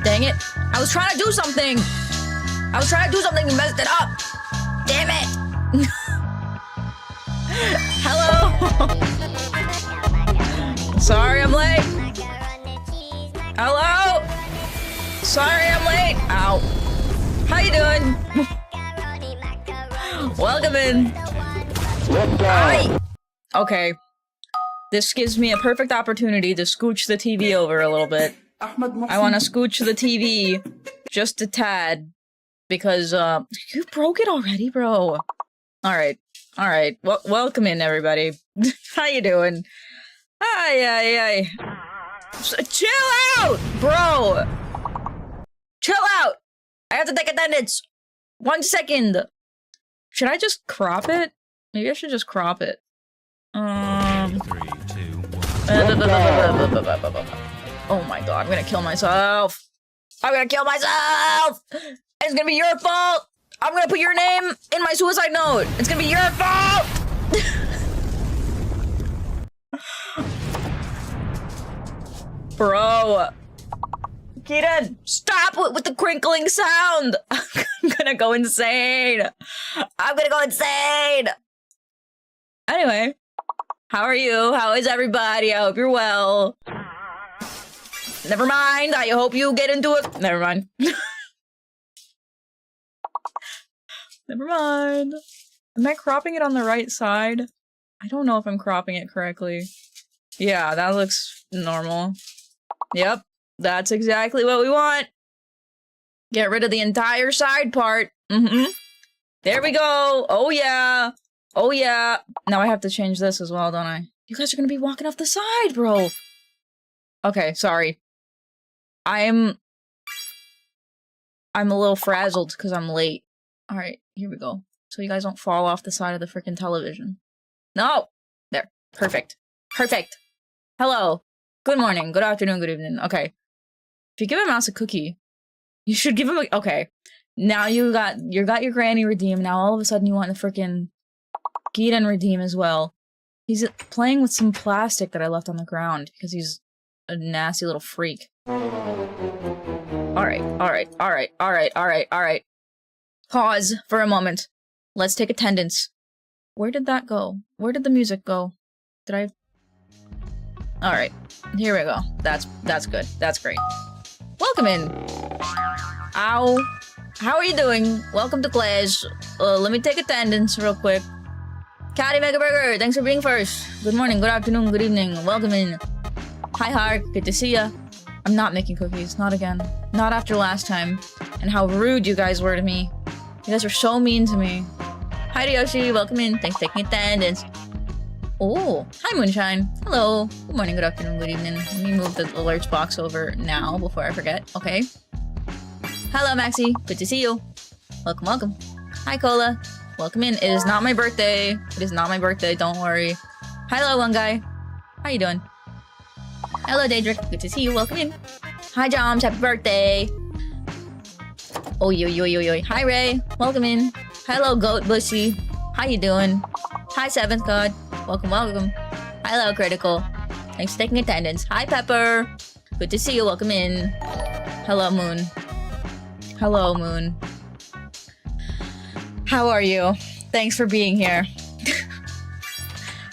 Dang it. I was trying to do something. I was trying to do something and messed it up. Damn it. Hello. Sorry I'm late. Hello. Sorry I'm late. Ow. How you doing? Welcome in. Hi. Okay. This gives me a perfect opportunity to scooch the TV over a little bit. I want to scooch the TV just a tad because you broke it already, bro. All right. Welcome in, everybody. How you doing? Hi. Chill out, bro. Chill out. I have to take attendance. 1 second. Should I just crop it? Maybe I should just crop it. 3, 2, 1. Oh my god, I'm gonna kill myself. I'm gonna kill myself! It's gonna be your fault! I'm gonna put your name in my suicide note! It's gonna be your fault! Bro. Keaton, stop with the crinkling sound! I'm gonna go insane! I'm gonna go insane! Anyway, how are you? How is everybody? I hope you're well. Never mind, I hope you get into it. Never mind. Never mind. Am I cropping it on the right side? I don't know if I'm cropping it correctly. Yeah, that looks normal. Yep, that's exactly what we want. Get rid of the entire side part. There we go. Oh yeah. Oh yeah. Now I have to change this as well, don't I? You guys are gonna be walking off the side, bro. Okay, sorry. I'm a little frazzled because I'm late. Alright, here we go. So you guys don't fall off the side of the freaking television. No! There. Perfect. Perfect. Hello. Good morning. Good afternoon. Good evening. Okay. If you give a mouse a cookie, you should give him a— okay. Now you got your granny redeem. Now all of a sudden you want the freaking Gideon redeem as well. He's playing with some plastic that I left on the ground because he's a nasty little freak. Alright. Pause for a moment. Let's take attendance. Where did that go? Where did the music go? Did I— alright. Here we go. That's good. That's great. Welcome in. Ow. How are you doing? Welcome to class. Let me take attendance real quick. Catty Megaburger, thanks for being first. Good morning, good afternoon, good evening. Welcome in. Hi, Hark. Good to see ya. I'm not making cookies. Not again. Not after last time. And how rude you guys were to me. You guys are so mean to me. Hi, Yoshi. Welcome in. Thanks for taking attendance. Oh, hi, Moonshine. Hello. Good morning, good afternoon, good evening. Let me move the alerts box over now before I forget. Okay. Hello, Maxie. Good to see you. Welcome, welcome. Hi, Cola. Welcome in. It is not my birthday. It is not my birthday. Don't worry. Hello, one guy. How you doing? Hello, Daedric. Good to see you. Welcome in. Hi, Joms. Happy birthday. Oh, yo. Hi, Ray. Welcome in. Hello, Goat Bushy. How you doing? Hi, Seventh God. Welcome, welcome. Hello, Critical. Thanks for taking attendance. Hi, Pepper. Good to see you. Welcome in. Hello, Moon. Hello, Moon. How are you? Thanks for being here.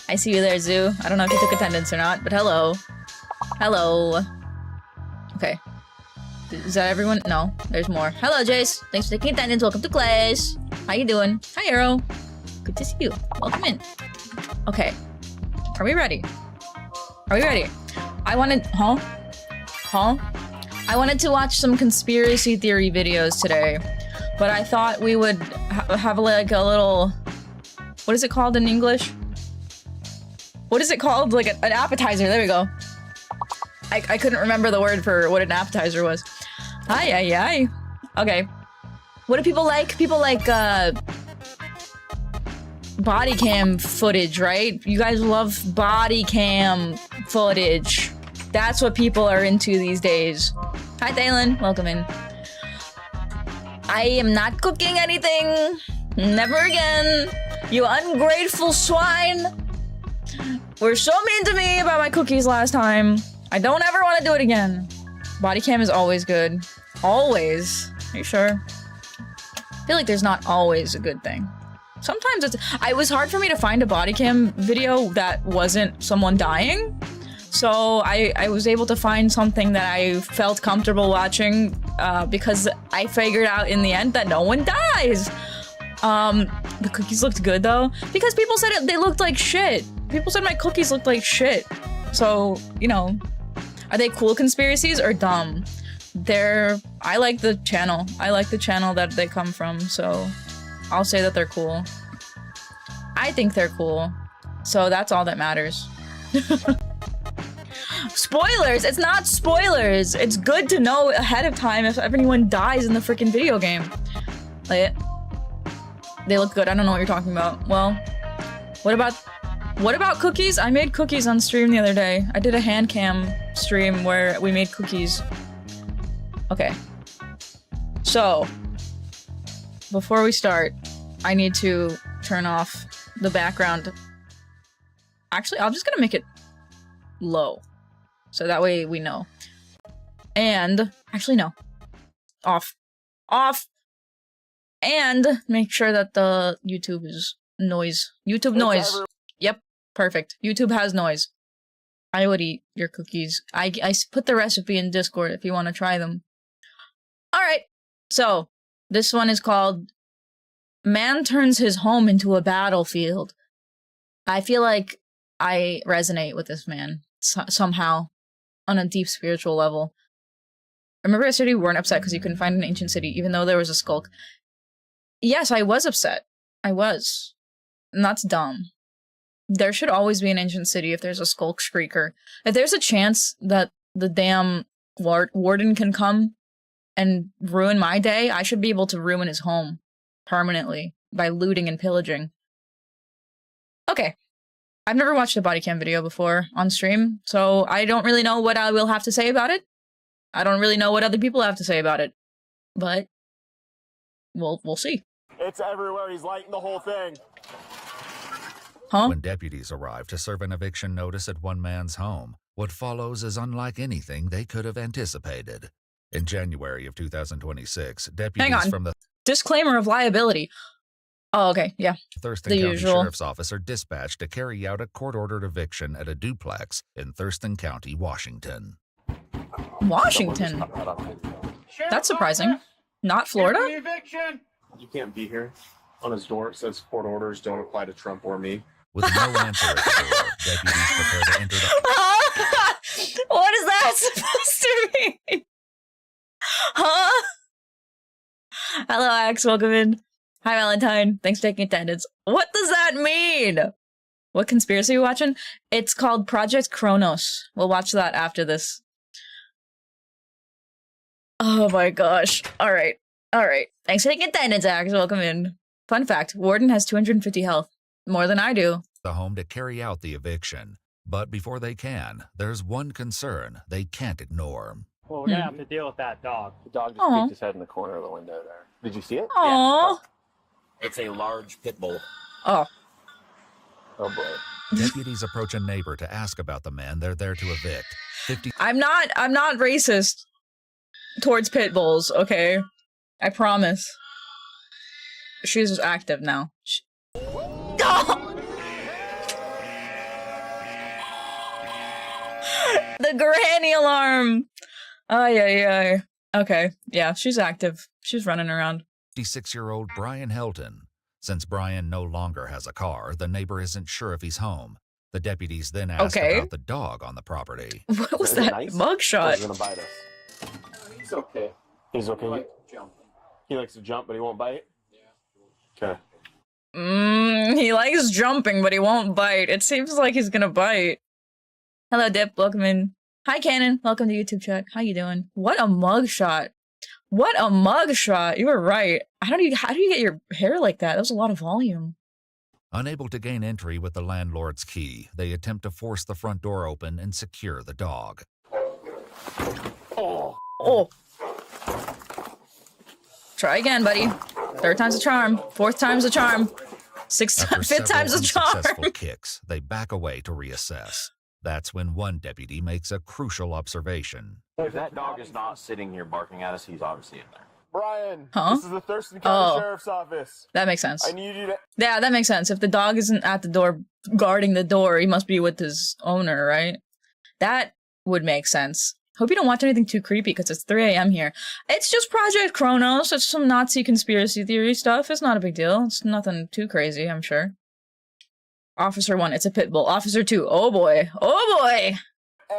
I see you there, Zoo. I don't know if you took attendance or not, but hello. Hello. Okay. Is that everyone? No, there's more. Hello, Jace. Thanks for taking attendance. Welcome to class. How you doing? Hi, Arrow. Good to see you. Welcome in. Okay. Are we ready? Are we ready? I wanted... Huh? I wanted to watch some conspiracy theory videos today, but I thought we would have like a little... What is it called in English? What is it called? Like an appetizer. There we go. I couldn't remember the word for what an appetizer was. Hi. Okay. What do people like? People like, body cam footage, right? You guys love body cam footage. That's what people are into these days. Hi, Thalen. Welcome in. I am not cooking anything. Never again. You ungrateful swine. Were so mean to me about my cookies last time. I don't ever want to do it again. Body cam is always good. Always. Are you sure? I feel like there's not always a good thing. Sometimes it's... It was hard for me to find a body cam video that wasn't someone dying. So I was able to find something that I felt comfortable watching because I figured out in the end that no one dies. The cookies looked good though, because people said they looked like shit. People said my cookies looked like shit. So, you know, are they cool conspiracies or dumb? I like the channel. I like the channel that they come from, so I'll say that they're cool. I think they're cool. So that's all that matters. Spoilers! It's not spoilers! It's good to know ahead of time if anyone dies in the freaking video game. Like, they look good. I don't know what you're talking about. Well, what about cookies? I made cookies on stream the other day. I did a hand cam stream where we made cookies. Okay. So, before we start, I need to turn off the background. Actually, I'm just gonna make it low. So that way we know. And, actually no. Off. Off! And make sure that the YouTube is noise. YouTube noise. Yep, perfect. YouTube has noise. I would eat your cookies. I put the recipe in Discord if you want to try them. Alright, so this one is called Man Turns His Home into a Battlefield. I feel like I resonate with this man somehow on a deep spiritual level. Remember I said you weren't upset because you couldn't find an ancient city even though there was a skulk? Yes, I was upset. I was. And that's dumb. There should always be an ancient city if there's a skulk streaker. If there's a chance that the damn warden can come and ruin my day, I should be able to ruin his home permanently by looting and pillaging. Okay. I've never watched a body cam video before on stream, so I don't really know what I will have to say about it. I don't really know what other people have to say about it. But we'll see. It's everywhere. He's lighting the whole thing. Huh? When deputies arrive to serve an eviction notice at one man's home, what follows is unlike anything they could have anticipated. In January of 2026, deputies from the disclaimer of liability. Oh, okay, yeah. Thurston County Sheriff's Office are dispatched to carry out a court-ordered eviction at a duplex in Thurston County, Washington. Washington? That's surprising. Not Florida? Eviction! You can't be here. On his door, it says court orders don't apply to Trump or me. With no answer at the door, deputies prepare to enter the... What is that supposed to mean? Huh? Hello, Axe. Welcome in. Hi, Valentine. Thanks for taking attendance. What does that mean? What conspiracy are you watching? It's called Project Kronos. We'll watch that after this. Oh my gosh. Alright. Alright. Thanks for taking attendance, Axe. Welcome in. Fun fact, Warden has 250 health. More than I do. The home to carry out the eviction. But before they can, there's one concern they can't ignore. Well, we're gonna have to deal with that dog. The dog just Aw. peeked his head in the corner of the window there. Did you see it? Aww. It's a large pit bull. Oh. Oh boy. Deputies approach a neighbor to ask about the man they're there to evict. 50 I'm not racist towards pit bulls, okay? I promise. She's active now. Oh! The granny alarm! Ay, ay, ay. Okay, yeah, she's active. She's running around. 56-year-old Brian Helton. Since Brian no longer has a car, the neighbor isn't sure if he's home. The deputies then ask Okay. about the dog on the property. What was Is it that nice? Or mugshot? is he gonna bite us? He's okay. He's okay. He likes to jump, but he won't bite? Yeah. Okay. He likes jumping, but he won't bite. It seems like he's gonna bite. Hello, Dip. Welcome in. Hi, Cannon. Welcome to YouTube chat. How you doing? What a mugshot. What a mugshot. You were right. How do you get your hair like that? That was a lot of volume. Unable to gain entry with the landlord's key, they attempt to force the front door open and secure the dog. Oh. Try again, buddy. Third time's a charm. Fourth time's a charm. After Fifth time's a several charm. unsuccessful kicks, they back away to reassess. That's when one deputy makes a crucial observation. If that dog is not sitting here barking at us, he's obviously in there. Brian, Huh? this is the Thurston County Oh. Sheriff's Office. That makes sense. I need you to... Yeah, that makes sense. If the dog isn't at the door guarding the door, he must be with his owner, right? That would make sense. Hope you don't watch anything too creepy because it's 3 a.m. here. It's just Project Kronos. It's some Nazi conspiracy theory stuff. It's not a big deal. It's nothing too crazy, I'm sure. Officer 1, it's a pit bull. Officer 2, oh boy. Oh boy!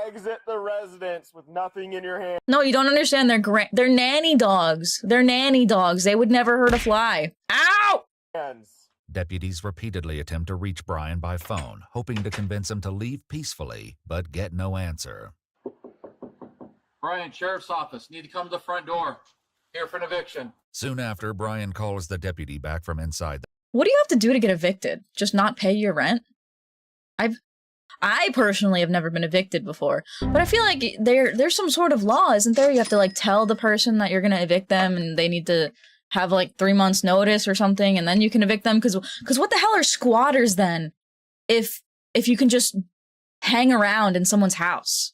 Exit the residence with nothing in your hand. No, you don't understand. They're nanny dogs. They're nanny dogs. They would never hurt a fly. Ow! Deputies repeatedly attempt to reach Brian by phone, hoping to convince him to leave peacefully, but get no answer. Brian, Sheriff's Office. Need to come to the front door. Here for an eviction. Soon after, Brian calls the deputy back from inside the What do you have to do to get evicted? Just not pay your rent? I personally have never been evicted before, but I feel like there's some sort of law, isn't there? You have to like tell the person that you're gonna evict them, and they need to have like 3 months notice or something, and then you can evict them. Because what the hell are squatters then? If you can just hang around in someone's house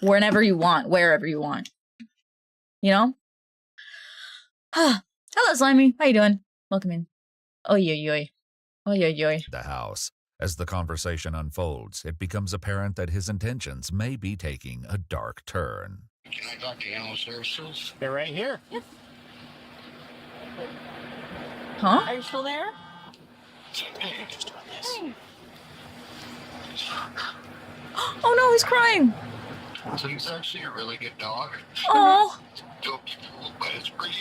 whenever you want, wherever you want, you know? Hello, Slimy. How you doing? Welcome in. Oy oy oy. Oy oy oy. the house. As the conversation unfolds, it becomes apparent that his intentions may be taking a dark turn. Can I talk to Animal Services? They're right here. Huh? Are you still there? Just doing this. Oh no, he's crying. So he's actually a really good dog. Oh. Don't people by his breed.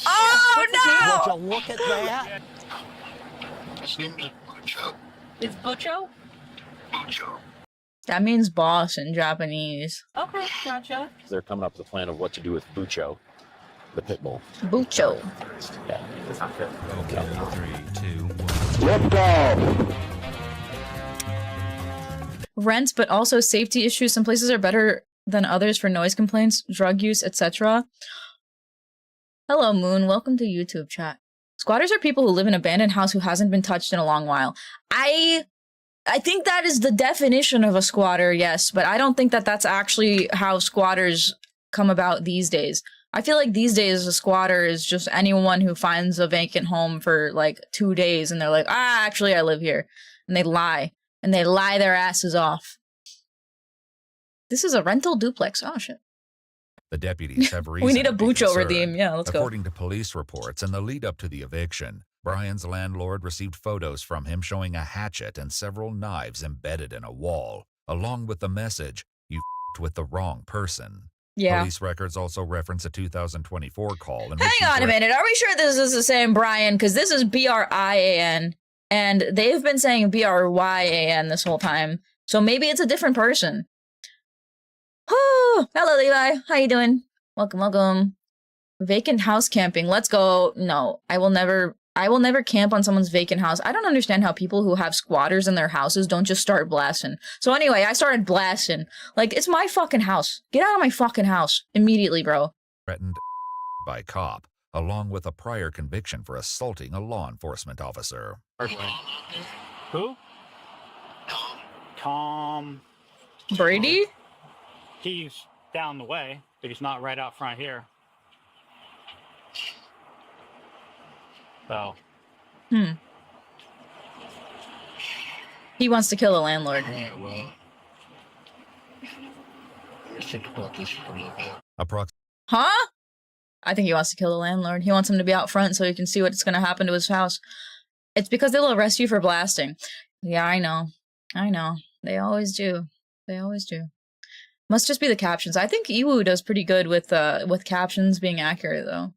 Oh no! Would you look at that? His name is Bucho. It's Butcho? Bucho. That means boss in Japanese. Okay, gotcha. They're coming up with a plan of what to do with Bucho, the pit bull. Bucho. Yeah, it's not fit. Okay, 3, 2, 1. Lift off! Rent, but also safety issues. Some places are better than others for noise complaints, drug use, etc. Hello, Moon. Welcome to YouTube chat. Squatters are people who live in an abandoned house who hasn't been touched in a long while. I think that is the definition of a squatter, yes, but I don't think that that's actually how squatters come about these days. I feel like these days a squatter is just anyone who finds a vacant home for like 2 days and they're like, actually I live here. And they lie. And they lie their asses off. This is a rental duplex. Oh, shit. The deputies have reason We need a to be Bucho concerned. redeem. Yeah, let's go. According to police reports, in the lead up to the eviction, Brian's landlord received photos from him showing a hatchet and several knives embedded in a wall, along with the message, "You f***ed with the wrong person." Yeah. Police records also reference a 2024 call in which Hang he on a threatened- minute. Are we sure this is the same Brian? Because this is Brian, and they've been saying Bryan this whole time. So maybe it's a different person. Oh, hello, Levi. How you doing? Welcome, welcome. Vacant house camping. Let's go. No, I will never camp on someone's vacant house. I don't understand how people who have squatters in their houses don't just start blasting. So anyway, I started blasting. Like, it's my fucking house. Get out of my fucking house immediately, bro. threatened by cop, along with a prior conviction for assaulting a law enforcement officer. Who? Tom. Brady? He's down the way, but he's not right out front here. So. He wants to kill the landlord. Yeah, well. Let's think about this for a little bit. Huh? I think he wants to kill the landlord. He wants him to be out front so he can see what's going to happen to his house. It's because they'll arrest you for blasting. Yeah, I know. They always do. Must just be the captions. I think Iwu does pretty good with captions being accurate, though.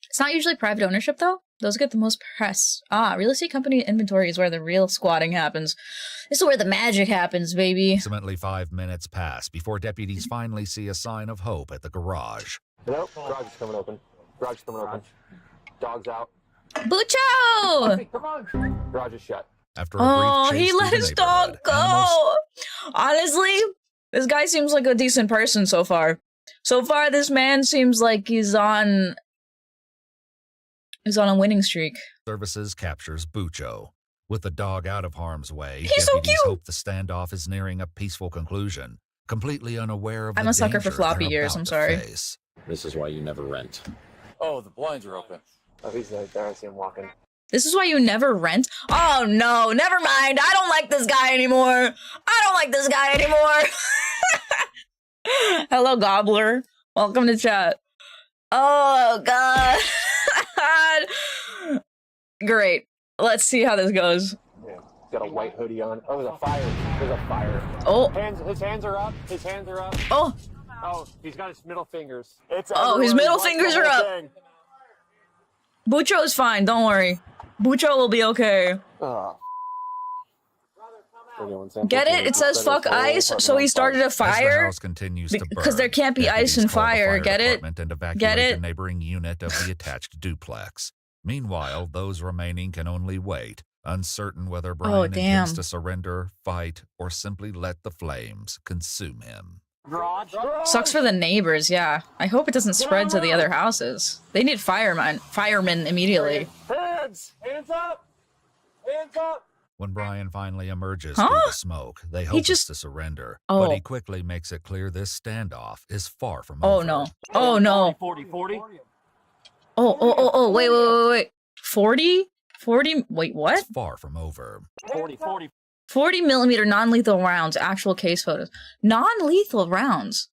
It's not usually private ownership, though. Those get the most press. Real estate company inventory is where the real squatting happens. This is where the magic happens, baby. Approximately 5 minutes pass before deputies finally see a sign of hope at the garage. Nope. Garage is coming open. Dog's out. Bucho! Come on. Garage is shut. After a brief chase He through let the his dog neighborhood, go! Honestly, this guy seems like a decent person so far. So far, this man seems like he's on a winning streak. Services captures Bucho. With the dog out of harm's way, He's so deputies cute! hope the standoff is nearing a peaceful conclusion, completely unaware of I'm the a sucker for danger floppy they're ears, about I'm to sorry. face. This is why you never rent. Oh, the blinds are open. Oh, he's right there. I see him walking. This is why you never rent? Oh no, never mind. I don't like this guy anymore. Hello, Gobbler. Welcome to chat. Oh, God. Great. Let's see how this goes. Yeah. He's got a white hoodie on. Oh, there's a fire. Oh, His hands are up. oh, Oh, he's got his middle fingers. oh, his middle fingers are up. Bucho is fine, don't worry. Bucho will be okay. Oh. Get it? It says fuck ice, so he started a As the fire. house continues to burn, Because there can't be ice deputies and call the fire, get it? department and evacuate Get it? the neighboring unit of the attached duplex. Meanwhile, those remaining can only wait, uncertain whether Brian intends damn. to surrender, fight, or simply let the flames consume him. Sucks for the neighbors, yeah. I hope it doesn't spread to the other houses. They need firemen immediately. Hands up! When Brian finally emerges Huh? through the smoke, they hope just- to surrender, Oh. but he quickly makes it clear this standoff is far from Oh over. no. Oh no. 40. Oh, wait. 40? 40? Wait, what? It's far from over. 40 millimeter non-lethal rounds, actual case photos. Non-lethal rounds.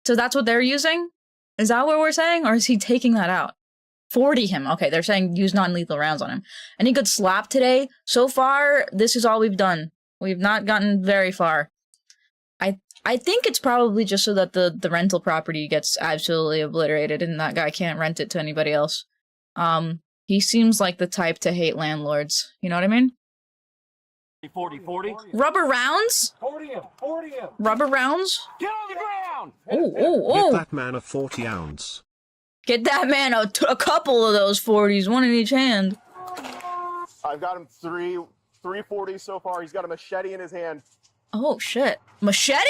So that's what they're using? Is that what we're saying? Or is he taking that out? 40 him. Okay, they're saying use non-lethal rounds on him. Any good slap today? So far, this is all we've done. We've not gotten very far. I think it's probably just so that the rental property gets absolutely obliterated and that guy can't rent it to anybody else. He seems like the type to hate landlords. You know what I mean? 40. Rubber rounds? 40 him! Rubber rounds? Get on the ground! Oh. Get that man a 40 ounce. Get that man a couple of those 40s, one in each hand. I've got him three 40s so far. He's got a machete in his hand. Oh, shit. Machete?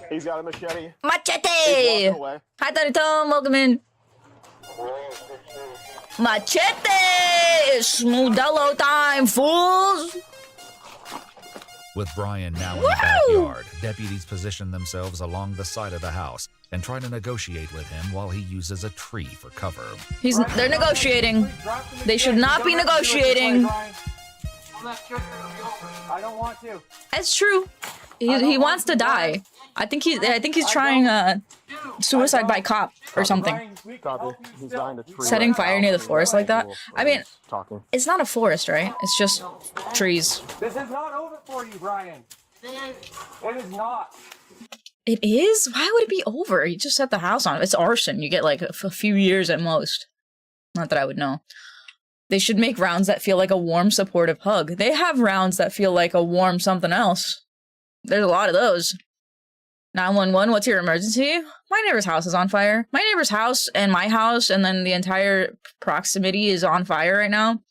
He's got a machete. Machete! He's walking away. Hi, Tony Tom. Welcome in. Machete! Smoodello time, fools! With Brian now in Woo! the backyard, deputies position themselves along the side of the house and try to negotiate with him while he uses a tree for cover. They're negotiating. They should not be negotiating. I don't want to. It's true. He wants to die. I think he's trying suicide by cop or something. Copy. He's behind a tree Setting right fire now. near the forest like that? I mean, He's talking. it's not a forest, right? It's just trees. This is not over for you, Brian. It is not. It is? Why would it be over? You just set the house on. It's arson. You get like a few years at most. Not that I would know. They should make rounds that feel like a warm, supportive hug. They have rounds that feel like a warm something else. There's a lot of those. 911, what's your emergency? My neighbor's house is on fire. My neighbor's house and my house and then the entire proximity is on fire right now.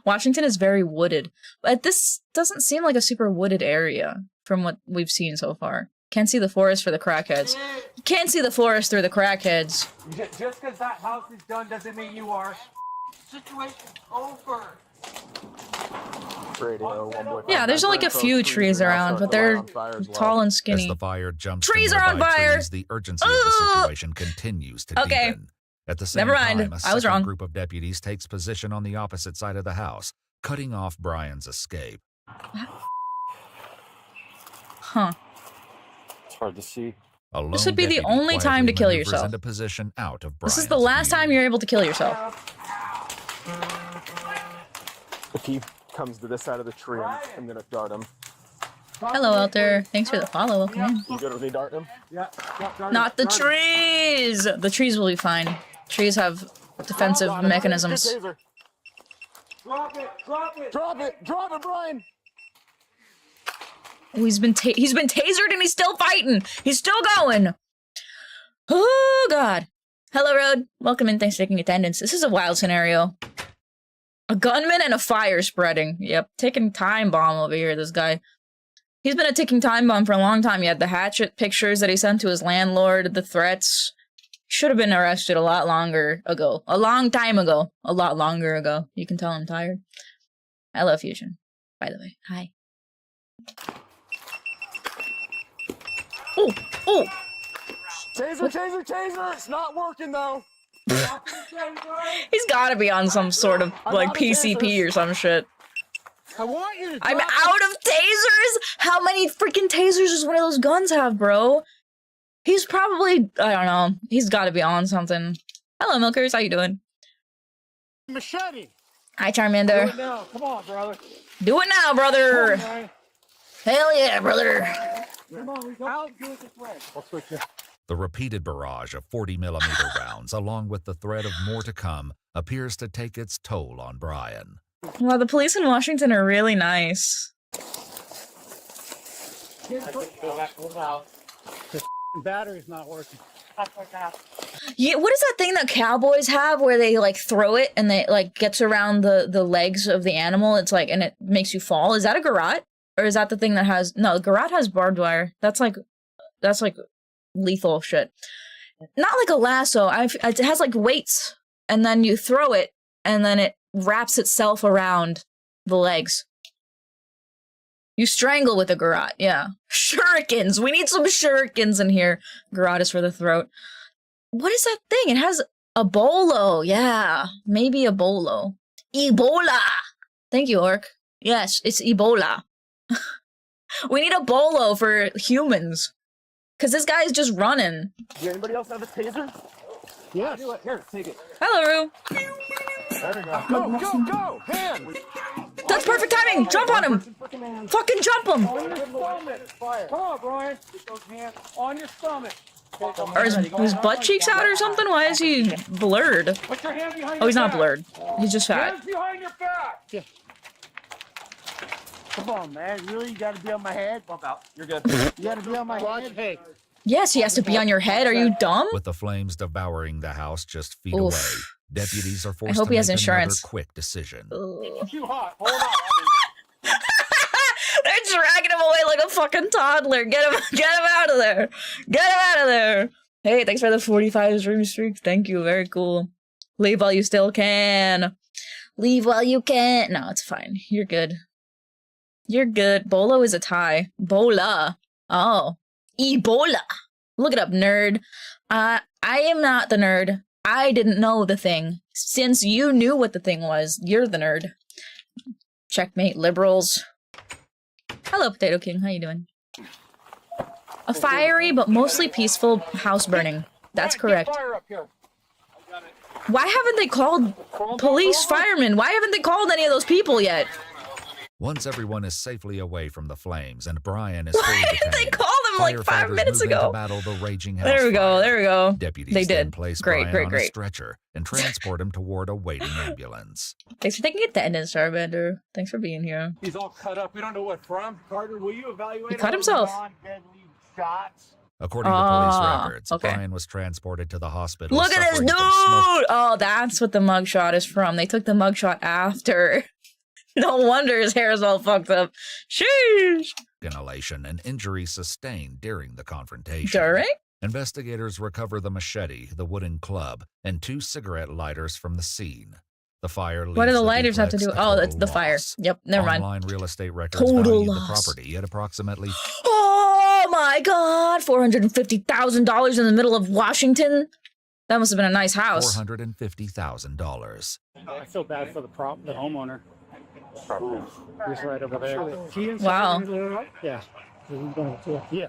Washington is very wooded. But this doesn't seem like a super wooded area from what we've seen so far. Can't see the forest for the crackheads. Can't see the forest through the crackheads. Just because that house is done doesn't mean you are. Situation's over. Radio, one boy Yeah, there's like a few trees around, but they're tall and As skinny. the fire jumps Trees to are on nearby fire! trees, the urgency of the situation continues to Okay. deepen. At the same Never mind. time, a I was second wrong. group of deputies takes position on the opposite side of the house, cutting off Brian's escape. Huh. It's hard to see. A lone This would be the deputy only time to quietly kill maneuvers yourself. into position out of This is Brian's the last view. time you're able to kill yourself. If he comes to this side of the tree, I'm gonna dart him. Hello out there. Thanks for the follow. Welcome in. You good with me darting him? Yeah. Not the trees! The trees will be fine. Trees have defensive Got him. mechanisms. Good taser. Drop it. Drop it. Drop it! Drop it, Brian! Oh, he's been tasered and he's still fighting. He's still going. Oh God. Hello, Road. Welcome in. Thanks for taking attendance. This is a wild scenario. A gunman and a fire spreading. Yep, ticking time bomb over here. This guy. He's been a ticking time bomb for a long time. He had the hatchet pictures that he sent to his landlord. The threats. Should have been arrested a lot longer ago. A long time ago. A lot longer ago. You can tell I'm tired. I love Fusion. By the way. Hi. Oh, oh. Taser, taser, taser! It's not working though! He's gotta be on some sort of, like, PCP or some shit. I want you to. I'm out of tasers? How many freaking tasers does one of those guns have, bro? He's probably, I don't know. He's gotta be on something. Hello, Milkers. How you doing? Machete. Hi, Do Charmander. it now. Come on, brother. Do it now, brother. Come on, Brian. Hell yeah, brother. Come on, we don't do it this way. I'll switch you. The repeated barrage of 40mm rounds, along with the threat of more to come, appears to take its toll on Brian. Wow, the police in Washington are really nice. Battery's not working. Yeah, what is that thing that cowboys have where they like throw it and they like gets around the legs of the animal? It's like, and it makes you fall. Is that a garrote? Or is that the thing that has, no, the garrote has barbed wire. That's like lethal shit. Not like a lasso. It has like weights and then you throw it and then it wraps itself around the legs. You strangle with a garrote, yeah. Shurikens! We need some shurikens in here. Garrote is for the throat. What is that thing? It has a bolo, yeah. Maybe a bolo. Ebola! Thank you, Orc. Yes, it's Ebola. We need a bolo for humans. Because this guy's just running. Does anybody else have a taser? Yeah, do it. Here, take it. Hello, Roo. There we go. Go, go, go! Hand! That's perfect timing! Jump on him! Fucking jump him! On your stomach. Come on, Brian. Get those hands on your stomach. Or his butt cheeks out or something? Why is he blurred? Put your hand behind Oh, he's your not back. blurred. He's just fat. Hands behind your back. Yeah. Come on, man. Really? You gotta be on my head? Bump out. You're good. You gotta be on my head? Hey. Yes, he has to be on your head. Are you dumb? With the flames devouring the house just feet Oof. away, deputies are forced hope to he has make insurance. another quick decision. Ugh. Too hot. Hold on. They're dragging him away like a fucking toddler. Get him out of there. Get him out of there. Hey, thanks for the 45 stream streaks. Thank you. Very cool. Leave while you still can. Leave while you can. No, it's fine. You're good. You're good. Bolo is a tie. Bola. Oh. Ebola. Look it up, nerd. I am not the nerd. I didn't know the thing. Since you knew what the thing was, you're the nerd. Checkmate, liberals. Hello, Potato King. How you doing? A fiery but mostly peaceful house burning. That's correct. Fire up here. Why haven't they called police, firemen? Why haven't they called any of those people yet? Once everyone is safely away from the flames and Brian is fully Why didn't they detained, call them like 5 firefighters minutes move in to ago? battle the raging house There we go, fire. there we go. Deputies They then did. place Great, Brian on a great. stretcher and transport him toward a waiting ambulance. Thanks for taking attendance, Starbander. Thanks for being here. He's all cut up. We don't know what from. Carter, will you evaluate He cut all the himself. non-deadly shots? According to police Ah, records, okay. Brian was transported to the hospital. Look at this suffering dude! from smoke Oh, that's what the mugshot is from. They took the mugshot after. No wonder his hair is all fucked up. Sheesh! inhalation and injuries sustained during the confrontation. During? Investigators recover the machete, the wooden club, and 2 cigarette lighters from the scene. The fire leaves What do the the lighters have to do? duplex a Oh, that's total the fire. loss. Yep, never mind. Online real estate records Total valued the loss. property at approximately Oh my god! $450,000 in the middle of Washington? That must have been a nice house. $450,000. I feel bad for the homeowner. He's right over there. Wow. Yeah. Yeah.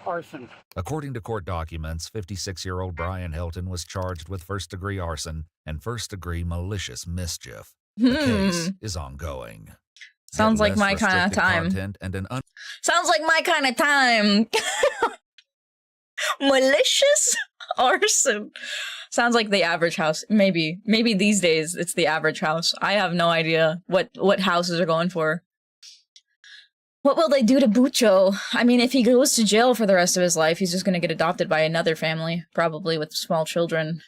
Arson. According to court documents, 56-year-old Brian Hilton was charged with first-degree arson and first-degree malicious mischief. The case is ongoing. Sounds Get like less my kind of restricted time. content and an Sounds like my kind of time. Malicious arson. Sounds like the average house. Maybe these days it's the average house. I have no idea what houses are going for. What will they do to Bucho? I mean, if he goes to jail for the rest of his life, he's just gonna get adopted by another family, probably with small children.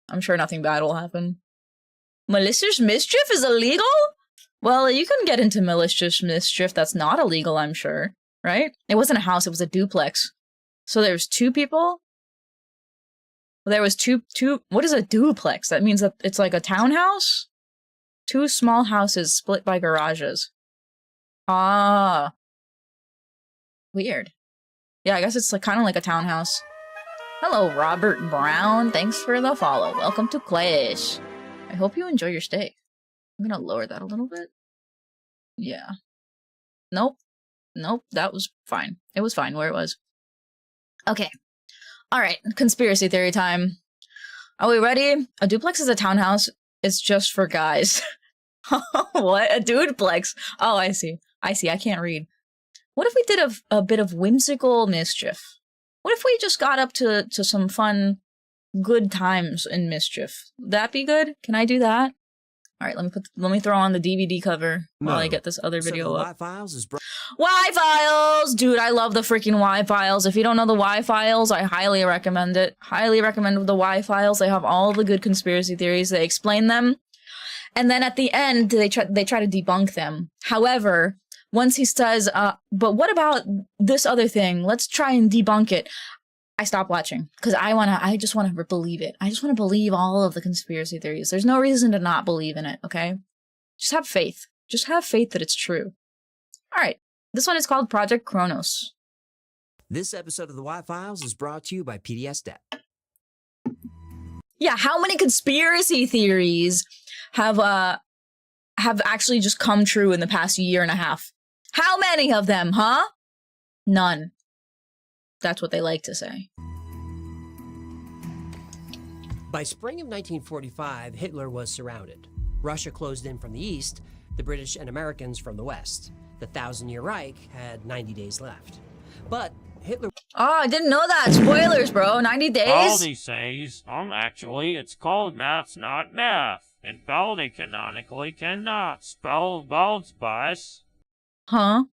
I'm sure nothing bad will happen. Malicious mischief is illegal? Well, you can get into malicious mischief that's not illegal, I'm sure. Right? It wasn't a house, it was a duplex. So there's 2 people? There was two, what is a duplex? That means that it's like a townhouse? 2 small houses split by garages. Ah. Weird. Yeah, I guess it's like kind of like a townhouse. Hello, Robert Brown. Thanks for the follow. Welcome to Clash. I hope you enjoy your stay. I'm gonna lower that a little bit. Yeah. Nope. Nope, that was fine. It was fine where it was. Okay. Alright, conspiracy theory time. Are we ready? A duplex is a townhouse. It's just for guys. What? A dudeplex? Oh, I see. I can't read. What if we did a bit of whimsical mischief? What if we just got up to some fun, good times in mischief? Would that be good? Can I do that? Alright, let me throw on the DVD cover while I get this other video up. Y-Files! Dude, I love the freaking Y-Files. If you don't know the Y-Files, I highly recommend it. Highly recommend the Y-Files. They have all the good conspiracy theories. They explain them. And then at the end, they try to debunk them. However, once he says, but what about this other thing? Let's try and debunk it. I stop watching because I just want to believe it. I just want to believe all of the conspiracy theories. There's no reason to not believe in it, okay? Just have faith. Just have faith that it's true. All right. This one is called Project Kronos. This episode of the Y-Files is brought to you by PDS Debt. Yeah, how many conspiracy theories have actually just come true in the past year and a half? How many of them, huh? None. That's what they like to say. By spring of 1945, Hitler was surrounded. Russia closed in from the east, the British and Americans from the west. The 1,000-year Reich had 90 days left. But Hitler... Oh, I didn't know that. Spoilers, bro. 90 days? Baldy says, actually, it's called maths, not math. And Baldy canonically cannot spell Baldspice. Huh?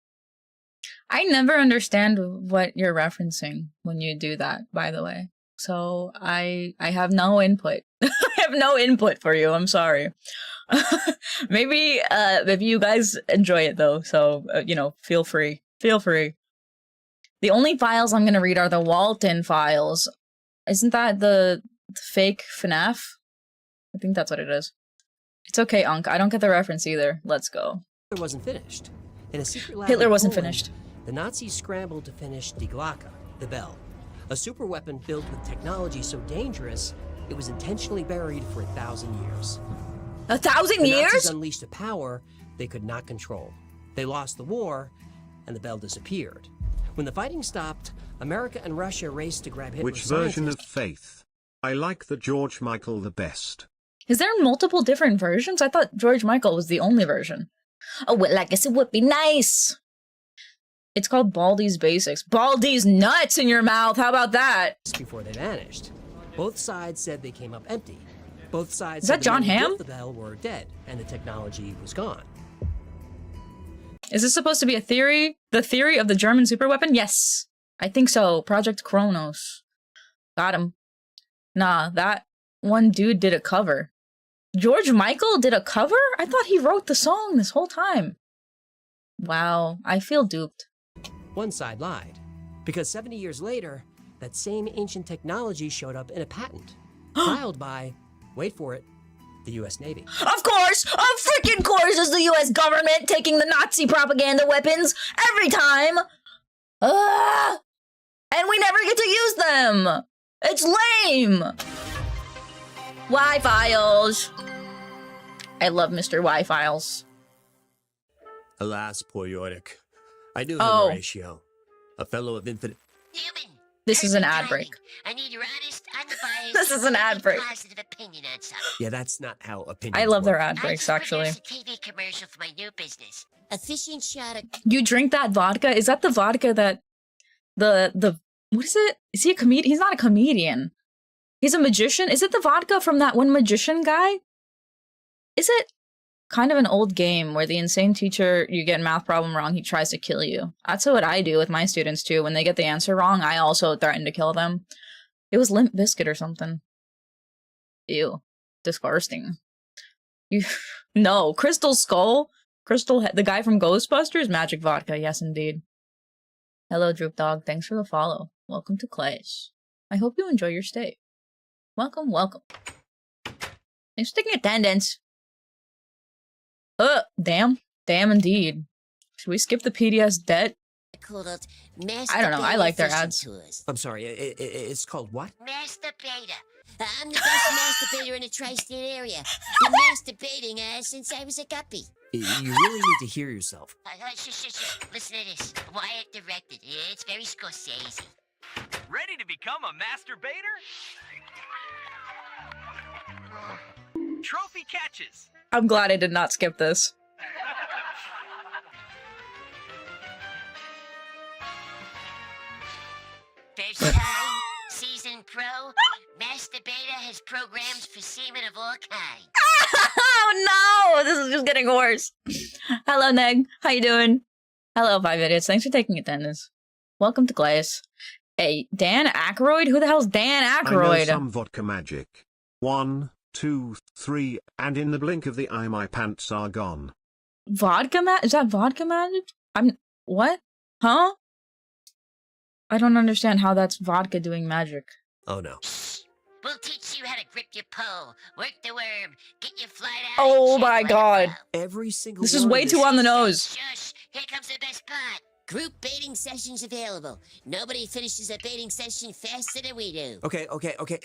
I never understand what you're referencing when you do that, by the way. So I have no input. I have no input for you. I'm sorry. Maybe you guys enjoy it though. So feel free. Feel free. The only files I'm gonna read are the Walton files. Isn't that the fake FNAF? I think that's what it is. It's okay, Unc. I don't get the reference either. Let's go. Hitler wasn't finished. In a secret lab Hitler in wasn't Poland, finished. The Nazis scrambled to finish Die Glocke, the bell, a super weapon built with technology so dangerous it was intentionally buried for 1,000 years. 1,000 The years? Nazis unleashed a power they could not control. They lost the war, and the bell disappeared. When the fighting stopped, America and Russia raced to grab Hitler's Which version of scientists. Faith? I like the George Michael the best. Is there multiple different versions? I thought George Michael was the only version. Oh, well, I guess it would be nice. It's called Baldy's Basics. Baldy's nuts in your mouth. How about that? Before they vanished. Both sides said they came up empty. Both sides Is said that John the men who Hamm? built the bell were dead, and the technology was gone. Is this supposed to be a theory? The theory of the German superweapon? Yes. I think so. Project Kronos. Got him. Nah, that one dude did a cover. George Michael did a cover? I thought he wrote the song this whole time. Wow, I feel duped. One side lied, because 70 years later, that same ancient technology showed up in a patent, filed by, wait for it, the U.S. Navy. Of course is the U.S. government taking the Nazi propaganda weapons every time. And we never get to use them. It's lame. Y-Files. I love Mr. Y-Files. Alas, poor Yorick. I knew him, Oh. Horatio. A fellow of infinite... This is an ad break. I need your honest, unbiased, This is an ad break. positive opinion on something. Yeah, that's not how opinions I love their work. ad breaks, actually. I just produced a TV commercial for my new business. A fishing shot of... You drink that vodka? Is that the vodka that the what is it? Is he a comedian? He's not a comedian. He's a magician. Is it the vodka from that one magician guy? Is it kind of an old game where the insane teacher, you get a math problem wrong, he tries to kill you? That's what I do with my students too. When they get the answer wrong, I also threaten to kill them. It was Limp Bizkit or something. Ew. Disgusting. You no, Crystal Skull. The guy from Ghostbusters, magic vodka. Yes, indeed. Hello, Droop Dog. Thanks for the follow. Welcome to class. I hope you enjoy your stay. Welcome, welcome. Thanks for taking attendance. Damn. Damn indeed. Should we skip the PDS debt? I don't know. I like their ads. I'm sorry, it's called what? Masturbator. I'm the best masturbator in the tri-state area. Been masturbating since I was a guppy. You really need to hear yourself. Listen to this. Wyatt directed. It's very Scorsese. Ready to become a masturbator? Trophy catches. I'm glad I did not skip this. First time, season pro, masturbator has programs for semen of all kinds. Oh no! This is just getting worse. Hello, Neg. How you doing? Hello, 5 Idiots. Thanks for taking attendance. Welcome to class. Hey, Dan Aykroyd? Who the hell's Dan I know Aykroyd? some vodka magic. 1, 2, 3, and in the blink of the eye my pants are gone. Vodka Is that vodka magic? What? Huh? I don't understand how that's vodka doing magic. Oh no. We'll teach you how to grip your pole, work the worm, get your flight out. Oh and my check god. Every single This is one way of too on the nose. Shush! Here comes the best part. Group baiting sessions available. Nobody finishes a baiting session faster than we do. Okay,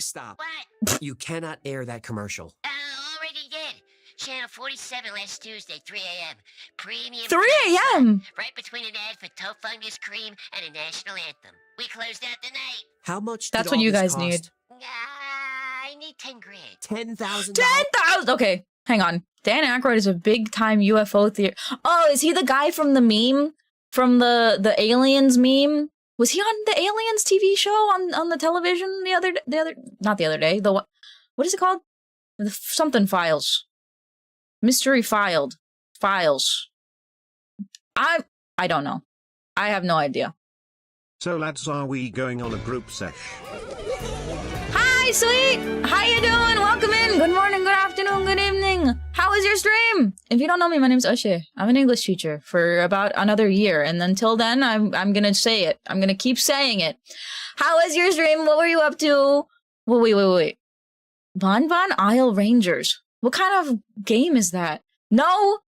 stop. What? You cannot air that commercial. Already did. Channel 47 last Tuesday, 3 a.m. Premium. 3 a.m.? Right between an ad for Tofungus Cream and a national anthem. We closed out the night. How much That's did what all you this guys cost? need. I need 10 grand. $10,000? 10,000! Okay, hang on. Dan Aykroyd is a big-time UFO theory. Oh, is he the guy from the meme? From the Aliens meme? Was he on the Aliens TV show on the television not the other day, what is it called? Something Files. Mystery Files. I don't know. I have no idea. So lads, are we going on a group sesh? Hi, sweet! How you doing? Welcome in. Good morning, good afternoon, good evening. How was your stream? If you don't know me, my name's Ushe. I'm an English teacher for about another year, and until then, I'm gonna say it. I'm gonna keep saying it. How was your stream? What were you up to? Wait. Bon Isle Rangers. What kind of game is that? No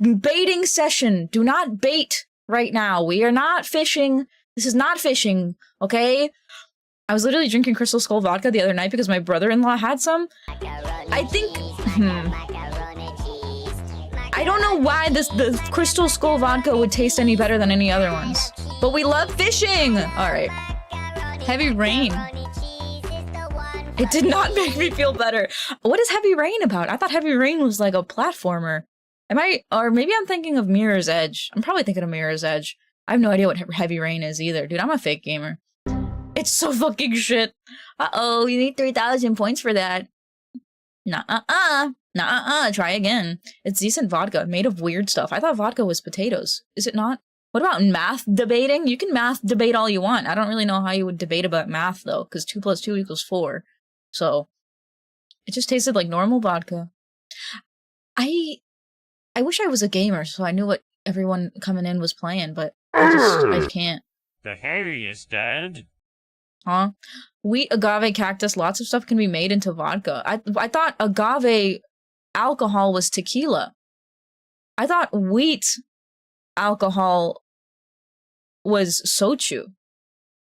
baiting session. Do not bait right now. We are not fishing. This is not fishing, okay? I was literally drinking Crystal Skull vodka the other night because my brother-in-law had some. I I don't know why the Crystal Skull vodka would taste any better than any other ones. But we love fishing! Alright. Heavy Rain. It did not make me feel better. What is Heavy Rain about? I thought Heavy Rain was like a platformer. Or maybe I'm thinking of Mirror's Edge. I'm probably thinking of Mirror's Edge. I have no idea what Heavy Rain is either. Dude, I'm a fake gamer. It's so fucking shit. Uh-oh, you need 3,000 points for that. Try again. It's decent vodka, made of weird stuff. I thought vodka was potatoes. Is it not? What about math debating? You can math debate all you want. I don't really know how you would debate about math, though, because 2 + 2 = 4. So, it just tasted like normal vodka. I wish I was a gamer, so I knew what everyone coming in was playing, but I can't. The heavy is dead. Huh? Wheat, agave, cactus, lots of stuff can be made into vodka. I thought agave alcohol was tequila. I thought wheat alcohol was soju.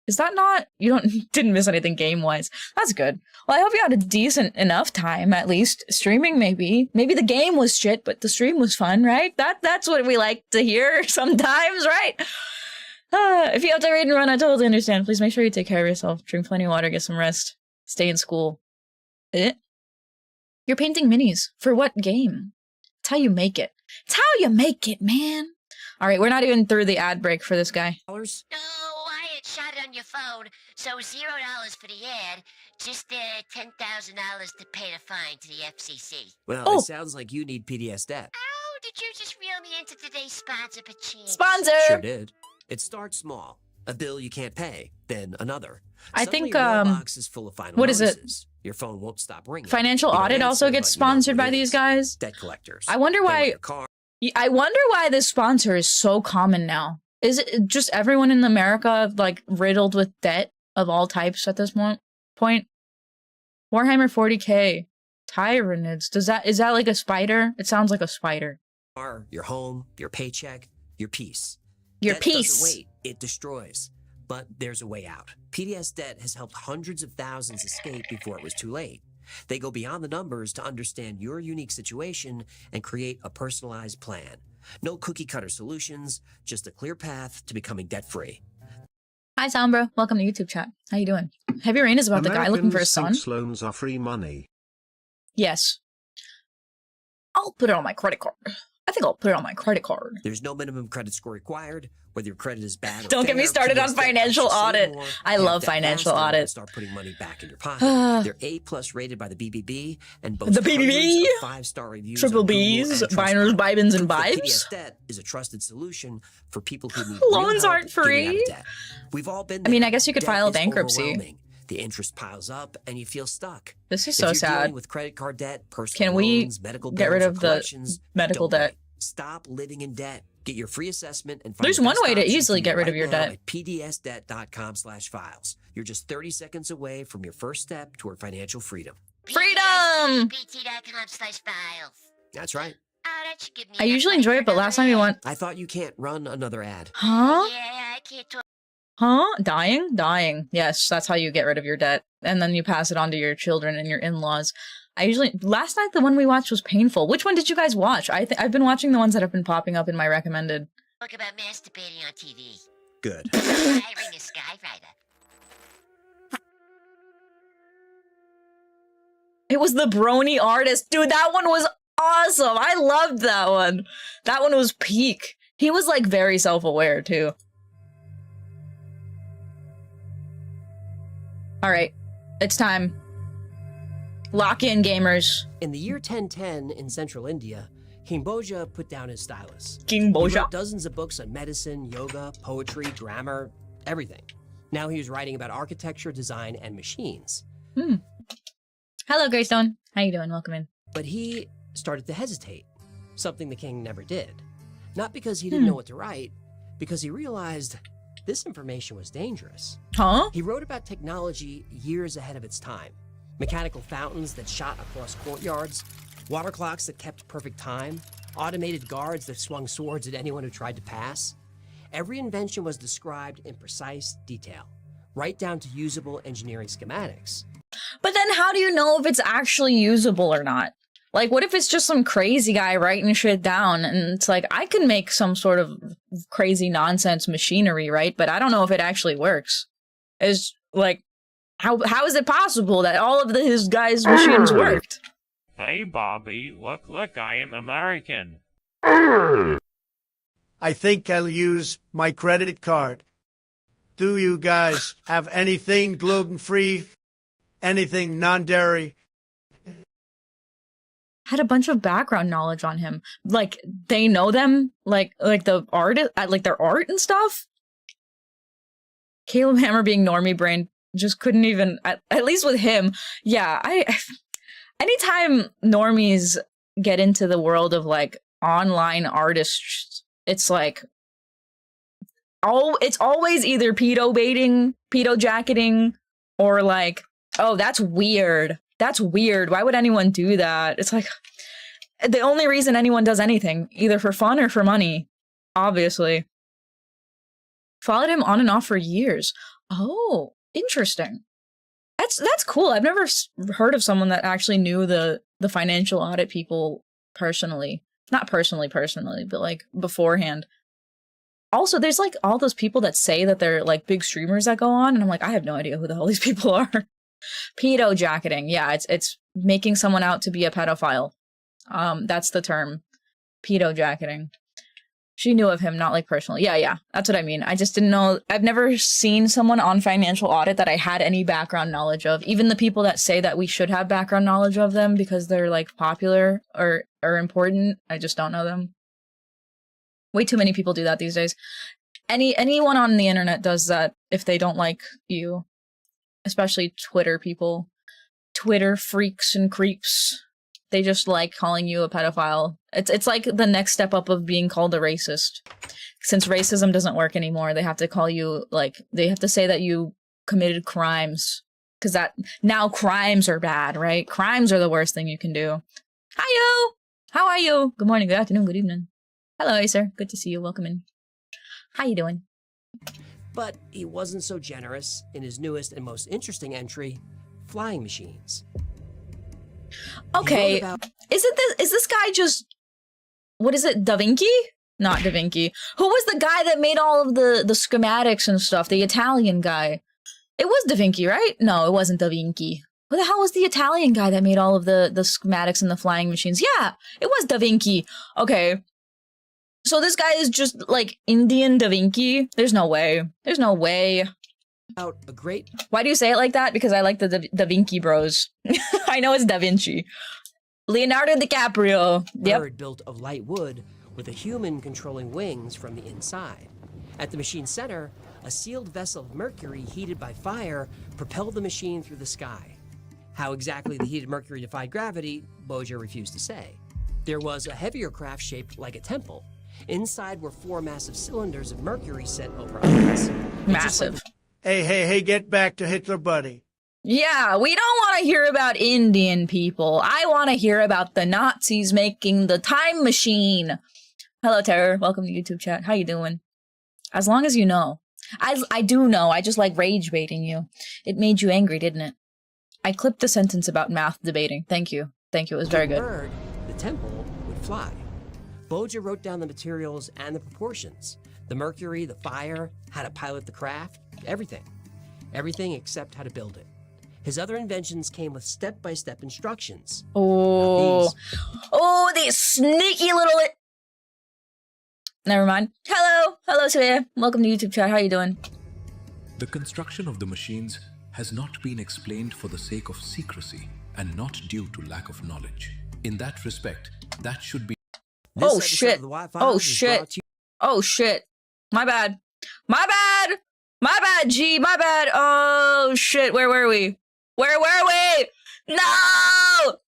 Is that not? You didn't miss anything game-wise. That's good. Well, I hope you had a decent enough time, at least. Streaming, maybe. Maybe the game was shit, but the stream was fun, right? That's what we like to hear sometimes, right? If you have to read and run, I totally understand. Please make sure you take care of yourself. Drink plenty of water, get some rest. Stay in school. You're painting minis. For what game? It's how you make it. It's how you make it, man. Alright, we're not even through the ad break for this guy. No, I had shot it on your phone, so $0 for the ad, just $10,000 to pay the fine to the FCC. Well, it sounds like you need PDS debt. Oh, did you just reel me into today's sponsor, Pachink? Sponsor! Sure did. It starts small. A bill you can't pay, then another. I Suddenly think, your mailbox is full of final what is it? notices. Your phone won't stop ringing. Financial You don't Audit also answer, gets but you know sponsored what by it these is. guys. Debt collectors. I wonder They want why. your car. I wonder why this sponsor is so common now. Is it just everyone in America like riddled with debt of all types at this point? Warhammer 40k, Tyranids. Is that like a spider? It sounds like a spider. Your home, your paycheck, your peace. Your Debt peace. doesn't wait, it destroys. But there's a way out. PDS Debt has helped hundreds of thousands escape before it was too late. They go beyond the numbers to understand your unique situation and create a personalized plan. No cookie-cutter solutions, just a clear path to becoming debt-free. Hi, Sombra. Welcome to YouTube chat. How you doing? Heavy Rain is about the guy looking for a son. Americans think loans are free money. Yes. I'll put it on my credit card. I think I'll put it on my credit card. There's no minimum credit score required, whether your credit is bad or Don't get me fair, started on PDS Debt financial helps you save audit. more, I pay love debt financial faster, audit. and start putting money back in your pocket. They're A+ rated by the BBB and boast The BBB? hundreds of 5-star reviews. Triple on Google Bs, and Biners, Trustpilot. Bibens, and Proof that Bibes? PDS Debt is a trusted solution for people who need Loans real help aren't getting free. out of debt. We've all been I mean, there. I guess you could Debt file is bankruptcy. overwhelming. The interest piles up and you feel stuck. This is If so you're sad. dealing with credit card debt, personal Can we loans, medical get bills, rid or of the collections, medical don't debt? wait. Stop living in debt. Get your free assessment and find There's the one best way to option easily for get you rid of right your now debt. at pdsdebt.com/files. You're just 30 seconds away from your first step toward financial freedom. Freedom! bt.com/files. That's right. Oh, that should give me I enough usually money enjoy for it, but another last time you ad. went, I thought you can't run another ad. huh? Yeah, I can't talk. Huh? Dying? Dying. Yes, that's how you get rid of your debt. And then you pass it on to your children and your in-laws. Last night the one we watched was painful. Which one did you guys watch? I've been watching the ones that have been popping up in my recommended. Talk about masturbating on TV. Good. Hiring a skywriter. It was the Brony Artist. Dude, that one was awesome. I loved that one. That one was peak. He was like very self-aware too. Alright, it's time. Lock in, gamers. In the year 1010 in central India, King Bhoja put down his stylus. King He Bhoja? wrote dozens of books on medicine, yoga, poetry, grammar, everything. Now he was writing about architecture, design, and machines. Hello, Greystone. How you doing? Welcome in. But he started to hesitate, something the king never did. Not because he didn't know what to write, because he realized this information was dangerous. Huh? He wrote about technology years ahead of its time. Mechanical fountains that shot across courtyards, water clocks that kept perfect time, automated guards that swung swords at anyone who tried to pass. Every invention was described in precise detail, right down to usable engineering schematics. But then how do you know if it's actually usable or not? Like, what if it's just some crazy guy writing shit down, and it's like, I can make some sort of crazy nonsense machinery, right? But I don't know if it actually works. It's like, how is it possible that all of his guys' machines worked? Hey, Bobby, look, I am American. I think I'll use my credit card. Do you guys have anything gluten-free? Anything non-dairy? Had a bunch of background knowledge on him. Like, they know them? Like the art, like their art and stuff? Caleb Hammer being normie brain just couldn't even, at least with him, yeah, anytime normies get into the world of, like, online artists, it's like, it's always either pedo baiting, pedo jacketing, or like, oh, that's weird. That's weird. Why would anyone do that? It's like, the only reason anyone does anything, either for fun or for money, obviously. Followed him on and off for years. Oh, interesting. That's cool. I've never heard of someone that actually knew the financial audit people personally. Not personally, but like beforehand. Also, there's like all those people that say that they're like big streamers that go on, and I'm like, I have no idea who the hell these people are. Pedo jacketing. Yeah, it's making someone out to be a pedophile. That's the term. Pedo jacketing. She knew of him, not like personally. Yeah, that's what I mean. I just didn't know. I've never seen someone on financial audit that I had any background knowledge of. Even the people that say that we should have background knowledge of them because they're like popular or important, I just don't know them. Way too many people do that these days. Anyone on the internet does that if they don't like you. Especially Twitter people. Twitter freaks and creeps. They just like calling you a pedophile. It's like the next step up of being called a racist. Since racism doesn't work anymore, they have to call you, like, they have to say that you committed crimes. Because now crimes are bad, right? Crimes are the worst thing you can do. Hi-yo! How are you? Good morning, good afternoon, good evening. Hello, sir. Good to see you. Welcome in. How you doing? But he wasn't so generous in his newest and most interesting entry, flying machines. Okay, is this guy just, what is it, Da Vinci? Not Da Vinci. Who was the guy that made all of the schematics and stuff? The Italian guy. It was Da Vinci, right? No, it wasn't Da Vinci. Who the hell was the Italian guy that made all of the schematics and the flying machines? Yeah, it was Da Vinci. Okay. So this guy is just like Indian Da Vinci? There's no way. There's no way. A great. Why do you say it like that? Because I like the Da Vinci Bros. I know it's Da Vinci. Leonardo DiCaprio. Yep. Bird built of light wood with a human controlling wings from the inside. At the machine's center, a sealed vessel of mercury heated by fire propelled the machine through the sky. How exactly the heated mercury defied gravity, Boja refused to say. There was a heavier craft shaped like a temple. Inside were 4 massive cylinders of mercury set over eyes. Massive. Hey, get back to Hitler, buddy. Yeah, we don't want to hear about Indian people. I want to hear about the Nazis making the time machine. Hello, Terror. Welcome to YouTube chat. How you doing? As long as you know. I do know. I just like rage baiting you. It made you angry, didn't it? I clipped the sentence about math debating. Thank you. Thank you. It was very good. Bird, the temple would fly. Boja wrote down the materials and the proportions. The mercury, the fire, how to pilot the craft, everything. Everything except how to build it. His other inventions came with step-by-step instructions. Oh, these sneaky little... Never mind. Hello, Svea. Welcome to YouTube chat. How you doing? The construction of the machines has not been explained for the sake of secrecy and not due to lack of knowledge. In that respect, that should be... Oh shit. Oh shit. Oh shit. My bad. My bad. My bad, G. My bad. Oh shit. Where were we? Where were we? No!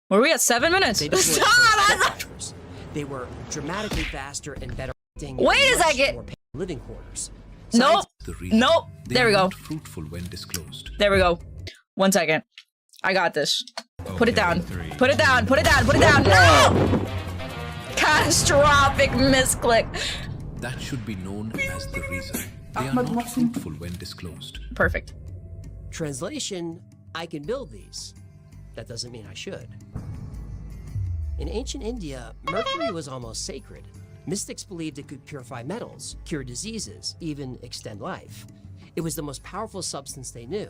Were we at 7 minutes? Stop! They were dramatically faster and better. Wait a second. Living quarters. Nope. Nope. There we go. Fruitful when disclosed. There we go. 1 second. I got this. Put it down. Put it down. Put it down. Put it down. No! Catastrophic misclick. That should be known as the reason. They are not fruitful when disclosed. Perfect. Translation, I can build these. that doesn't mean I should. In ancient India, mercury was almost sacred. Mystics believed it could purify metals, cure diseases, even extend life. It was the most powerful substance they knew.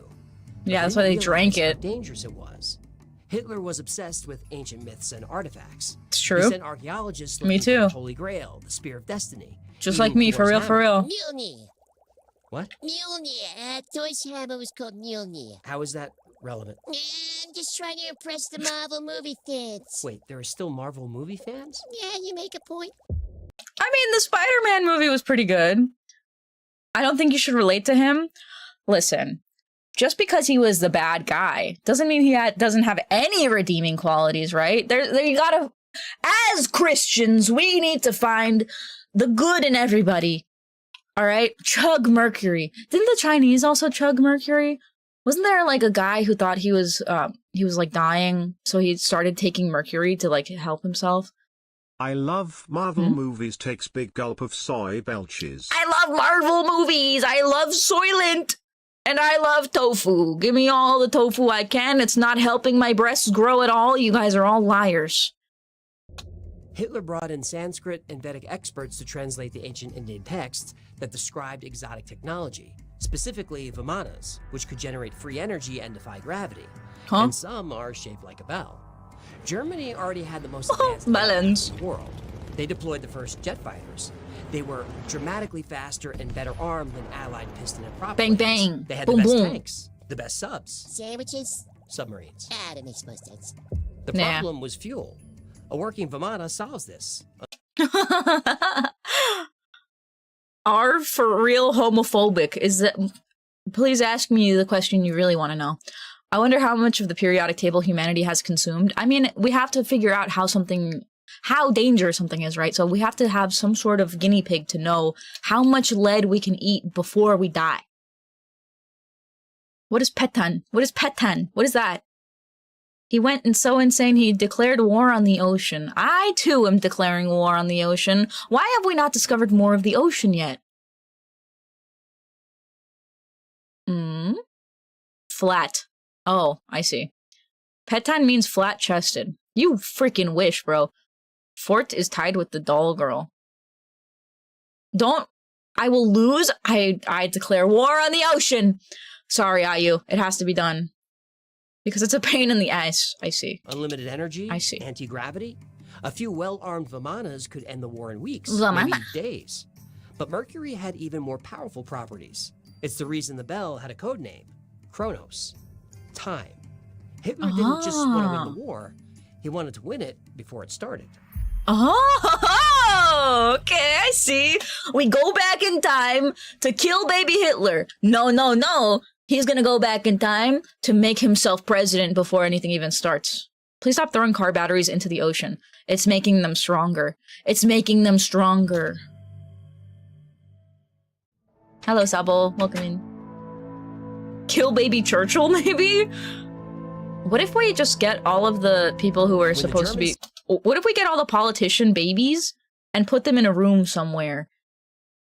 Yeah, that's why they drank it. How dangerous it was. Hitler was obsessed with ancient myths and artifacts. It's true. He sent archaeologists looking Me too. for the Holy Grail, the Spear of Destiny. Just even like me, for real, Thor's for hammer. real. Mjolnir. What? Mjolnir. Thor's hammer was called Mjolnir. How is that relevant? I'm just trying to impress the Marvel movie fans. Wait, there are still Marvel movie fans? Yeah, you make a point. I mean, the Spider-Man movie was pretty good. I don't think you should relate to him. Listen, just because he was the bad guy doesn't mean he doesn't have any redeeming qualities, right? There you gotta, as Christians, we need to find the good in everybody. All right, chug mercury. Didn't the Chinese also chug mercury? Wasn't there like a guy who thought he was like dying, so he started taking mercury to like help himself? I love Marvel movies. Takes big gulp of soy belches. I love Marvel movies. I love Soylent. And I love tofu. Give me all the tofu I can. It's not helping my breasts grow at all. You guys are all liars. Hitler brought in Sanskrit and Vedic experts to translate the ancient Indian texts that described exotic technology, specifically vimanas, which could generate free energy and defy gravity. And some are shaped like a bell. Germany already had the most advanced melons in the world. They deployed the first jet fighters. They were dramatically faster and better armed than Allied piston and prop Bang, planes. bang. They had Boom, the best boom. tanks, the best subs, Sandwiches? submarines. Ah, that makes most sense. The problem was fuel. A working Vimana solves this. Are for real homophobic? Is that? Please ask me the question you really want to know. I wonder how much of the periodic table humanity has consumed. I mean, we have to figure out how dangerous something is, right? So we have to have some sort of guinea pig to know how much lead we can eat before we die. What is Petan? What is Petan? What is that? He went and so insane he declared war on the ocean. I too am declaring war on the ocean. Why have we not discovered more of the ocean yet? Flat. Oh, I see. Petan means flat-chested. You freaking wish, bro. Fort is tied with the doll girl. I will lose. I declare war on the ocean. Sorry, Ayu. It has to be done. Because it's a pain in the ass. I see. Unlimited energy. I see. Anti-gravity. A few well-armed Vimanas could end the war in weeks, Vimana. maybe days. But Mercury had even more powerful properties. It's the reason the bell had a code name. Kronos. Time. Hitler didn't just want to win the war. He wanted to win it before it started. Oh, okay, I see. We go back in time to kill baby Hitler. No. He's gonna go back in time to make himself president before anything even starts. Please stop throwing car batteries into the ocean. It's making them stronger. It's making them stronger. Hello, Sabo. Welcome in. Kill baby Churchill, maybe? What if we just get all of the people who are supposed to be... What if we get all the politician babies and put them in a room somewhere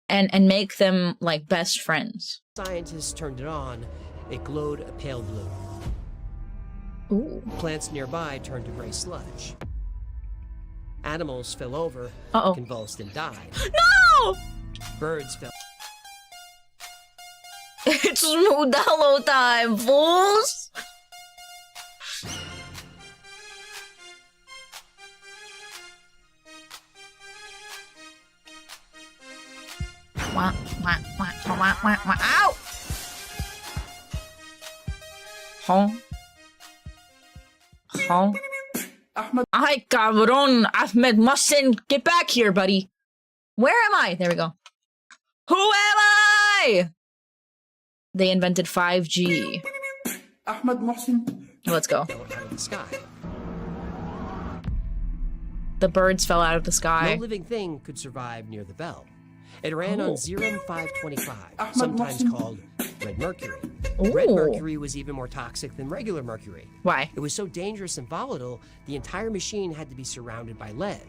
and make them, like, best friends? Scientists turned it on. It glowed a pale blue. Ooh. Plants nearby turned to gray sludge. Animals fell over, convulsed, and died. No! Birds fell. It's Modelo time, fools! Ow! Ay, cabrón, Ahmed Mohsen, get back here, buddy. Where am I? There we go. Who am I? They invented 5G. Ahmed Mohsen. Let's go. Out of the sky. The birds fell out of the sky. No living thing could survive near the bell. It ran on Zerum 525, sometimes called red mercury. Red mercury was even more toxic than regular mercury. Why? It was so dangerous and volatile, the entire machine had to be surrounded by lead.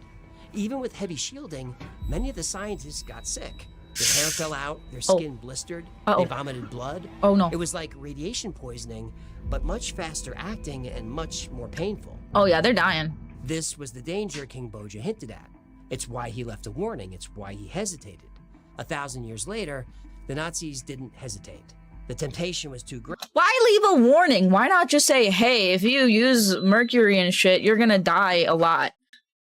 Even with heavy shielding, many of the scientists got sick. Their hair fell out, their skin blistered, they vomited blood. Oh no. It was like radiation poisoning, but much faster acting and much more painful. Oh yeah, they're dying. This was the danger King Boja hinted at. It's why he left a warning, it's why he hesitated. 1,000 years later, the Nazis didn't hesitate. The temptation was too great. Why leave a warning? Why not just say, hey, if you use mercury and shit, you're gonna die a lot.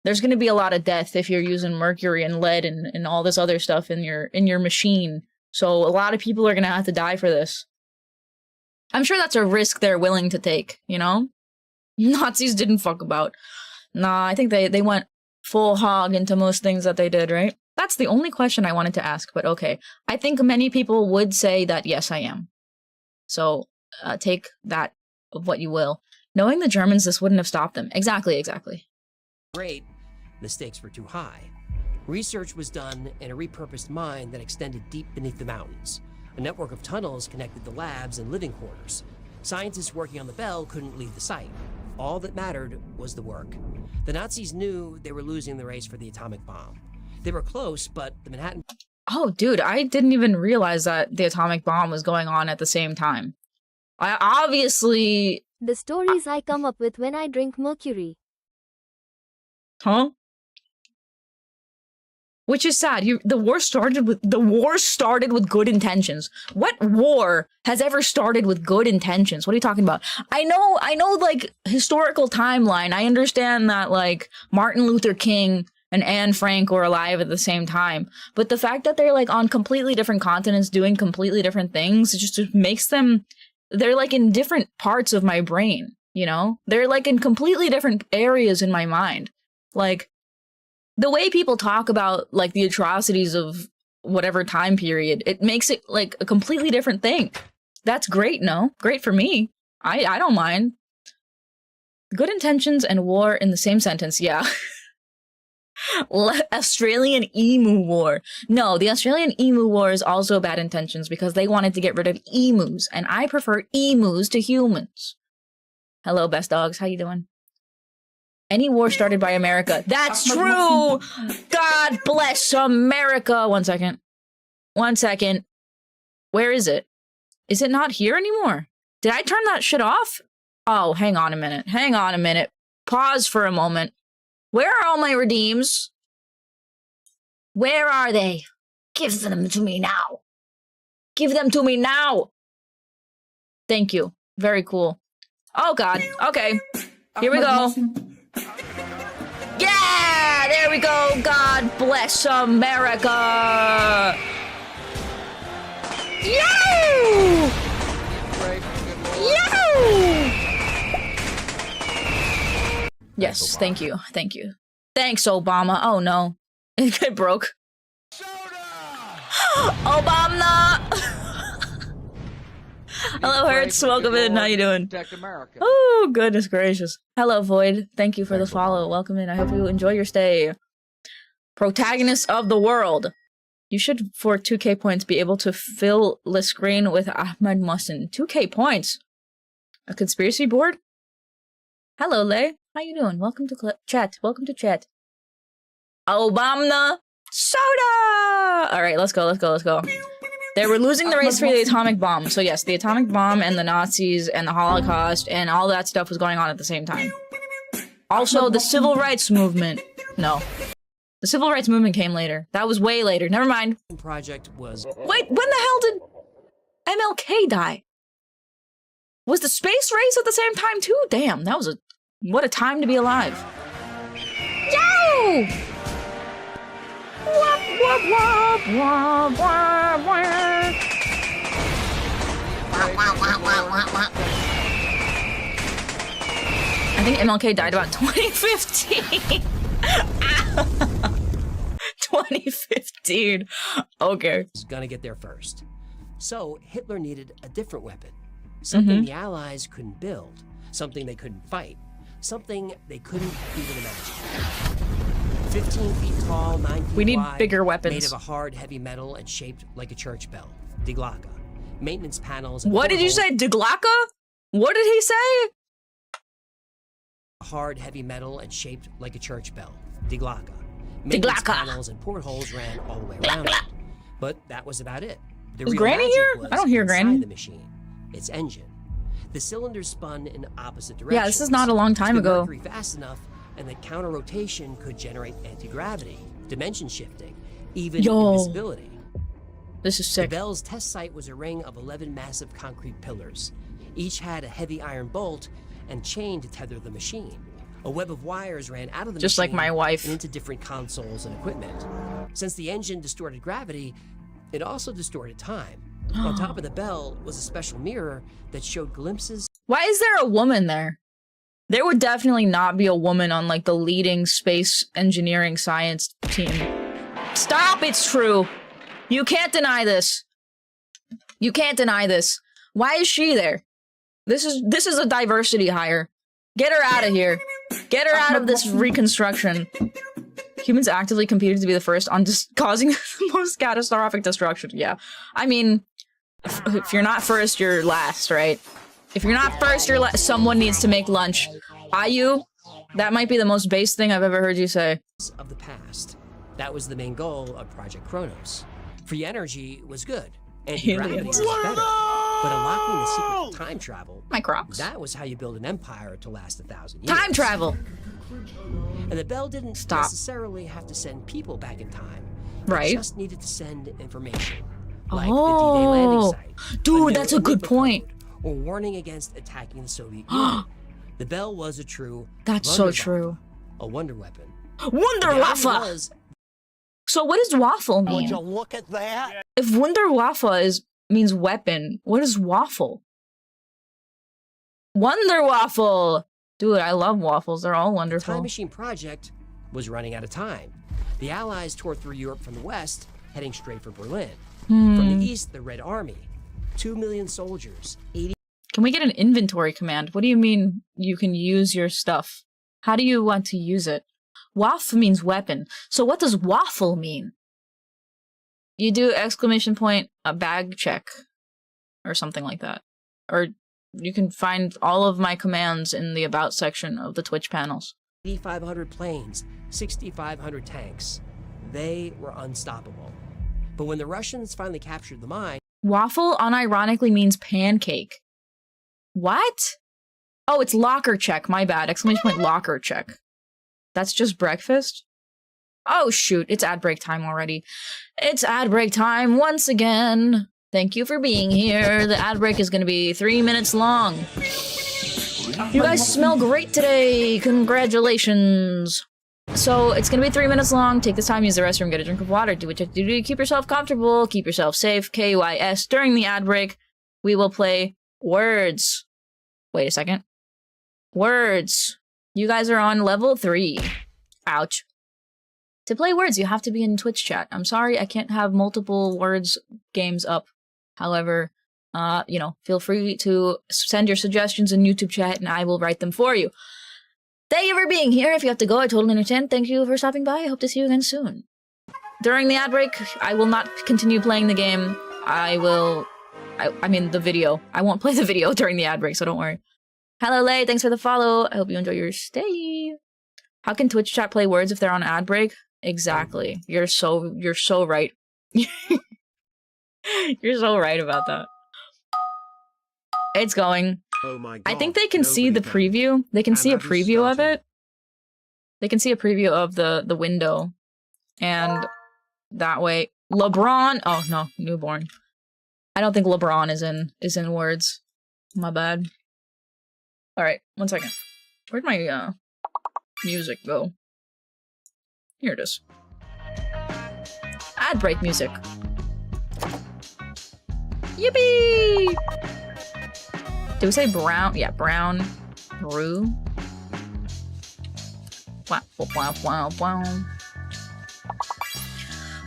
There's gonna be a lot of death if you're using mercury and lead and all this other stuff in your machine. So a lot of people are gonna have to die for this. I'm sure that's a risk they're willing to take, you know? Nazis didn't fuck about. Nah, I think they went full hog into most things that they did, right? That's the only question I wanted to ask, but okay. I think many people would say that yes, I am. So take that of what you will. Knowing the Germans, this wouldn't have stopped them. Exactly. Great, the stakes were too high. Research was done in a repurposed mine that extended deep beneath the mountains. A network of tunnels connected the labs and living quarters. Scientists working on the Bell couldn't leave the site. All that mattered was the work. The Nazis knew they were losing the race for the atomic bomb. They were close, but the Manhattan... Oh, dude, I didn't even realize that the atomic bomb was going on at the same time. I obviously... The stories I come up with when I drink mercury. Huh? Which is sad. The war started with good intentions. What war has ever started with good intentions? What are you talking about? I know like historical timeline. I understand that like Martin Luther King and Anne Frank were alive at the same time. But the fact that they're like on completely different continents doing completely different things, it just makes them, they're like in different parts of my brain, you know? They're like in completely different areas in my mind. Like, the way people talk about, like, the atrocities of whatever time period, it makes it, like, a completely different thing. That's great, no? Great for me. I don't mind. Good intentions and war in the same sentence, yeah. Australian Emu War. No, the Australian Emu War is also bad intentions because they wanted to get rid of emus, and I prefer emus to humans. Hello, best dogs. How you doing? Any war started by America. That's true! God bless America! 1 second. 1 second. Where is it? Is it not here anymore? Did I turn that shit off? Oh, hang on a minute. Hang on a minute. Pause for a moment. Where are all my redeems? Where are they? Give them to me now. Give them to me now! Thank you. Very cool. Oh god. Okay. Here we go. Yeah! There we go! God bless America! Yo! Yo! Yes, thank you. Thank you. Thanks, Obama. Oh no. It broke. Obama! Hello, Hertz. Welcome in. How you doing? Oh, goodness gracious. Hello, Void. Thank you for the follow. Welcome in. I hope you enjoy your stay. Protagonist of the world. You should, for 2k points, be able to fill the screen with Ahmed Mussin. 2k points? A conspiracy board? Hello, Lay. How you doing? Welcome to chat. Welcome to chat. Obama soda! Alright, let's go. They were losing the race for the atomic bomb. So yes, the atomic bomb and the Nazis and the Holocaust and all that stuff was going on at the same time. Also, the civil rights movement. No. The civil rights movement came later. That was way later. Never mind. Project was... Wait, when the hell did MLK die? Was the space race at the same time too? Damn, that was a... What a time to be alive. Yo! Wop, wop, wop, wop, wop, wop. I think MLK died about 2015. 2015. Okay. Was gonna get there first. So Hitler needed a different weapon. Something the Allies couldn't build. Something they couldn't fight. Something they couldn't even imagine. 15 feet tall, 9 feet We need wide, bigger weapons. made of a hard, heavy metal and shaped like a church bell. Die Glocke. Maintenance panels. What did you say? Die Glocke? What did he say? Hard, heavy metal and shaped like a church bell. Die Glocke. Die Maintenance Glocke. panels and portholes ran all the way around it. But that was about it. The Is real Granny magic here? was I don't hear inside Granny. the machine, its engine. The cylinders spun in opposite directions. Yeah, this is not a long time to spin ago. Mercury fast enough, and the counter rotation could generate anti-gravity, dimension shifting, even Yo. invisibility. This is sick. The Bell's test site was a ring of 11 massive concrete pillars. Each had a heavy iron bolt and chain to tether the machine. A web of wires ran out of the Just like machine my wife. and into different consoles and equipment. Since the engine distorted gravity, it also distorted time. On top of the Bell was a special mirror that showed glimpses. Why is there a woman there? There would definitely not be a woman on like the leading space engineering science team. Stop, it's true. You can't deny this. You can't deny this. Why is she there? This is a diversity hire. Get her out of here. Get her out of this reconstruction. Humans actively competed to be the first on just causing the most catastrophic destruction. Yeah. I mean, if you're not first, you're last, right? If you're not first, you're last. Someone needs to make lunch. Ayu, that might be the most base thing I've ever heard you say. Of the past. That was the main goal of Project Kronos. Free energy was good. Anti-gravity was better. But unlocking the secret of time travel, my Crocs. That was how you build an empire to last 1,000 years. Time travel! And the Bell didn't necessarily have to send people back in time. Right. It just needed to send information. Like the D-Day landing site. Dude, that's a good point. Or warning against attacking the Soviet Union. The Bell was a true That's so true. A wonder weapon. Wunderwaffe! So what does waffle mean? Would you look at that? If Wunderwaffe means weapon, what is waffle? Wonderwaffle! Dude, I love waffles. They're all The wonderful. Time Machine Project was running out of time. The Allies tore through Europe from the west, heading straight for Berlin. From the east, the Red Army. 2 million soldiers, 80... Can we get an inventory command? What do you mean you can use your stuff? How do you want to use it? Waff means weapon. So what does waffle mean? You do exclamation point, a bag check. Or something like that. Or you can find all of my commands in the about section of the Twitch panels. 8,500 planes, 6,500 tanks. They were unstoppable. But when the Russians finally captured the mine... Waffle unironically means pancake. What? Oh, it's locker check. My bad. Exclamation point locker check. That's just breakfast? Oh shoot, it's ad break time already. It's ad break time once again. Thank you for being here. The ad break is gonna be 3 minutes long. You guys smell great today. Congratulations. So it's gonna be 3 minutes long. Take this time, use the restroom, get a drink of water, do what you have to do, keep yourself comfortable, keep yourself safe. KYS. During the ad break, we will play words. Wait a second. Words. You guys are on level 3. Ouch. To play words, you have to be in Twitch chat. I'm sorry, I can't have multiple words games up. However, you know, feel free to send your suggestions in YouTube chat and I will write them for you. Thank you for being here. If you have to go, I totally understand. Thank you for stopping by. I hope to see you again soon. During the ad break, I will not continue playing the game. I mean the video. I won't play the video during the ad break, so don't worry. Hello, Lay. Thanks for the follow. I hope you enjoy your stay. How can Twitch chat play words if they're on ad break? Exactly. You're so right. You're so right about that. It's going. Oh my God, I think they can see the preview. They can see a preview of it. They can see a preview of the window. And that way LeBron, oh no, newborn. I don't think LeBron is in words. My bad. Alright, 1 second. Where'd my music go? Here it is. Ad break music. Yippee! Did we say brown? Yeah, brown. Brew. Wow, wow, wow, wow.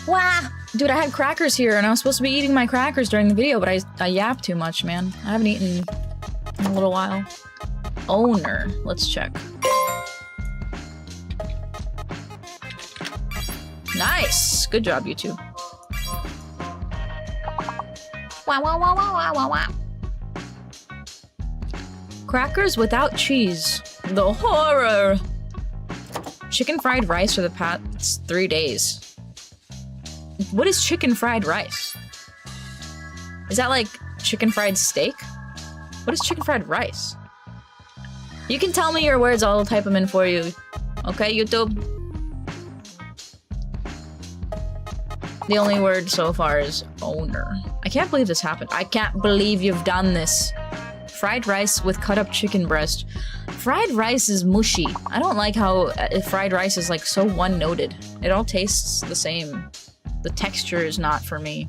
Wow! Dude, I had crackers here, and I was supposed to be eating my crackers during the video, but I yapped too much, man. I haven't eaten in a little while. Owner. Let's check. Nice! Good job, you two. Wow, wow, wow, wow, wow, wow, wow. Crackers without cheese. The horror! Chicken fried rice for the past 3 days. What is chicken fried rice? Is that like chicken fried steak? What is chicken fried rice? You can tell me your words, I'll type them in for you. Okay, YouTube? The only word so far is owner. I can't believe this happened. I can't believe you've done this. Fried rice with cut up chicken breast. Fried rice is mushy. I don't like how fried rice is like so one-noted. It all tastes the same. The texture is not for me.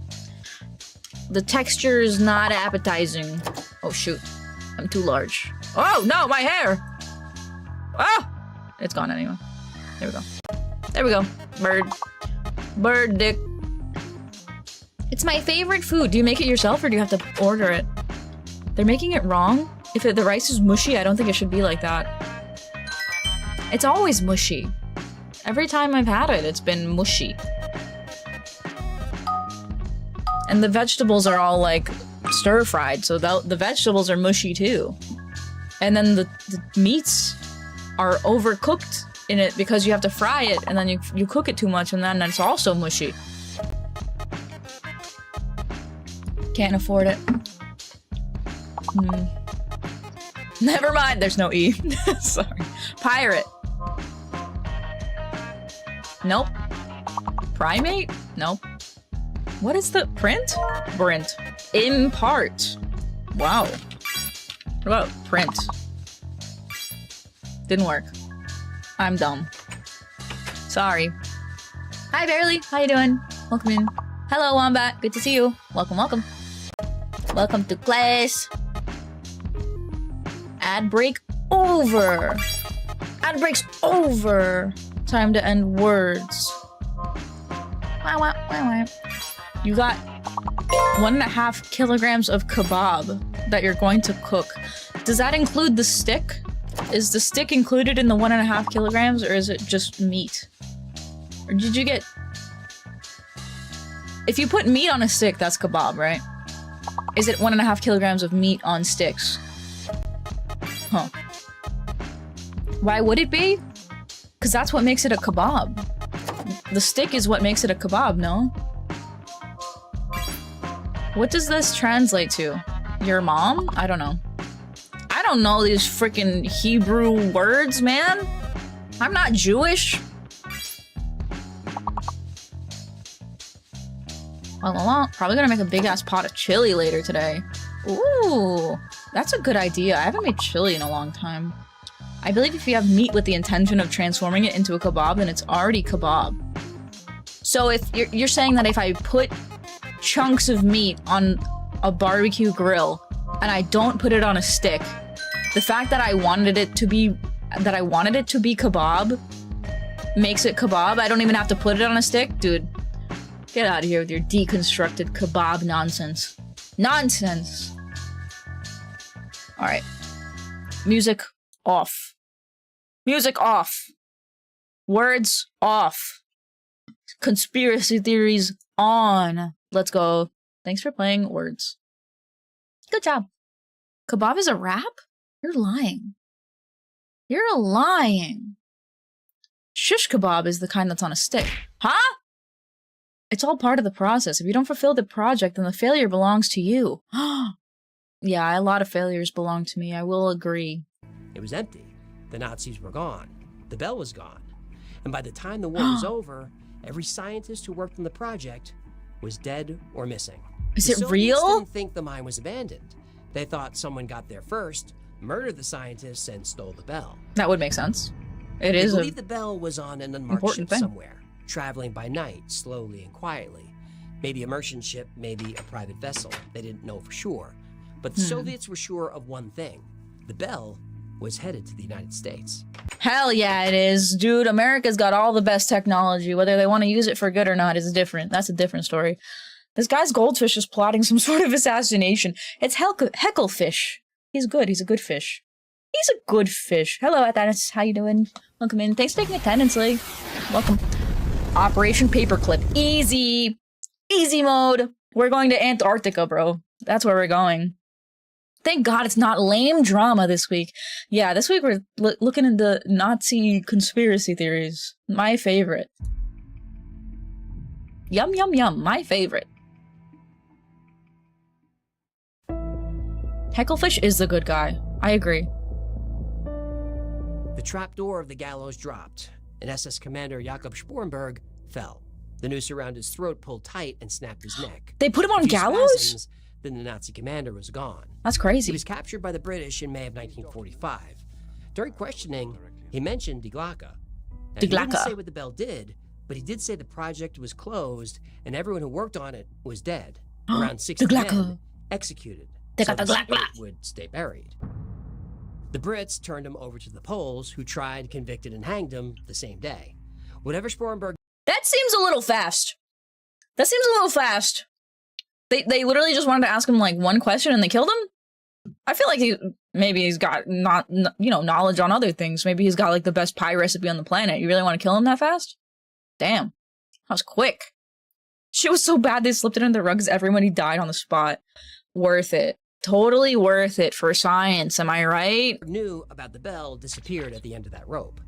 The texture is not appetizing. Oh shoot. I'm too large. Oh no, my hair! Oh! It's gone anyway. There we go. There we go. Bird. Bird dick. It's my favorite food. Do you make it yourself or do you have to order it? They're making it wrong? If the rice is mushy, I don't think it should be like that. It's always mushy. Every time I've had it, it's been mushy. And the vegetables are all like stir-fried, so the vegetables are mushy too. And then the meats are overcooked in it because you have to fry it and then you cook it too much and then it's also mushy. Can't afford it. Never mind, there's no E. Sorry. Pirate. Nope. Primate? Nope. What is the print? Brint. Impart. Wow. What about print? Didn't work. I'm dumb. Sorry. Hi, Barely. How you doing? Welcome in. Hello, Wombat. Good to see you. Welcome, welcome. Welcome to class. Ad break over. Ad break's over. Time to end words. Wah, wah, wah, wah. You got 1.5 kilograms of kebab that you're going to cook. Does that include the stick? Is the stick included in the 1.5 kilograms or is it just meat? Or did you get... If you put meat on a stick, that's kebab, right? Is it 1.5 kilograms of meat on sticks? Huh. Why would it be? Because that's what makes it a kebab. The stick is what makes it a kebab, no? What does this translate to? Your mom? I don't know. I don't know these freaking Hebrew words, man. I'm not Jewish. Well, probably gonna make a big ass pot of chili later today. Ooh, that's a good idea. I haven't made chili in a long time. I believe if you have meat with the intention of transforming it into a kebab, then it's already kebab. So if you're saying that if I put chunks of meat on a barbecue grill and I don't put it on a stick, the fact that I wanted it to be kebab makes it kebab. I don't even have to put it on a stick, dude. Get out of here with your deconstructed kebab nonsense. Nonsense. All right. Music off. Music off. Words off. Conspiracy theories on. Let's go. Thanks for playing words. Good job. Kebab is a wrap? You're lying. You're lying. Shish kebab is the kind that's on a stick. Huh? It's all part of the process. If you don't fulfill the project, then the failure belongs to you. Yeah, a lot of failures belong to me. I will agree. It was empty. The Nazis were gone. The bell was gone. And by the time the war was over, every scientist who worked on the project was dead or missing. Is the it Soviets real? didn't think the mine was abandoned. They thought someone got there first, murdered the scientists, and stole the bell. That would make sense. It They is a believe the bell was on an unmarked important ship thing. somewhere, traveling by night, slowly and quietly. Maybe a merchant ship, maybe a private vessel. They didn't know for sure. But the Soviets were sure of one thing. The bell was headed to the United States. Hell yeah, it is. Dude, America's got all the best technology. Whether they want to use it for good or not is different. That's a different story. This guy's goldfish is plotting some sort of assassination. It's Hecklefish. He's good. He's a good fish. He's a good fish. Hello, Athanas. How you doing? Welcome in. Thanks for taking attendance, Lee. Welcome. Operation Paperclip. Easy. Easy mode. We're going to Antarctica, bro. That's where we're going. Thank God it's not lame drama this week. Yeah, this week we're looking into Nazi conspiracy theories. My favorite. Yum, yum, yum. My favorite. Hecklefish is the good guy. I agree. The trapdoor of the gallows dropped, and SS Commander Jakob Sporenberg fell. The noose around his throat pulled tight and snapped his neck. They put him on A few gallows? spasms, then the Nazi commander was gone. That's crazy. He was captured by the British in May of 1945. During questioning, he mentioned Die Glocke. Now, Die he didn't Glocke. say what the bell did, but he did say the project was closed and everyone who worked on it was dead. Around 60 Die Glocke. men executed. They so got the the Glocke. secret would stay buried. The Brits turned him over to the Poles, who tried, convicted, and hanged him the same day. Whatever Sporenberg... That seems a little fast. That seems a little fast. They literally just wanted to ask him like one question and they killed him? I feel like maybe he's got knowledge on other things. Maybe he's got like the best pie recipe on the planet. You really want to kill him that fast? Damn. That was quick. She was so bad they slipped it under the rugs. Everybody died on the spot. Worth it. Totally worth it for science, am I right? Knew about the bell disappeared at the end of that rope.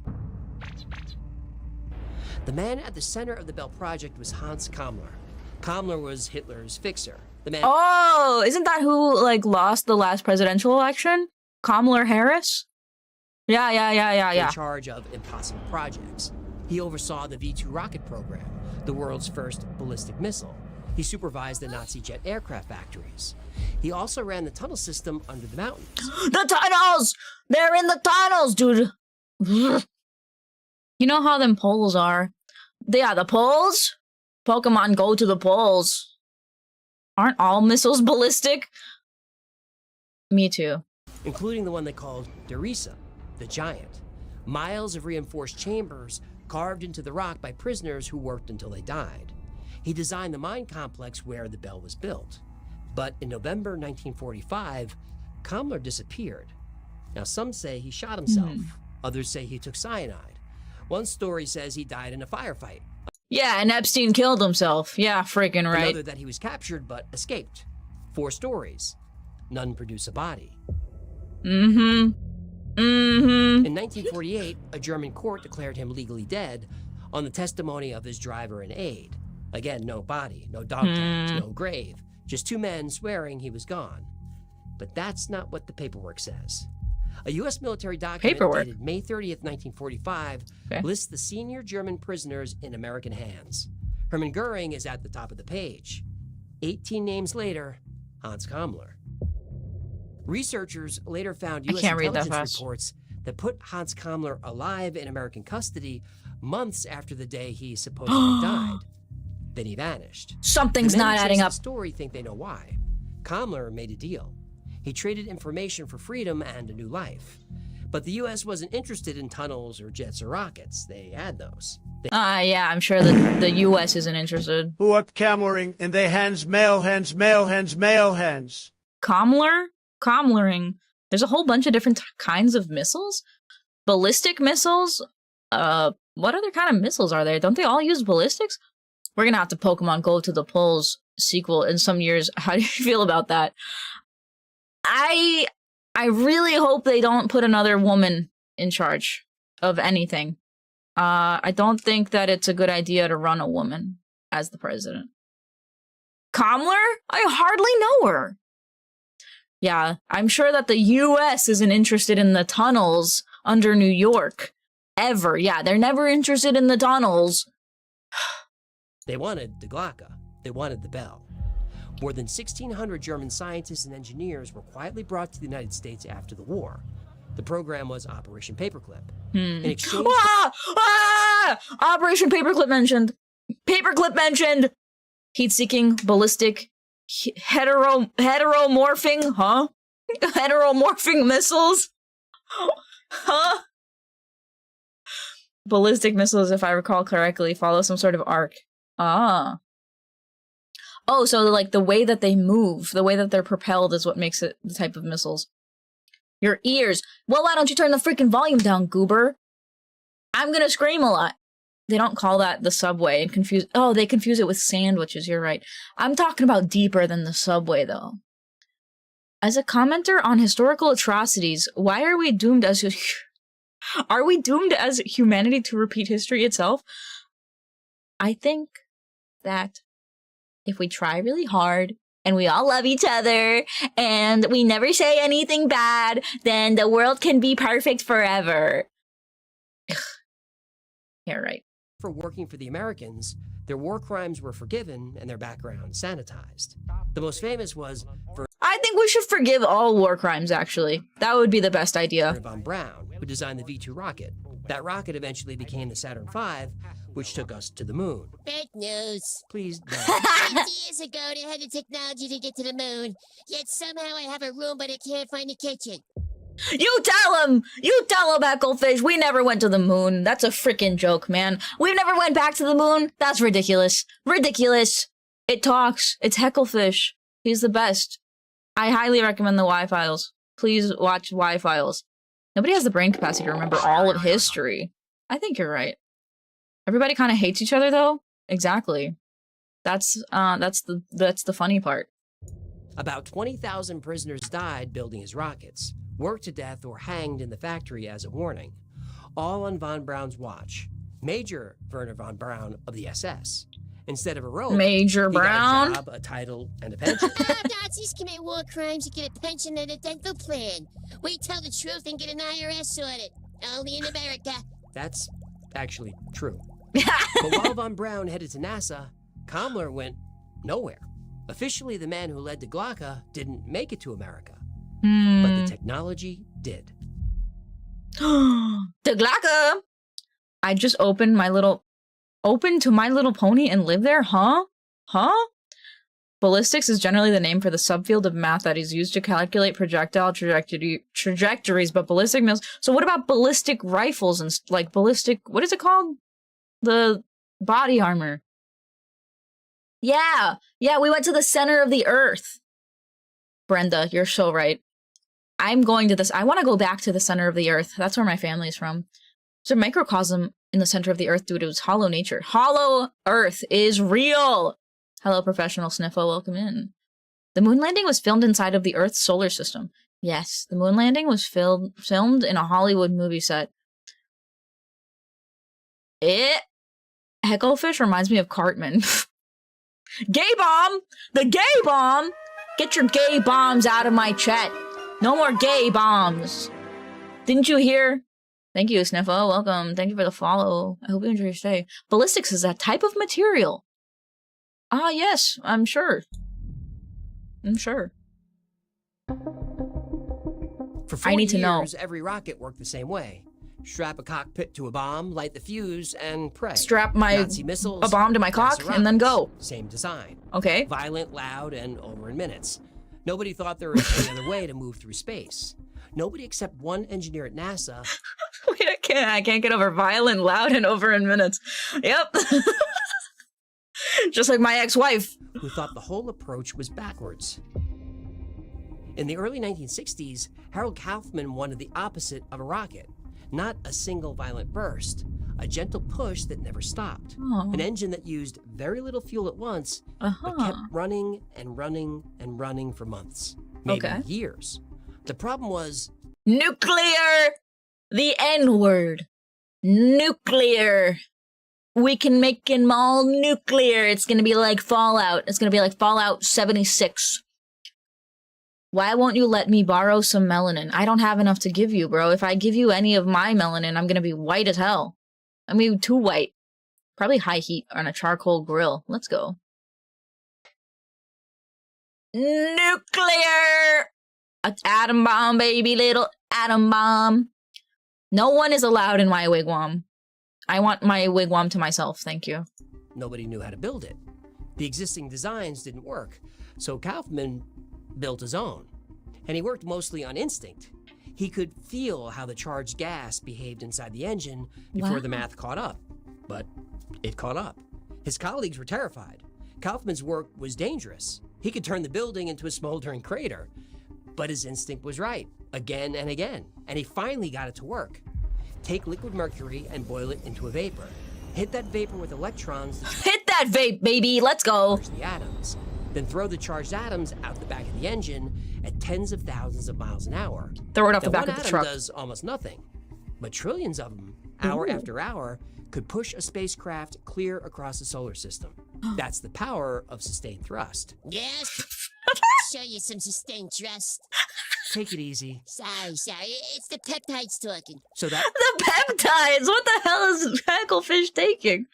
The man at the center of the Bell project was Hans Kammler. Kammler was Hitler's fixer. The man. Oh, isn't that who like lost the last presidential election? Kamala Harris? Yeah. In charge of impossible projects. He oversaw the V-2 rocket program, the world's first ballistic missile. He supervised the Nazi jet aircraft factories. He also ran the tunnel system under the mountains. The tunnels! They're in the tunnels, dude! You know how them poles are? Yeah, the poles? Pokemon go to the poles. Aren't all missiles ballistic? Me too. Including the one they called Derisa, the giant. Miles of reinforced chambers carved into the rock by prisoners who worked until they died. He designed the mine complex where the bell was built. But in November 1945, Kammler disappeared. Now some say he shot himself. Others say he took cyanide. One story says he died in a firefight. Yeah, and Epstein killed himself. Yeah, freaking right. Another that he was captured but escaped. 4 stories. None produce a body. In 1948, a German court declared him legally dead on the testimony of his driver and aide. Again, no body, no dog tags, no grave. Just 2 men swearing he was gone. But that's not what the paperwork says. A U.S. military document dated May 30th, 1945 lists the senior German prisoners in American hands. Hermann Goering is at the top of the page. 18 names later, Hans Kammler. Researchers later found U.S. intelligence reports that put Hans Kammler alive in American custody months after the day he supposedly died. Then he vanished. Something's not adding up. The story think they know why. Kammler made a deal. He traded information for freedom and a new life. But the U.S. wasn't interested in tunnels or jets or rockets. They had those. Yeah, I'm sure that the U.S. isn't interested. Who are Kammlering in their hands, male hands, male hands, male hands. Kammlering. There's a whole bunch of different kinds of missiles. Ballistic missiles? What other kind of missiles are there? Don't they all use ballistics? We're gonna have to Pokemon Go to the Poles sequel in some years. How do you feel about that? I really hope they don't put another woman in charge of anything. I don't think that it's a good idea to run a woman as the president. Kammler? I hardly know her. Yeah, I'm sure that the U.S. isn't interested in the tunnels under New York. Ever. Yeah, they're never interested in the tunnels. They wanted the Glocke. They wanted the bell. More than 1,600 German scientists and engineers were quietly brought to the United States after the war. The program was Operation Paperclip. In exchange Operation Paperclip mentioned. Paperclip mentioned. Heat-seeking, ballistic, heteromorphing, huh? Heteromorphing missiles? Huh? Ballistic missiles, if I recall correctly, follow some sort of arc. Ah. Oh, so like the way that they move, the way that they're propelled is what makes it the type of missiles. Your ears. Well, why don't you turn the freaking volume down, goober? I'm gonna scream a lot. They don't call that the subway and confuse. Oh, they confuse it with sandwiches. You're right. I'm talking about deeper than the subway, though. As a commenter on historical atrocities, why are we doomed as humanity to repeat history itself? I think that if we try really hard and we all love each other and we never say anything bad, then the world can be perfect forever. Yeah, right. For working for the Americans, their war crimes were forgiven and their background sanitized. The most famous was I think we should forgive all war crimes, actually. That would be the best idea. Von Braun, who designed the V-2 rocket. That rocket eventually became the Saturn V, which took us to the moon. Fake news. Please don't. 50 years ago, they had the technology to get to the moon. Yet somehow I have a room, but I can't find the kitchen. You tell him! You tell him, Ecclefish! We never went to the moon. That's a freaking joke, man. We never went back to the moon? That's ridiculous. Ridiculous. It talks. It's Hecklefish. He's the best. I highly recommend the Y-Files. Please watch Y-Files. Nobody has the brain capacity to remember all of history. I think you're right. Everybody kind of hates each other, though. Exactly. That's the funny part. About 20,000 prisoners died building his rockets, worked to death or hanged in the factory as a warning. All on von Braun's watch. Major Werner von Braun of the SS. Instead of a rope, Major he Braun? got a job, a title, and a pension. Nazis commit war crimes and get a pension and a dental plan. We tell the truth and get an IRS audit. Only in America. That's actually true. But while von Braun headed to NASA, Kammler went nowhere. Officially, the man who led the Glocke didn't make it to America. But the technology did. The Glocke! I just opened to My Little Pony and live there? Huh? Huh? Ballistics is generally the name for the subfield of math that is used to calculate projectile trajectories, but ballistic missiles... So what about ballistic rifles and, like, ballistic... What is it called? The body armor. Yeah! Yeah, we went to the center of the earth. Brenda, you're so right. I'm going to this... I want to go back to the center of the earth. That's where my family's from. There's a microcosm in the center of the earth due to its hollow nature. Hollow Earth is real! Hello, Professional Sniffo, welcome in. The moon landing was filmed inside of the Earth's solar system. Yes, the moon landing was filmed in a Hollywood movie set. Hecklefish reminds me of Cartman. Gay bomb! The gay bomb! Get your gay bombs out of my chat. No more gay bombs. Didn't you hear? Thank you, Sniffo. Welcome. Thank you for the follow. I hope you enjoy your stay. Ballistics is that type of material. Ah, yes. I'm sure. I'm sure. For 40 I need to know. years, every rocket worked the same way. Strap a cockpit to a bomb, light the fuse, and pray. Strap a bomb to my cock, and then go. Same design. Okay. Violent, loud, and over in minutes. Nobody thought there was any other way to move through space. Nobody except one engineer at NASA. Wait, I can't get over violent, loud, and over in minutes. Yep. Just like my ex-wife. Who thought the whole approach was backwards. In the early 1960s, Harold Kaufman wanted the opposite of a rocket. Not a single violent burst, a gentle push that never stopped. Aww. An engine that used very little fuel at once, but kept running and running and running for months, maybe years. The problem was... Nuclear! The N-word. Nuclear. We can make them all nuclear. It's gonna be like Fallout. It's gonna be like Fallout 76. Why won't you let me borrow some melanin? I don't have enough to give you, bro. If I give you any of my melanin, I'm gonna be white as hell. I mean, too white. Probably high heat on a charcoal grill. Let's go. Nuclear! Atom bomb, baby, little atom bomb. No one is allowed in my wigwam. I want my wigwam to myself, thank you. Nobody knew how to build it. The existing designs didn't work, so Kaufman built his own. And he worked mostly on instinct. He could feel how the charged gas behaved inside the engine before the math caught up. But it caught up. His colleagues were terrified. Kaufman's work was dangerous. He could turn the building into a smoldering crater. But his instinct was right, again and again, and he finally got it to work. Take liquid mercury and boil it into a vapor. Hit that vapor with electrons. Hit that vape, baby! Let's go! The atoms. Then throw the charged atoms out the back of the engine at tens of thousands of miles an hour. Throw it off the back of the truck. One atom does almost nothing, but trillions of them, hour after hour, could push a spacecraft clear across the solar system. That's the power of sustained thrust. Yes? Show you some sustained thrust. Take it easy. Sorry. It's the peptides talking. So that The peptides! What the hell is Hacklefish taking?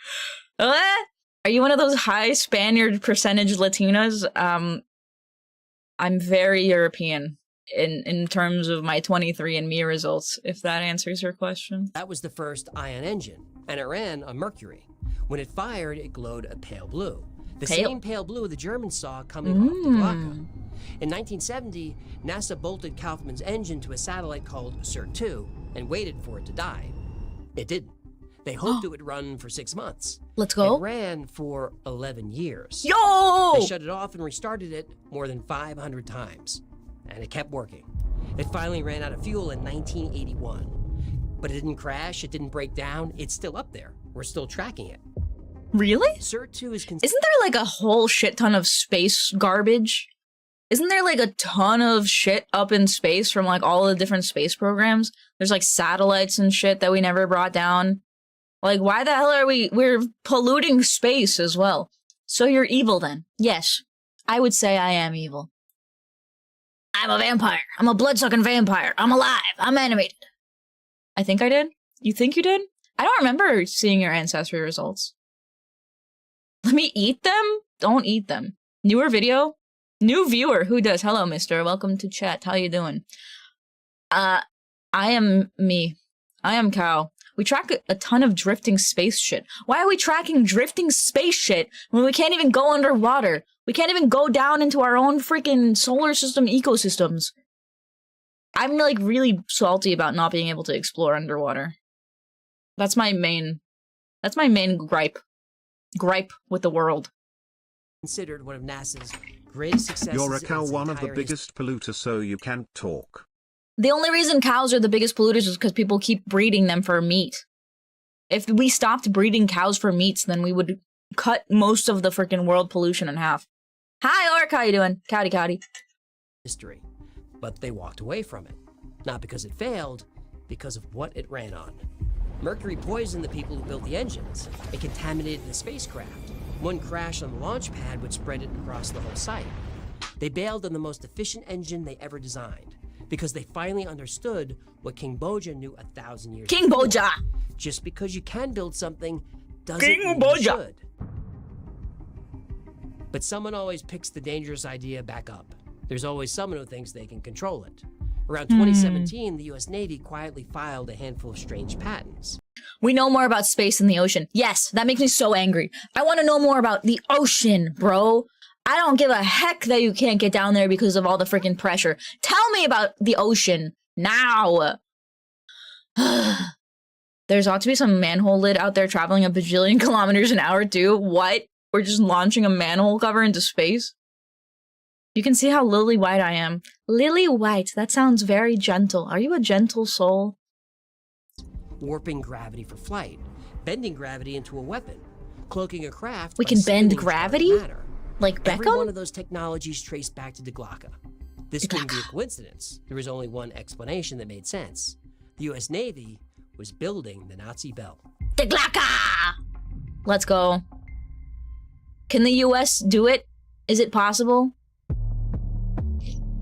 What? Are you one of those high Spaniard percentage Latinas? I'm very European in terms of my 23andMe results, if that answers your question. That was the first ion engine, and it ran on mercury. When it fired, it glowed a pale blue. The same pale blue the Germans saw coming off the Glocka. In 1970, NASA bolted Kaufman's engine to a satellite called SIR-2 and waited for it to die. It didn't. They hoped it would run for 6 months. Let's go. It ran for 11 years. Yo! They shut it off and restarted it more than 500 times. And it kept working. It finally ran out of fuel in 1981. But it didn't crash, it didn't break down, it's still up there. We're still tracking it. Really? SIR-2 is Isn't there like a whole shit ton of space garbage? Isn't there like a ton of shit up in space from like all the different space programs? There's like satellites and shit that we never brought down. Like, why the hell are we're polluting space as well? So you're evil then? Yes, I would say I am evil. I'm a vampire. I'm a blood-sucking vampire. I'm alive. I'm animated. I think I did. You think you did? I don't remember seeing your ancestry results. Let me eat them? Don't eat them. Newer video? New viewer. Who does? Hello, mister. Welcome to chat. How you doing? I am me. I am Cow. We track a ton of drifting space shit. Why are we tracking drifting space shit when we can't even go underwater? We can't even go down into our own freaking solar system ecosystems. I'm like really salty about not being able to explore underwater. That's my main gripe. Gripe with the world. Considered one of NASA's greatest successes. You're a cow, in its one of the entire biggest polluter, so you can't talk. The only reason cows are the biggest polluters is because people keep breeding them for meat. If we stopped breeding cows for meats, then we would cut most of the freaking world pollution in half. Hi, Orc, how you doing? Cowdy. history. But they walked away from it. Not because it failed, because of what it ran on. Mercury poisoned the people who built the engines. It contaminated the spacecraft. One crash on the launch pad would spread it across the whole site. They bailed on the most efficient engine they ever designed, because they finally understood what King Boja knew 1,000 years King before. Boja! Just because you can build something doesn't King mean Boja! you should. But someone always picks the dangerous idea back up. There's always someone who thinks they can control it. Around 2017, the US Navy quietly filed a handful of strange patents. We know more about space than the ocean. Yes, that makes me so angry. I want to know more about the ocean, bro. I don't give a heck that you can't get down there because of all the freaking pressure. Tell me about the ocean now. There's ought to be some manhole lid out there traveling a bajillion kilometers an hour too. What? We're just launching a manhole cover into space? You can see how lily white I am. Lily white, that sounds very gentle. Are you a gentle soul? Warping gravity for flight, bending gravity into a weapon, cloaking a craft. We by can bend spinning gravity? dark matter. Like Every Beckham? one of those technologies traced back to the Glocka. This couldn't be a coincidence. There was only one explanation that made sense. The US Navy was building the Nazi Bell. The Glocka! Let's go. Can the US do it? Is it possible?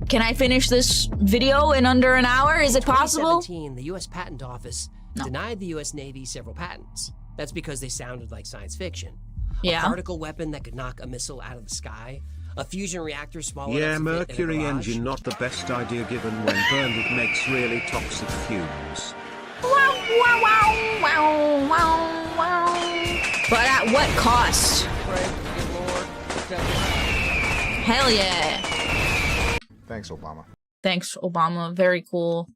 Can I finish this video in under an hour? Is it possible? In 2017, the US Patent Office denied the US Navy several patents. That's because they sounded like science fiction. Yeah. A particle weapon that could knock a missile out of the sky. A fusion reactor small Yeah, enough to fit in a mercury garage. engine not the best idea given when burned it makes really toxic fumes. But at what cost? Hell yeah. Thanks, Obama. Thanks, Obama. Very cool.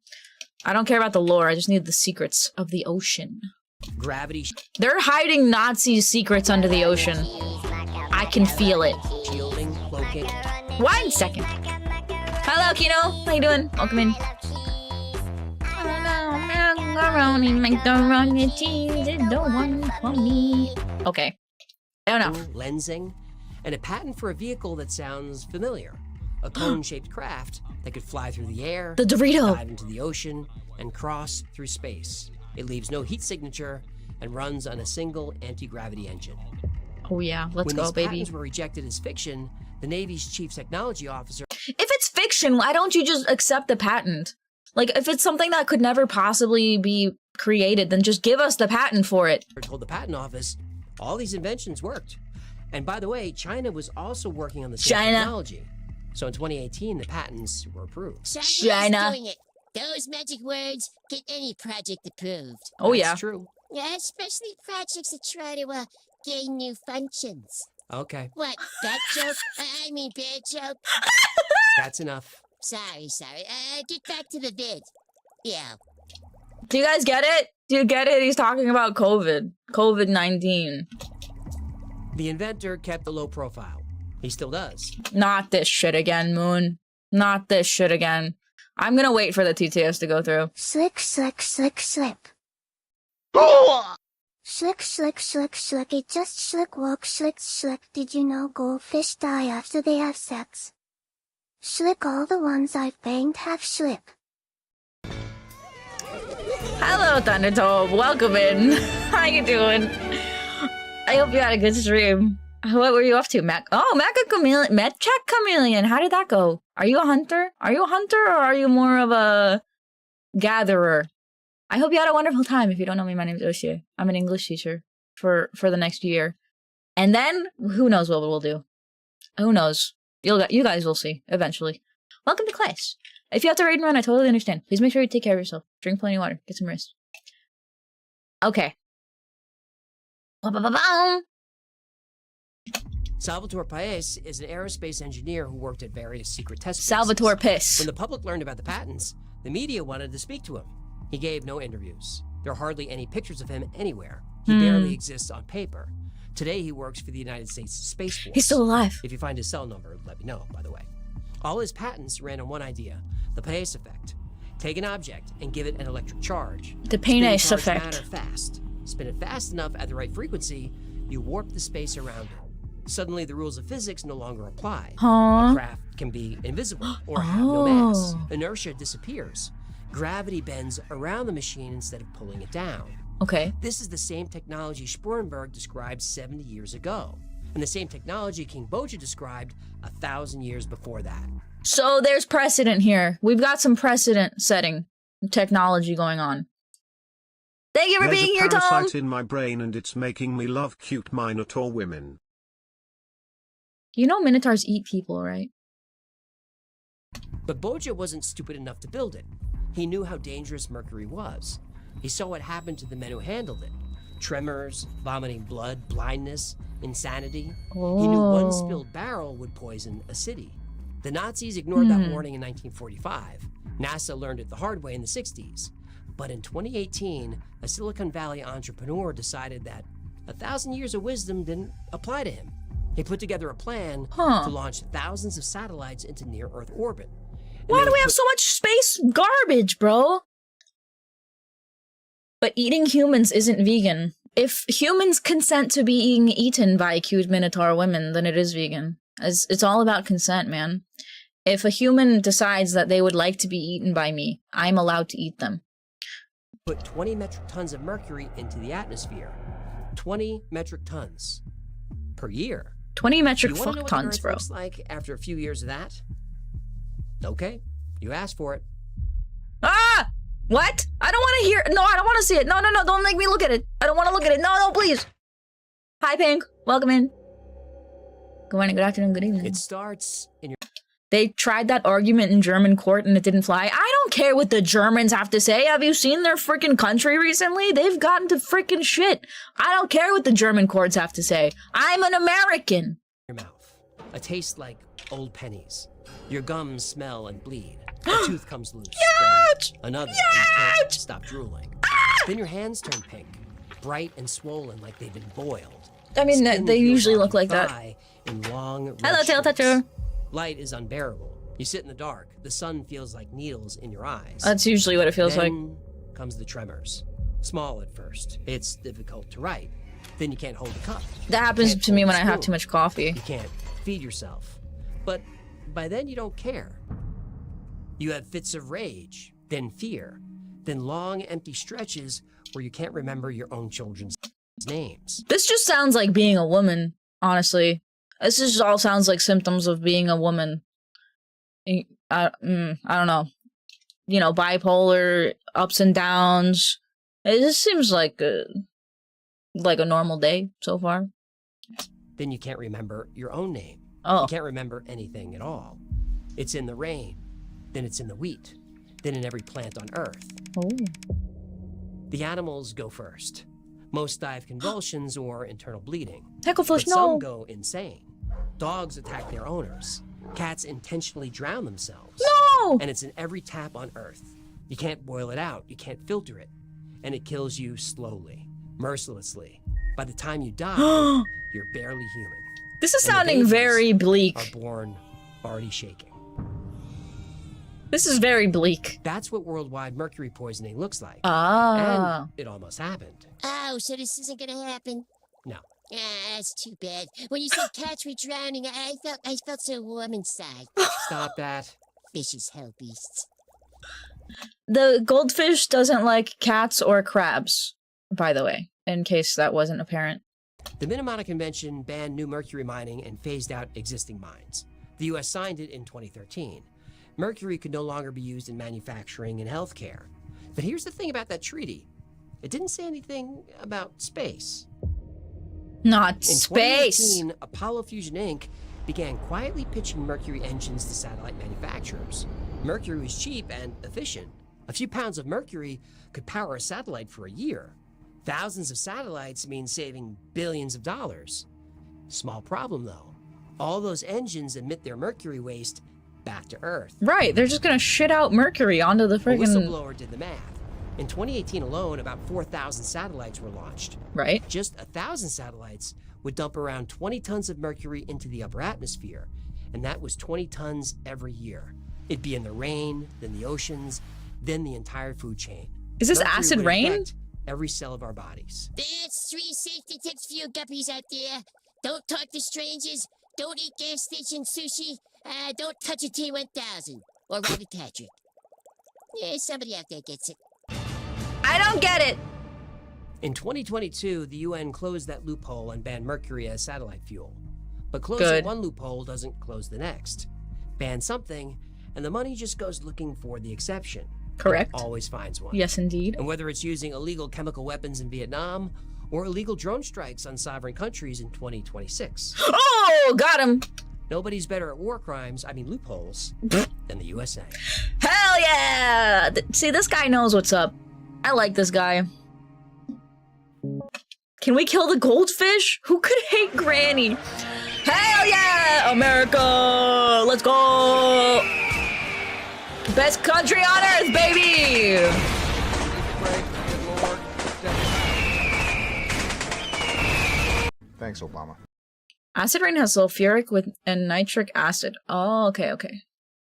I don't care about the lore. I just need the secrets of the ocean. Gravity. They're hiding Nazi secrets under the ocean. I can feel it. Shielding, cloaking. 1 second. Hello, Kino. How you doing? Welcome in. Macaroni, cheese, it don't want for me. Okay. Enough. Lensing, and a patent for a vehicle that sounds familiar. A cone-shaped craft that could fly through the air, The Dorito. dive into the ocean, and cross through space. It leaves no heat signature and runs on a single anti-gravity engine. Oh yeah, let's when go, these baby. patents were rejected as fiction, the Navy's chief technology officer... If it's fiction, why don't you just accept the patent? Like, if it's something that could never possibly be created, then just give us the patent for it. ...told the patent office all these inventions worked. And by the way, China was also working on the same technology. So in 2018, the patents were approved. China's doing it. Those magic words get any project approved. Oh, That's yeah. true. Yeah, especially projects that try to gain new functions. Okay. What? That joke? I mean, bad joke? That's enough. Sorry. Get back to the vid. Yeah. Do you guys get it? Do you get it? He's talking about COVID. COVID-19. The inventor kept a low profile. He still does. Not this shit again, Moon. Not this shit again. I'm gonna wait for the TTS to go through. Slick, slick, slick, slip. Slick, slick, slick, slick. It just slick, walk, slick, slick. Did you know goldfish die after they have sex? Slick, all the ones I've banged have slip. Hello, Thundertope. Welcome in. How you doing? I hope you had a good stream. What were you up to, Mac? Oh, Mecha Chameleon. Medcheck Chameleon. How did that go? Are you a hunter? Are you a hunter or are you more of a gatherer? I hope you had a wonderful time. If you don't know me, my name is Oshie. I'm an English teacher for the next year. And then, who knows what we'll do. Who knows? You guys will see, eventually. Welcome to class. If you have to raid and run, I totally understand. Please make sure you take care of yourself. Drink plenty of water. Get some rest. Okay. Salvatore Paes is an aerospace engineer who worked at various secret test bases. Salvatore Piss. When the public learned about the patents, the media wanted to speak to him. He gave no interviews. There are hardly any pictures of him anywhere. He barely exists on paper. Today, he works for the United States Space Force. He's still alive. If you find his cell number, let me know, by the way. All his patents ran on one idea, the Paes effect. Take an object and give it an electric charge. The Paes effect. Matter fast. Spin it fast enough at the right frequency, you warp the space around it. Suddenly, the rules of physics no longer apply. Huh? A craft can be invisible or have no mass. Inertia disappears. Gravity bends around the machine instead of pulling it down. Okay. This is the same technology Sporenberg described 70 years ago, and the same technology King Boja described 1,000 years before that. So there's precedent here. We've got some precedent-setting technology going on. Thank you for being here, Tom! There's a parasite in my brain and it's making me love cute Minotaur women. You know Minotaurs eat people, right? But Boja wasn't stupid enough to build it. He knew how dangerous mercury was. He saw what happened to the men who handled it. Tremors, vomiting blood, blindness, insanity. He knew one spilled barrel would poison a city. The Nazis ignored that warning in 1945. NASA learned it the hard way in the 60s. But in 2018, a Silicon Valley entrepreneur decided that 1,000 years of wisdom didn't apply to him. He put together a plan to launch thousands of satellites into near-Earth orbit. Why do we have so much space garbage, bro? But eating humans isn't vegan. If humans consent to being eaten by cute Minotaur women, then it is vegan. It's all about consent, man. If a human decides that they would like to be eaten by me, I'm allowed to eat them. Put 20 metric tons of mercury into the atmosphere. 20 metric tons per year. 20 metric fuck tons, tons, what the Earth bro. Looks like after a few years of that? Okay, you asked for it. Ah! What? I don't want to hear. No, I don't want to see it. No, don't make me look at it. I don't want to look at it. No, please. Hi, Pink. Welcome in. Good morning, good afternoon, good evening. It starts in your... They tried that argument in German court and it didn't fly. I don't care what the Germans have to say. Have you seen their freaking country recently? They've gotten to freaking shit. I don't care what the German courts have to say. I'm an American. Your mouth. A taste like old pennies. Your gums smell and bleed. A tooth comes loose. Then another. And you can't stop drooling. Then your hands turn pink. Bright and swollen like they've been boiled. I mean, Skin they peels usually off look your like that. thigh in long, red Hello, Tail streaks. Toucher. Light is unbearable. You sit in the dark. The sun feels like needles in your eyes. That's usually what it feels like. Then comes the tremors. Small at first. It's difficult to write. Then you can't hold the cup. That happens Can't to me hold when the I have spoon. too much coffee. You can't feed yourself. But by then you don't care. You have fits of rage, then fear, then long empty stretches where you can't remember your own children's. names. This just sounds like being a woman, honestly. This just all sounds like symptoms of being a woman. I don't know. You know, bipolar, ups and downs. It just seems like a normal day so far. Then you can't remember your own name. Oh. You can't remember anything at all. It's in the rain, then it's in the wheat, then in every plant on Earth. Oh. The animals go first. Most die of convulsions or internal bleeding. Hecklefish, but no. some go insane. Dogs attack their owners. Cats intentionally drown themselves. No! And it's in every tap on Earth. You can't boil it out. You can't filter it. And it kills you slowly, mercilessly. By the time you die, you're barely human. This is And the sounding babies very bleak. Are born already shaking. This is very bleak. That's what worldwide mercury poisoning looks like. Ah. And it almost happened. Oh, so this isn't gonna happen? No. Ah, that's too bad. When you said cats were drowning, I felt so warm inside. Stop that. Vicious hell beasts. The goldfish doesn't like cats or crabs, by the way, in case that wasn't apparent. The Minamata Convention banned new mercury mining and phased out existing mines. The U.S. signed it in 2013. Mercury could no longer be used in manufacturing and healthcare. But here's the thing about that treaty. It didn't say anything about space. Not In space. 2018, Apollo Fusion Inc. began quietly pitching Mercury engines to satellite manufacturers. Mercury was cheap and efficient. A few pounds of mercury could power a satellite for a year. Thousands of satellites mean saving billions of dollars. Small problem though. All those engines emit their mercury waste back to Earth. Right, they're just gonna shit out mercury onto the A friggin'... whistleblower did the math. In 2018 alone, about 4,000 satellites were launched. Right. Just 1,000 satellites would dump around 20 tons of mercury into the upper atmosphere, and that was 20 tons every year. It'd be in the rain, then the oceans, then the entire food chain. Is this Mercury acid would rain? affect every cell of our bodies. That's 3 safety tips for you guppies out there. Don't talk to strangers. Don't eat gas station sushi. Don't touch a T-1000 or Robert Patrick. Yeah, somebody out there gets it. I don't get it. In 2022, the UN closed that loophole and banned mercury as satellite fuel. But closing Good. one loophole doesn't close the next. Ban something, and the money just goes looking for the exception. Correct. It always finds one. Yes, indeed. And whether it's using illegal chemical weapons in Vietnam or illegal drone strikes on sovereign countries in 2026. Oh, got him. Nobody's better at war crimes, I mean loopholes, than the USA. Hell yeah! See, this guy knows what's up. I like this guy. Can we kill the goldfish? Who could hate Granny? Hell yeah! America! Let's go! Best country on earth, baby! Thanks, Obama. Acid rain has sulfuric and nitric acid. Oh, okay, okay.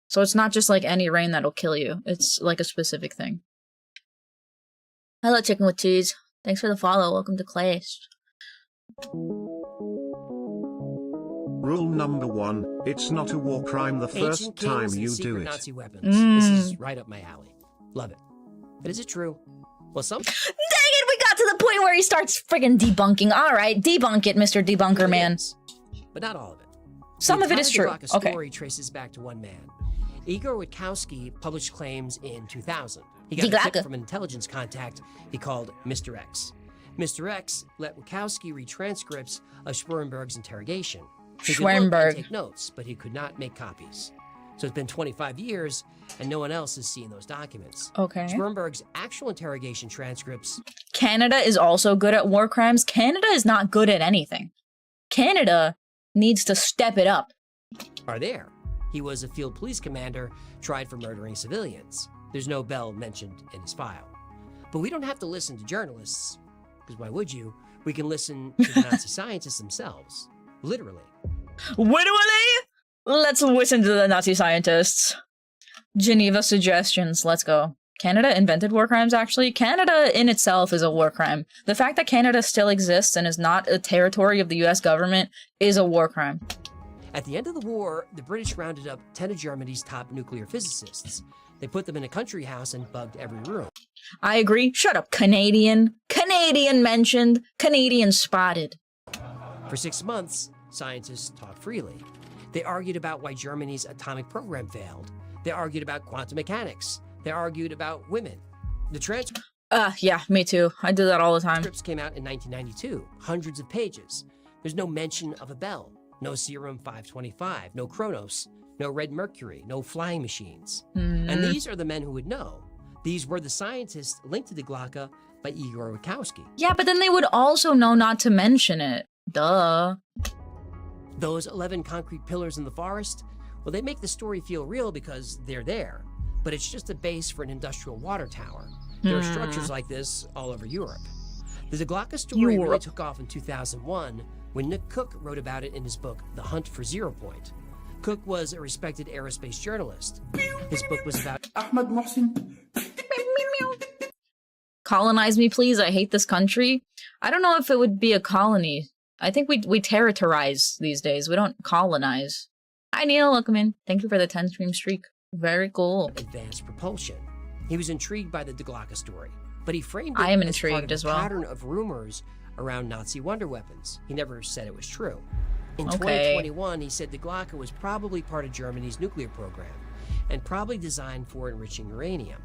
So it's not just like any rain that'll kill you. It's like a specific thing. Hello, Chicken with Cheese. Thanks for the follow. Welcome to class. Rule number 1, it's not a war crime the first Ancient time kings and you do secret it. Nazi weapons. This is right up my alley. Love it. But is it true? Well, some... Dang it, we got to the point where he starts friggin' debunking. Alright, debunk it, Mr. Debunker Man. But not all of it. Some of it is true. The story traces back to one man. Igor Witkowski published claims in 2000. He got a tip from an intelligence contact he called Mr. X. Mr. X let Witkowski read transcripts of Schwerenberg's interrogation. He could look and take notes, but he could not make copies. So it's been 25 years, and no one else has seen those documents. Okay. Schwerenberg's actual interrogation transcripts... Canada is also good at war crimes. Canada is not good at anything. Canada needs to step it up. ...are there. He was a field police commander tried for murdering civilians. There's no Bell mentioned in his file. But we don't have to listen to journalists, because why would you? We can listen to the Nazi scientists themselves. Literally. Literally? Let's listen to the Nazi scientists. Geneva suggestions. Let's go. Canada invented war crimes, actually. Canada in itself is a war crime. The fact that Canada still exists and is not a territory of the US government is a war crime. At the end of the war, the British rounded up 10 of Germany's top nuclear physicists. They put them in a country house and bugged every room. I agree. Shut up, Canadian. Canadian mentioned. Canadian spotted. For 6 months, scientists talked freely. They argued about why Germany's atomic program failed. They argued about quantum mechanics. They argued about women. The transcripts Yeah, me too. I do that all the time. came out in 1992, hundreds of pages. There's no mention of a bell, no Serum 525, no Kronos, no Red Mercury, no flying machines. And these are the men who would know. These were the scientists linked to the Glocke by Igor Wachowski. Yeah, but then they would also know not to mention it. Duh. Those 11 concrete pillars in the forest, well, they make the story feel real because they're there. But it's just a base for an industrial water tower. There are structures like this all over Europe. The Glocke story really took off in 2001 when Nick Cook wrote about it in his book, The Hunt for Zero Point. Cook was a respected aerospace journalist. His book was about Ahmed Mohsin. Colonize me, please. I hate this country. I don't know if it would be a colony. I think we territorize these days. We don't colonize. Hi, Neil. Welcome in. Thank you for the 10 stream streak. Very cool. advanced propulsion. He was intrigued by the Glocke story, but he framed it I am as intrigued part of as a well. pattern of rumors around Nazi wonder weapons. He never said it was true. In Okay. 2021, he said the Glocke was probably part of Germany's nuclear program and probably designed for enriching uranium.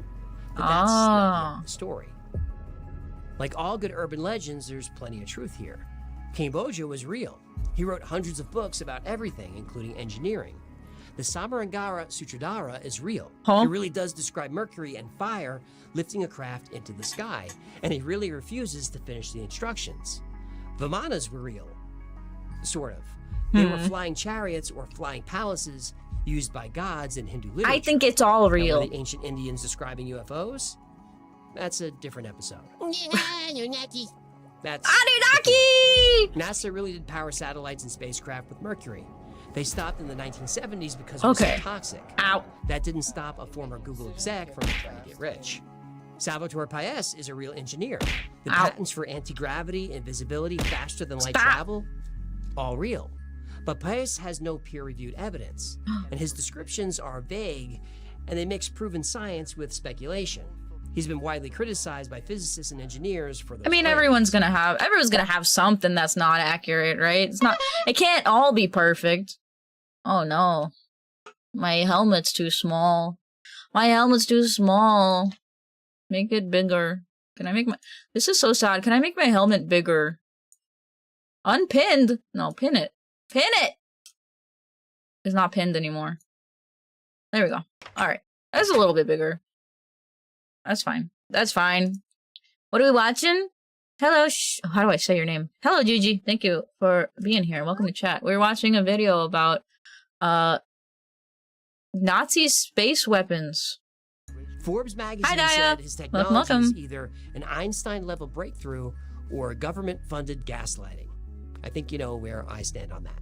But that's not the story. Like all good urban legends, there's plenty of truth here. King Bojo was real. He wrote hundreds of books about everything, including engineering. The Samarangara Sutradhara is real. Huh? He really does describe Mercury and fire lifting a craft into the sky, and he really refuses to finish the instructions. Vimanas were real. Sort of. They were flying chariots or flying palaces used by gods in Hindu literature. I think it's all Now, real. were the ancient Indians describing UFOs? That's a different episode. Anunnaki. That's Anunnaki! NASA really did power satellites and spacecraft with Mercury. They stopped in the 1970s because it was so toxic. Ow. That didn't stop a former Google exec from trying to get rich. Salvatore Pais is a real engineer. The patents for anti-gravity, invisibility, faster than light travel, all real. But Pais has no peer-reviewed evidence, and his descriptions are vague, and they mix proven science with speculation. He's been widely criticized by physicists and engineers for the. I mean, everyone's gonna have something that's not accurate, right? It can't all be perfect. Oh no. My helmet's too small. My helmet's too small. Make it bigger. Can I make this is so sad. Can I make my helmet bigger? Unpinned? No, pin it. Pin it! It's not pinned anymore. There we go. Alright. That's a little bit bigger. That's fine. That's fine. What are we watching? Hello, how do I say your name? Hello, Gigi. Thank you for being here. Welcome to chat. We're watching a video about Nazi space weapons. Forbes magazine Hi, Daya. said his technology Welcome. is either an Einstein-level breakthrough or government-funded gaslighting. I think you know where I stand on that.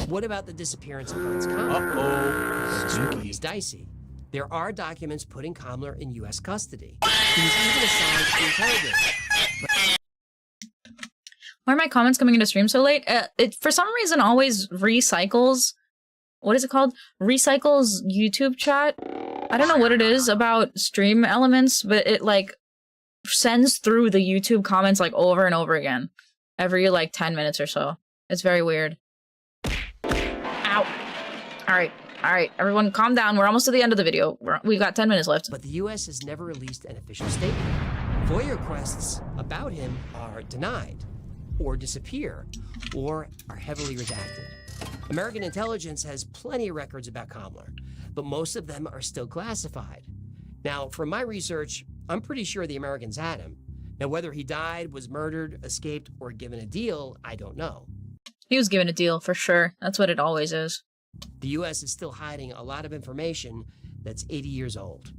What about the disappearance of Hans Kammler? The story is dicey. There are documents putting Kammler in U.S. custody. He was even assigned to interrogate. Why are my comments coming into stream so late? It for some reason always recycles. What is it called? Recycles YouTube chat. I don't know what it is about stream elements, but it like sends through the YouTube comments like over and over again every like 10 minutes or so. It's very weird. Ow. All right, everyone calm down. We're almost to the end of the video. We've got 10 minutes left. But the U.S. has never released an official statement. FOIA requests about him are denied, or disappear, or are heavily redacted. American intelligence has plenty of records about Kammler, but most of them are still classified. Now, from my research, I'm pretty sure the Americans had him. Now, whether he died, was murdered, escaped, or given a deal, I don't know. He was given a deal, for sure. That's what it always is. The U.S. is still hiding a lot of information that's 80 years old.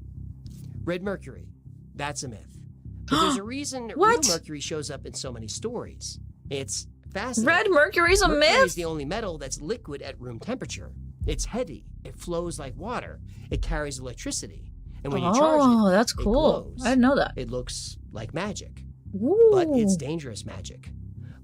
Red Mercury, that's a myth. But there's a reason real Mercury shows up in so many stories. It's fascinating. Red Mercury's a Mercury myth? is the only metal that's liquid at room temperature. It's heady. It flows like water. It carries electricity. And when you charge it, that's it cool. glows. I didn't know that. It looks like magic. Ooh. But it's dangerous magic.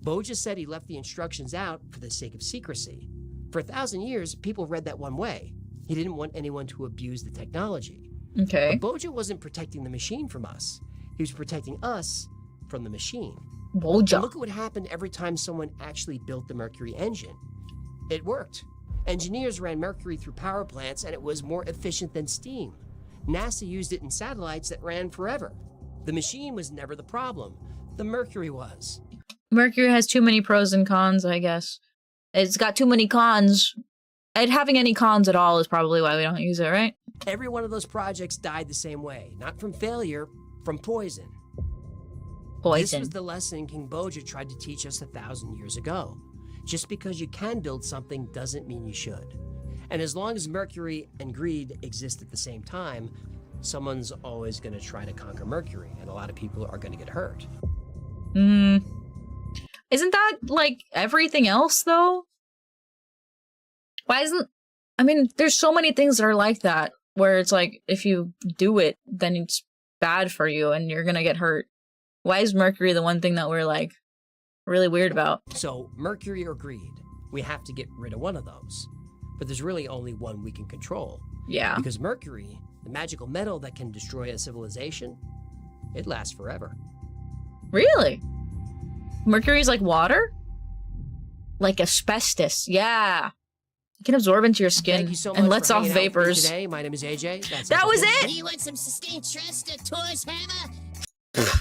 Bo just said he left the instructions out for the sake of secrecy. For 1,000 years, people read that one way. He didn't want anyone to abuse the technology. Okay. But Bojo wasn't protecting the machine from us. He was protecting us from the machine. Bojo. And look at what happened every time someone actually built the Mercury engine. It worked. Engineers ran Mercury through power plants and it was more efficient than steam. NASA used it in satellites that ran forever. The machine was never the problem. The Mercury was. Mercury has too many pros and cons, I guess. It's got too many cons. And having any cons at all is probably why we don't use it, right? Every one of those projects died the same way. Not from failure, from poison. This was the lesson King Boja tried to teach us 1,000 years ago. Just because you can build something doesn't mean you should. And as long as Mercury and greed exist at the same time, someone's always going to try to conquer Mercury, and a lot of people are going to get hurt. Isn't that like everything else, though? Why isn't... I mean, there's so many things that are like that, where it's like, if you do it, then it's bad for you, and you're gonna get hurt. Why is Mercury the one thing that we're, like, really weird about? So, Mercury or greed, we have to get rid of one of those. But there's really only one we can control. Yeah. Because Mercury, the magical metal that can destroy a civilization, it lasts forever. Really? Mercury's like water? Like asbestos, yeah. It can absorb into your skin Thank you so much and lets for off hanging out with me vapors. today. My name is AJ. That was it? You want some sustained trust of Tor's hammer?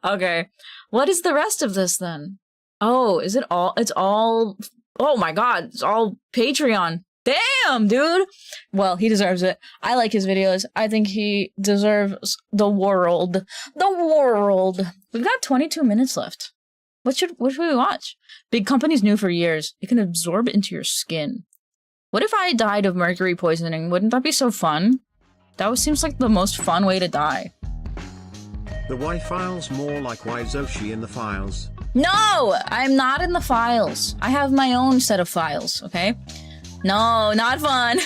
Okay. What is the rest of this then? Oh, is it all? It's all... Oh my god, it's all Patreon. Damn, dude! Well, he deserves it. I like his videos. I think he deserves the world. The world! We've got 22 minutes left. What should we watch? Big Company's new for years. It can absorb into your skin. What if I died of mercury poisoning? Wouldn't that be so fun? That seems like the most fun way to die. The Y files more like Yzoshi in the files. No! I'm not in the files. I have my own set of files, okay? No, not fun.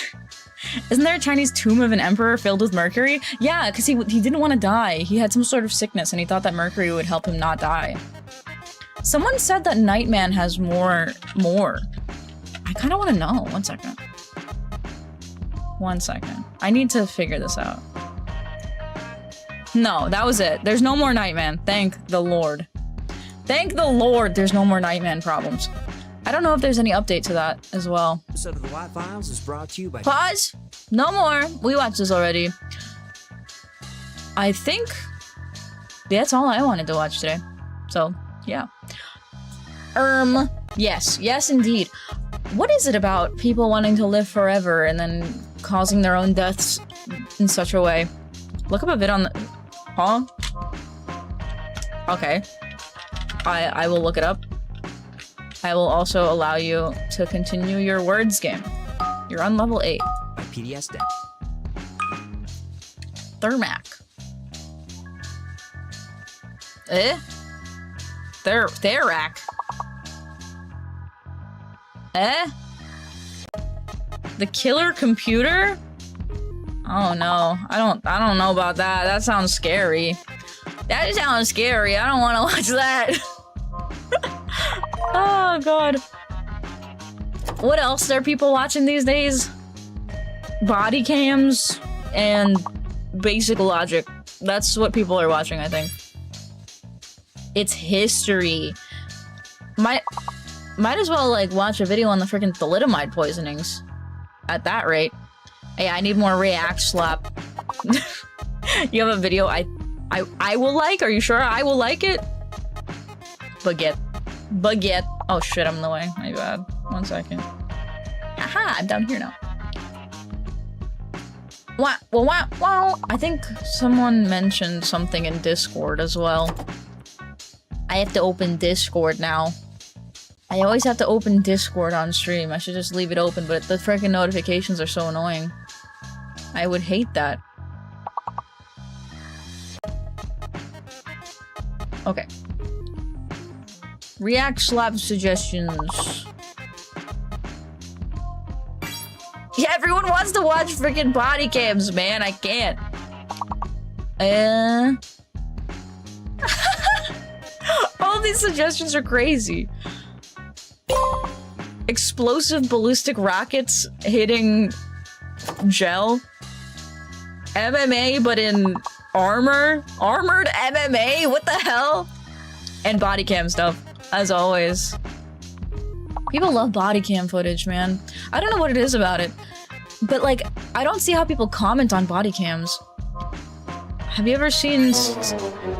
Isn't there a Chinese tomb of an emperor filled with mercury? Yeah, because he didn't want to die. He had some sort of sickness and he thought that mercury would help him not die. Someone said that Nightman has more. I kind of want to know. 1 second. 1 second. I need to figure this out. No, that was it. There's no more Nightman. Thank the Lord. Thank the Lord there's no more Nightman problems. I don't know if there's any update to that as well. Episode of the Y Files is brought to you by... Pause! No more. We watched this already. I think that's all I wanted to watch today. So, yeah. Yes. Yes, indeed. What is it about people wanting to live forever and then causing their own deaths in such a way? Look up a vid on the... Huh? Okay. I will look it up. I will also allow you to continue your words game. You're on level 8. By PDS Deck. Thermac. Therac. The killer computer? Oh no, I don't know about that. That sounds scary. That sounds scary. I don't want to watch that. Oh god. What else are people watching these days? Body cams and basic logic. That's what people are watching, I think. It's history. Might as well like watch a video on the freaking thalidomide poisonings. At that rate. Hey, I need more React Slop. You have a video I will like? Are you sure I will like it? Baguette. Oh shit, I'm in the way. My bad. 1 second. Aha, I'm down here now. Wow. I think someone mentioned something in Discord as well. I have to open Discord now. I always have to open Discord on stream. I should just leave it open, but the freaking notifications are so annoying. I would hate that. Okay. React Slap suggestions. Yeah, everyone wants to watch freaking body cams, man. I can't. All these suggestions are crazy. Explosive ballistic rockets hitting gel. MMA, but in armor? Armored MMA? What the hell? And body cam stuff, as always. People love body cam footage, man. I don't know what it is about it, but like, I don't see how people comment on body cams. Have you ever seen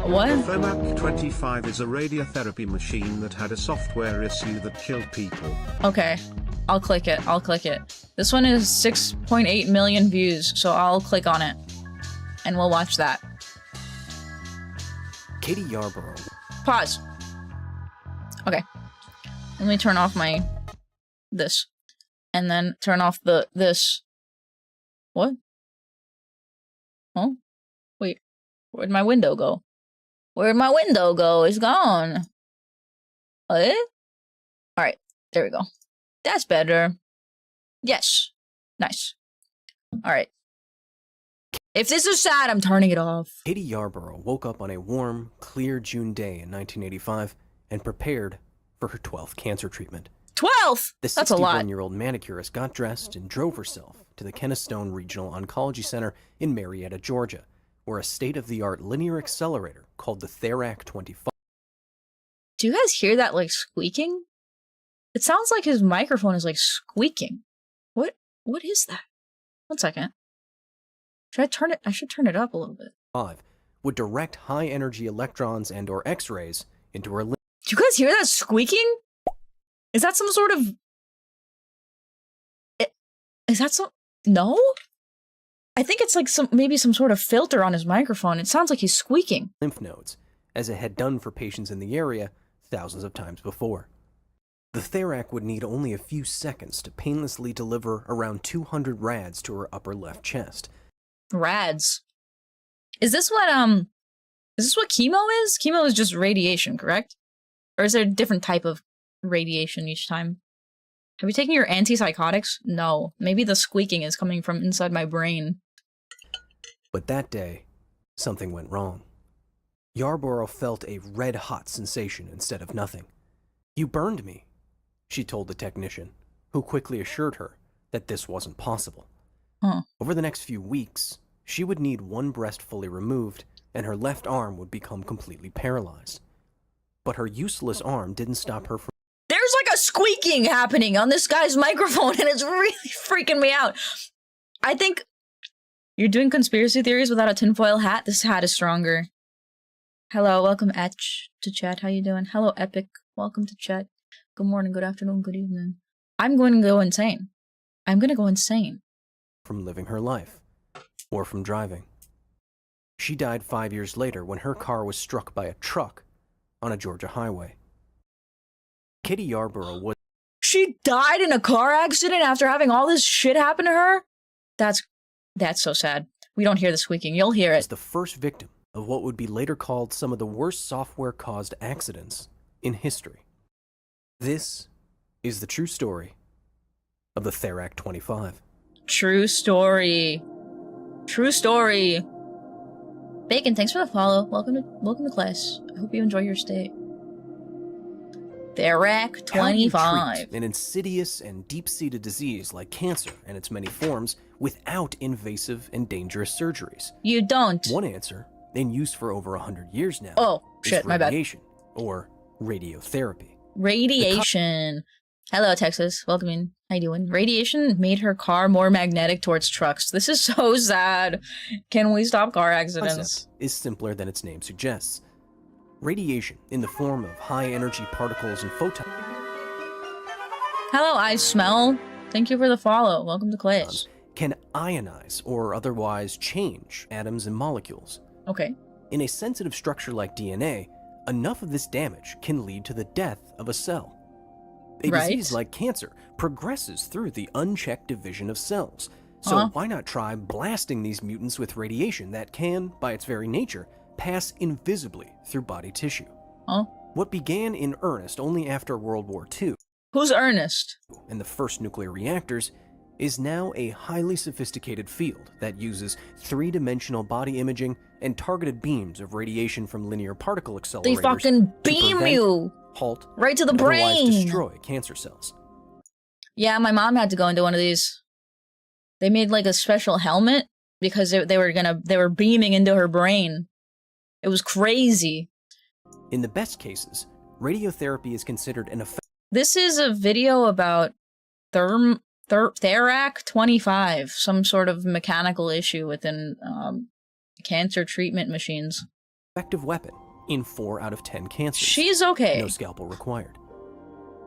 what? Thermac 25 is a radiotherapy machine that had a software issue that killed people. Okay, I'll click it. I'll click it. This one is 6.8 million views, so I'll click on it, and we'll watch that. Katie Yarborough. Pause. Okay. Let me turn off my this, and then turn off the this. What? Oh, wait. Where'd my window go? Where'd my window go? It's gone. What? All right, there we go. That's better. Yes. Nice. All right. If this is sad, I'm turning it off. Katie Yarborough woke up on a warm, clear June day in 1985 and prepared for her 12th cancer treatment. 12? The That's a lot. 61-year-old manicurist got dressed and drove herself to the Kennestone Regional Oncology Center in Marietta, Georgia, where a state-of-the-art linear accelerator called the Therac 25. Do you guys hear that, like, squeaking? It sounds like his microphone is, like, squeaking. What is that? 1 second. Should I turn it? I should turn it up a little bit. Would direct high-energy electrons and or X-rays into her... Do you guys hear that squeaking? Is that some sort of... Is that some... No? I think it's like maybe some sort of filter on his microphone. It sounds like he's squeaking. Lymph nodes, as it had done for patients in the area thousands of times before. The Therac would need only a few seconds to painlessly deliver around 200 rads to her upper left chest. Rads. Is this what chemo is? Chemo is just radiation, correct? Or is there a different type of radiation each time? Have you taken your antipsychotics? No. Maybe the squeaking is coming from inside my brain. But that day, something went wrong. Yarborough felt a red-hot sensation instead of nothing. "You burned me," she told the technician, who quickly assured her that this wasn't possible. Over the next few weeks, she would need one breast fully removed, and her left arm would become completely paralyzed. But her useless arm didn't stop her from... There's like a squeaking happening on this guy's microphone, and it's really freaking me out. I think you're doing conspiracy theories without a tinfoil hat. This hat is stronger. Hello, welcome Etch to chat. How you doing? Hello, Epic. Welcome to chat. Good morning, good afternoon, good evening. I'm going to go insane. I'm going to go insane. From living her life, or from driving. She died 5 years later when her car was struck by a truck on a Georgia highway. Katie Yarborough was... She died in a car accident after having all this shit happen to her? That's so sad. We don't hear the squeaking. You'll hear it. ...was the first victim of what would be later called some of the worst software-caused accidents in history. This is the true story of the Therac 25. True story. True story. Bacon, thanks for the follow. Welcome to class. I hope you enjoy your stay. Therac 25. How do you treat an insidious and deep-seated disease like cancer and its many forms without invasive and dangerous surgeries? You don't. One answer, in use for over 100 years now, oh shit, is my bad. Radiation, or radiotherapy. Radiation. Hello, Texas. Welcome in. How you doing? Radiation made her car more magnetic towards trucks. This is so sad. Can we stop car accidents? The concept is simpler than its name suggests. Radiation, in the form of high-energy particles and photons. Hello, I smell. Thank you for the follow. Welcome to class. Can ionize or otherwise change atoms and molecules. Okay. In a sensitive structure like DNA, enough of this damage can lead to the death of a cell. A disease like cancer progresses through the unchecked division of cells. So why not try blasting these mutants with radiation that can, by its very nature, pass invisibly through body tissue? What began in earnest only after World War II, who's Ernest? And the first nuclear reactors, is now a highly sophisticated field that uses three-dimensional body imaging and targeted beams of radiation from linear particle accelerators. They fucking beam you! Halt, right to the brain! Otherwise destroy cancer cells. Yeah, my mom had to go into one of these. They made like a special helmet because they were beaming into her brain. It was crazy. In the best cases, radiotherapy is considered an effective. This is a video about Therac 25, some sort of mechanical issue within cancer treatment machines. Effective weapon in 4 out of 10 cancers. She's okay. No scalpel required.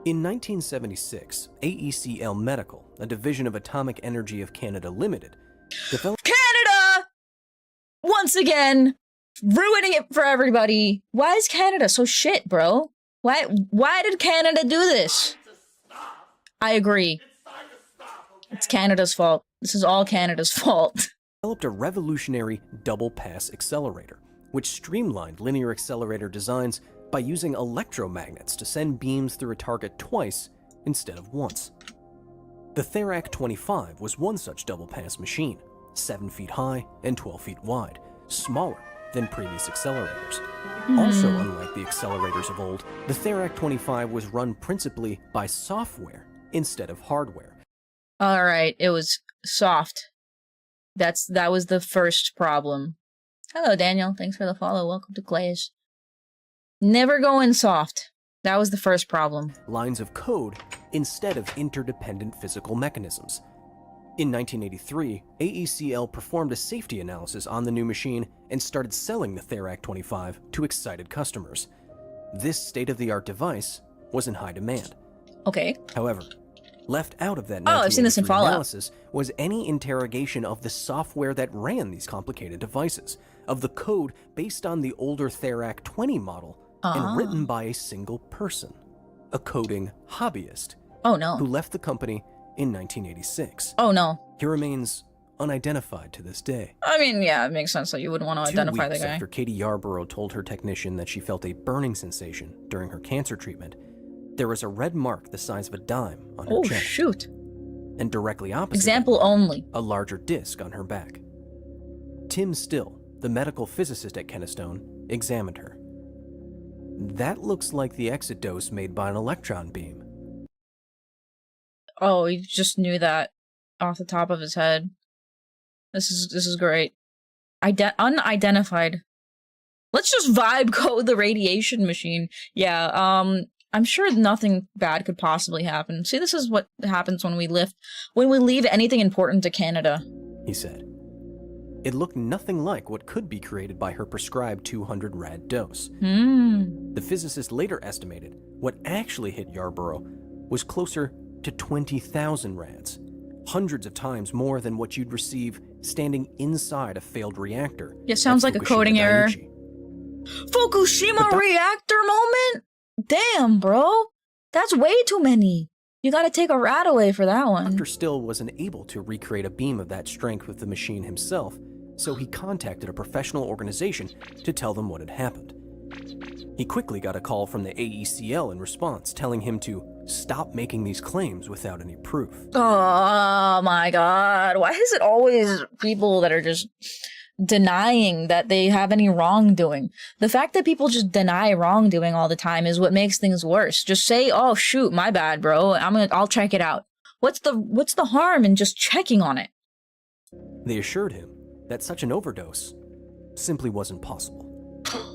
In 1976, AECL Medical, a division of Atomic Energy of Canada Limited, developed Canada! Once again, ruining it for everybody. Why is Canada so shit, bro? Why did Canada do this? I agree. It's Canada's fault. This is all Canada's fault. Developed a revolutionary double-pass accelerator, which streamlined linear accelerator designs by using electromagnets to send beams through a target twice instead of once. The Therac 25 was one such double-pass machine, 7 feet high and 12 feet wide, smaller than previous accelerators. Also, unlike the accelerators of old, the Therac 25 was run principally by software instead of hardware. Alright, it was soft. That was the first problem. Hello, Daniel. Thanks for the follow. Welcome to Clays. Never going soft. That was the first problem. Lines of code instead of interdependent physical mechanisms. In 1983, AECL performed a safety analysis on the new machine and started selling the Therac 25 to excited customers. This state-of-the-art device was in high demand. Okay. However, left out of that I've seen this in Fallout. analysis was any interrogation of the software that ran these complicated devices, of the code based on the older Therac 20 model and written by a single person, a coding hobbyist. Oh no. Who left the company in 1986. Oh no. He remains unidentified to this day. I mean, yeah, it makes sense that you wouldn't want to identify 2 weeks the guy. after Katie Yarborough told her technician that she felt a burning sensation during her cancer treatment, there was a red mark the size of a dime on her chest. Oh, shoot. And directly opposite Example only. a larger disc on her back. Tim Still, the medical physicist at Kennestone, examined her. That looks like the exit dose made by an electron beam. Oh, he just knew that off the top of his head. This is great. Unidentified. Let's just vibe code the radiation machine. Yeah, I'm sure nothing bad could possibly happen. See, this is what happens when we leave anything important to Canada. He said. It looked nothing like what could be created by her prescribed 200 rad dose. The physicist later estimated what actually hit Yarborough was closer to 20,000 rads, hundreds of times more than what you'd receive standing inside a failed reactor. Yeah, sounds like a coding error. Fukushima But reactor moment? Damn, bro. That's way too many. You gotta take a rad away for that one. Dr. Still wasn't able to recreate a beam of that strength with the machine himself, so he contacted a professional organization to tell them what had happened. He quickly got a call from the AECL in response, telling him to stop making these claims without any proof. Oh my god. Why is it always people that are just denying that they have any wrongdoing? The fact that people just deny wrongdoing all the time is what makes things worse. Just say, oh shoot, my bad, bro. I'll check it out. What's the harm in just checking on it? They assured him that such an overdose simply wasn't possible.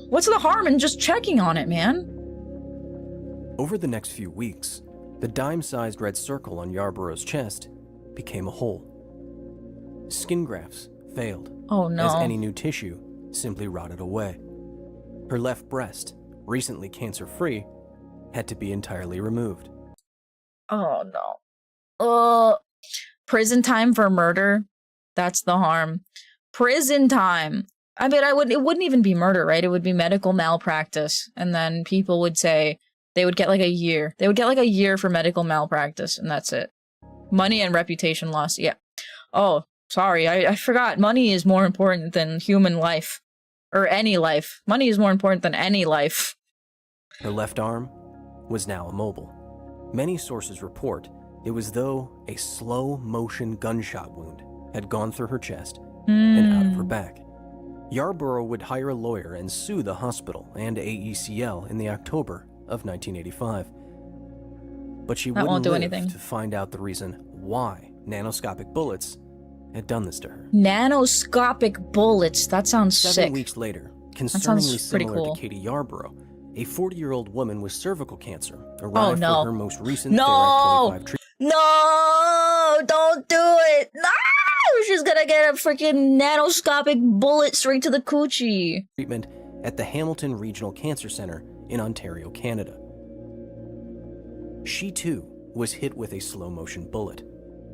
What's the harm in just checking on it, man? Over the next few weeks, the dime-sized red circle on Yarborough's chest became a hole. Skin grafts failed. Oh no. As any new tissue simply rotted away. Her left breast, recently cancer-free, had to be entirely removed. Oh no. Prison time for murder? That's the harm. Prison time. I mean, it wouldn't even be murder, right? It would be medical malpractice. And then people would say they would get like a year. They would get like a year for medical malpractice, and that's it. Money and reputation loss. Yeah. Oh, sorry. I forgot. Money is more important than human life. Or any life. Money is more important than any life. Her left arm was now immobile. Many sources report it was though a slow-motion gunshot wound had gone through her chest and out of her back. Yarborough would hire a lawyer and sue the hospital and AECL in the October of 1985. But she wouldn't live to find out the reason why nanoscopic bullets had done this to her. Nanoscopic bullets. That sounds 7 sick. weeks later, sounds concerningly pretty similar cool. to Katie Yarborough, a 40-year-old woman with cervical cancer arrived no. for her most recent No! Therac 25 treatment. No! Don't do it! No! She's gonna get a freaking nanoscopic bullet straight to the coochie. Treatment at the Hamilton Regional Cancer Center in Ontario, Canada. She too was hit with a slow-motion bullet,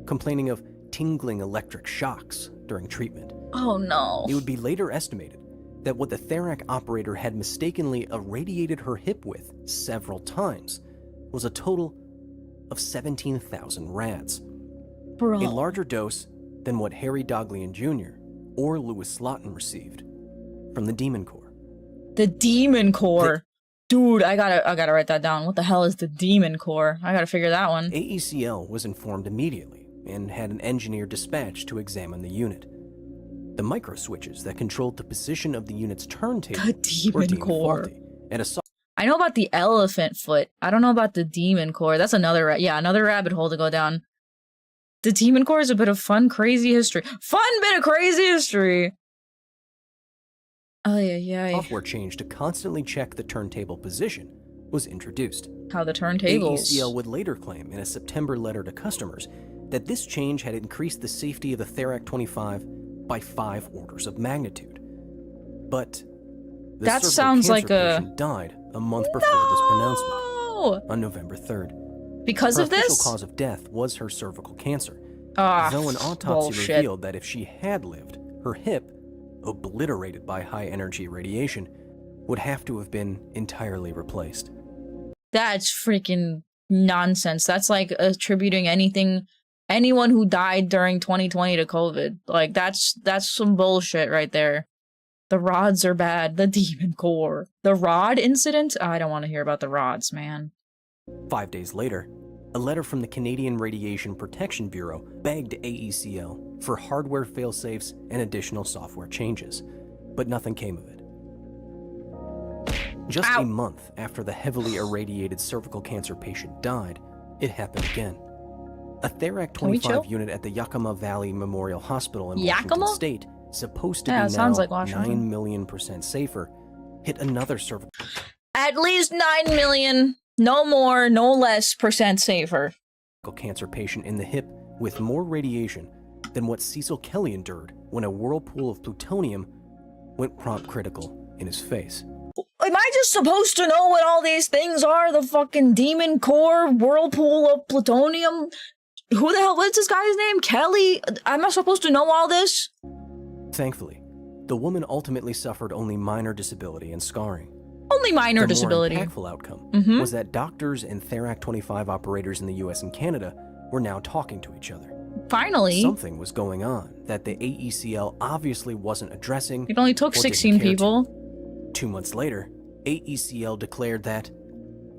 complaining of tingling electric shocks during treatment. Oh no. It would be later estimated that what the Therac operator had mistakenly irradiated her hip with several times was a total of 17,000 rads. Bro. A larger dose than what Harry Daghlian Jr. or Louis Slotin received from the Demon Corps. The Demon Corps. Dude, I gotta write that down. What the hell is the Demon Corps? I gotta figure that one. AECL was informed immediately and had an engineer dispatched to examine the unit. The micro switches that controlled the position of the unit's turntable were deemed faulty, and I know about the elephant foot. I don't know about the Demon Corps. That's another rabbit hole to go down. The Demon Corps is a bit of fun, crazy history. Fun bit of crazy history! Oh, yeah. software change to constantly check the turntable position was introduced. How the turntables. AECL would later claim in a September letter to customers that this change had increased the safety of the Therac 25 by 5 orders of magnitude. But the that cervical sounds cancer like a patient died a month before this pronouncement on November 3rd. Because her of this? official cause of death was her cervical cancer. Ah, though an autopsy bullshit. revealed that if she had lived, her hip, obliterated by high-energy radiation, would have to have been entirely replaced. That's freaking nonsense. That's like attributing anyone who died during 2020 to COVID. Like, that's some bullshit right there. The rods are bad. The Demon Corps. The rod incident? I don't want to hear about the rods, man. 5 days later, a letter from the Canadian Radiation Protection Bureau begged AECL for hardware failsafes and additional software changes, but nothing came of it. Just a month after the heavily irradiated cervical cancer patient died, it happened again. A Therac 25 unit at the Yakima Valley Memorial Hospital in Washington State, supposed to be now sounds like Washington. 9 million% safer, hit another cervical... At least 9 million. No more, no less % safer. Cancer patient in the hip with more radiation than what Cecil Kelly endured when a whirlpool of plutonium went prompt critical in his face. Am I just supposed to know what all these things are? The fucking Demon Corps, whirlpool of plutonium? Who the hell, what's this guy's name? Kelly? Am I supposed to know all this? Thankfully, the woman ultimately suffered only minor disability and scarring. Only minor disability. The more impactful outcome was that doctors and Therac 25 operators in the US and Canada were now talking to each other. Finally. Something was going on that the AECL obviously wasn't addressing. It only took or 16 didn't care people. to. 2 months later, AECL declared that,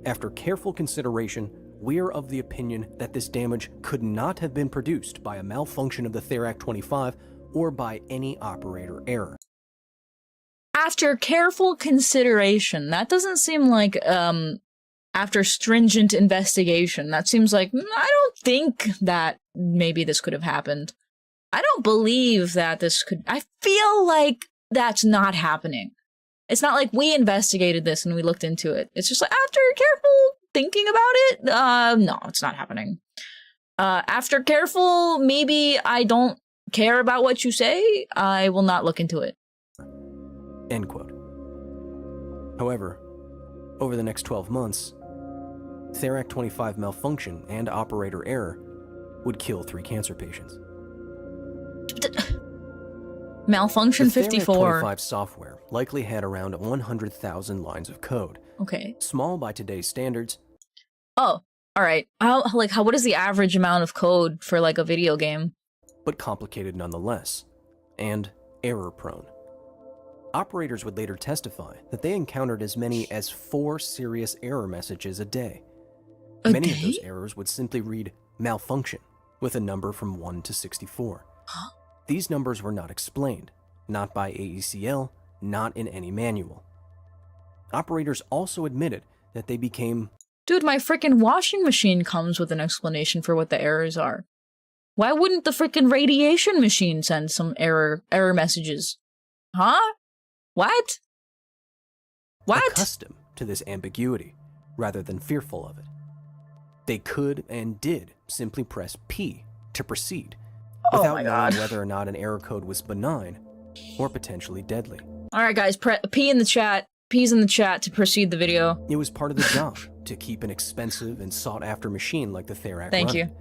after careful consideration, we are of the opinion that this damage could not have been produced by a malfunction of the Therac 25 or by any operator error. After careful consideration, that doesn't seem like, after stringent investigation. That seems like, I don't think that maybe this could have happened. I don't believe that this could, I feel like that's not happening. It's not like we investigated this and we looked into it. It's just like, after careful thinking about it, no, it's not happening. After careful, maybe I don't care about what you say, I will not look into it. End quote. However, over the next 12 months, Therac 25 malfunction and operator error would kill 3 cancer patients. Malfunction the 54. Therac 25 software likely had around 100,000 lines of code. Okay. Small by today's standards. Oh, all right. What is the average amount of code for like a video game? But complicated nonetheless, and error-prone. Operators would later testify that they encountered as many as 4 serious error messages a day. Many of those errors would simply read malfunction with a number from 1 to 64. Huh? These numbers were not explained, not by AECL, not in any manual. Operators also admitted that they became... Dude, my freaking washing machine comes with an explanation for what the errors are. Why wouldn't the freaking radiation machine send some error messages? Huh? What? What? Accustomed to this ambiguity, rather than fearful of it. They could and did simply press P to proceed, without knowing whether or not an error code was benign or potentially deadly. Alright guys, P in the chat. P's in the chat to proceed the video. It was part of the job to keep an expensive and sought-after machine like the Therac Thank running. you.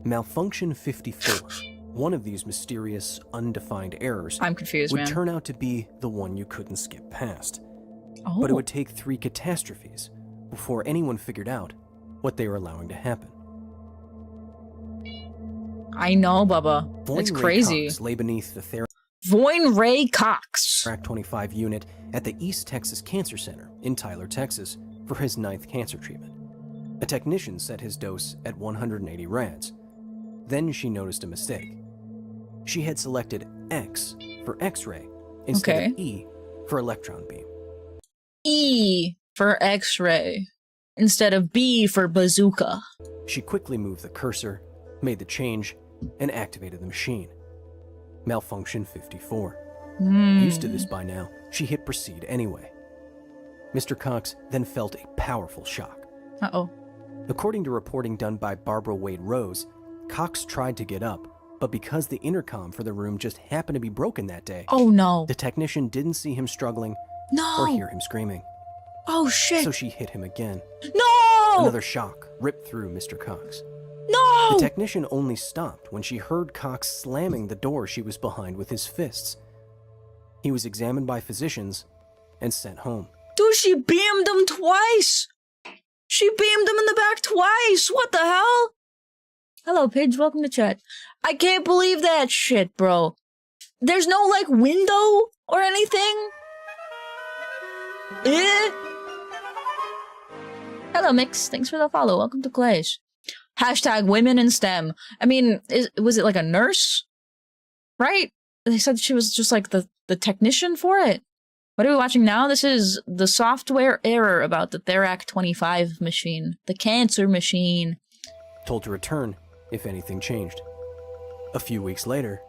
Malfunction 54, one of these mysterious, undefined errors, I'm confused, would man. turn out to be the one you couldn't skip past. Oh. But it would take 3 catastrophes before anyone figured out what they were allowing to happen. I know, Bubba. Voin It's Ray crazy. Cox lay beneath the Voin Ray Cox. Therac 25 unit at the East Texas Cancer Center in Tyler, Texas, for his 9th cancer treatment. A technician set his dose at 180 rads. Then she noticed a mistake. She had selected X for X-ray instead of E for electron beam. E for X-ray instead of B for bazooka. She quickly moved the cursor, made the change, and activated the machine. Malfunction 54. Used to this by now, she hit proceed anyway. Mr. Cox then felt a powerful shock. Uh-oh. According to reporting done by Barbara Wade Rose, Cox tried to get up, but because the intercom for the room just happened to be broken that day, oh no, the technician didn't see him struggling or hear him screaming. Oh shit. So she hit him again. No! Another shock ripped through Mr. Cox. No! The technician only stopped when she heard Cox slamming the door she was behind with his fists. He was examined by physicians and sent home. Dude, she beamed him twice! She beamed him in the back twice! What the hell? Hello, Paige. Welcome to chat. I can't believe that shit, bro. There's no, like, window or anything? Hello, Mix. Thanks for the follow. Welcome to Clash. Hashtag women in STEM. I mean, was it like a nurse? Right? They said she was just like the technician for it. What are we watching now? This is the software error about the Therac 25 machine. The cancer machine. Told to return if anything changed. A few weeks later,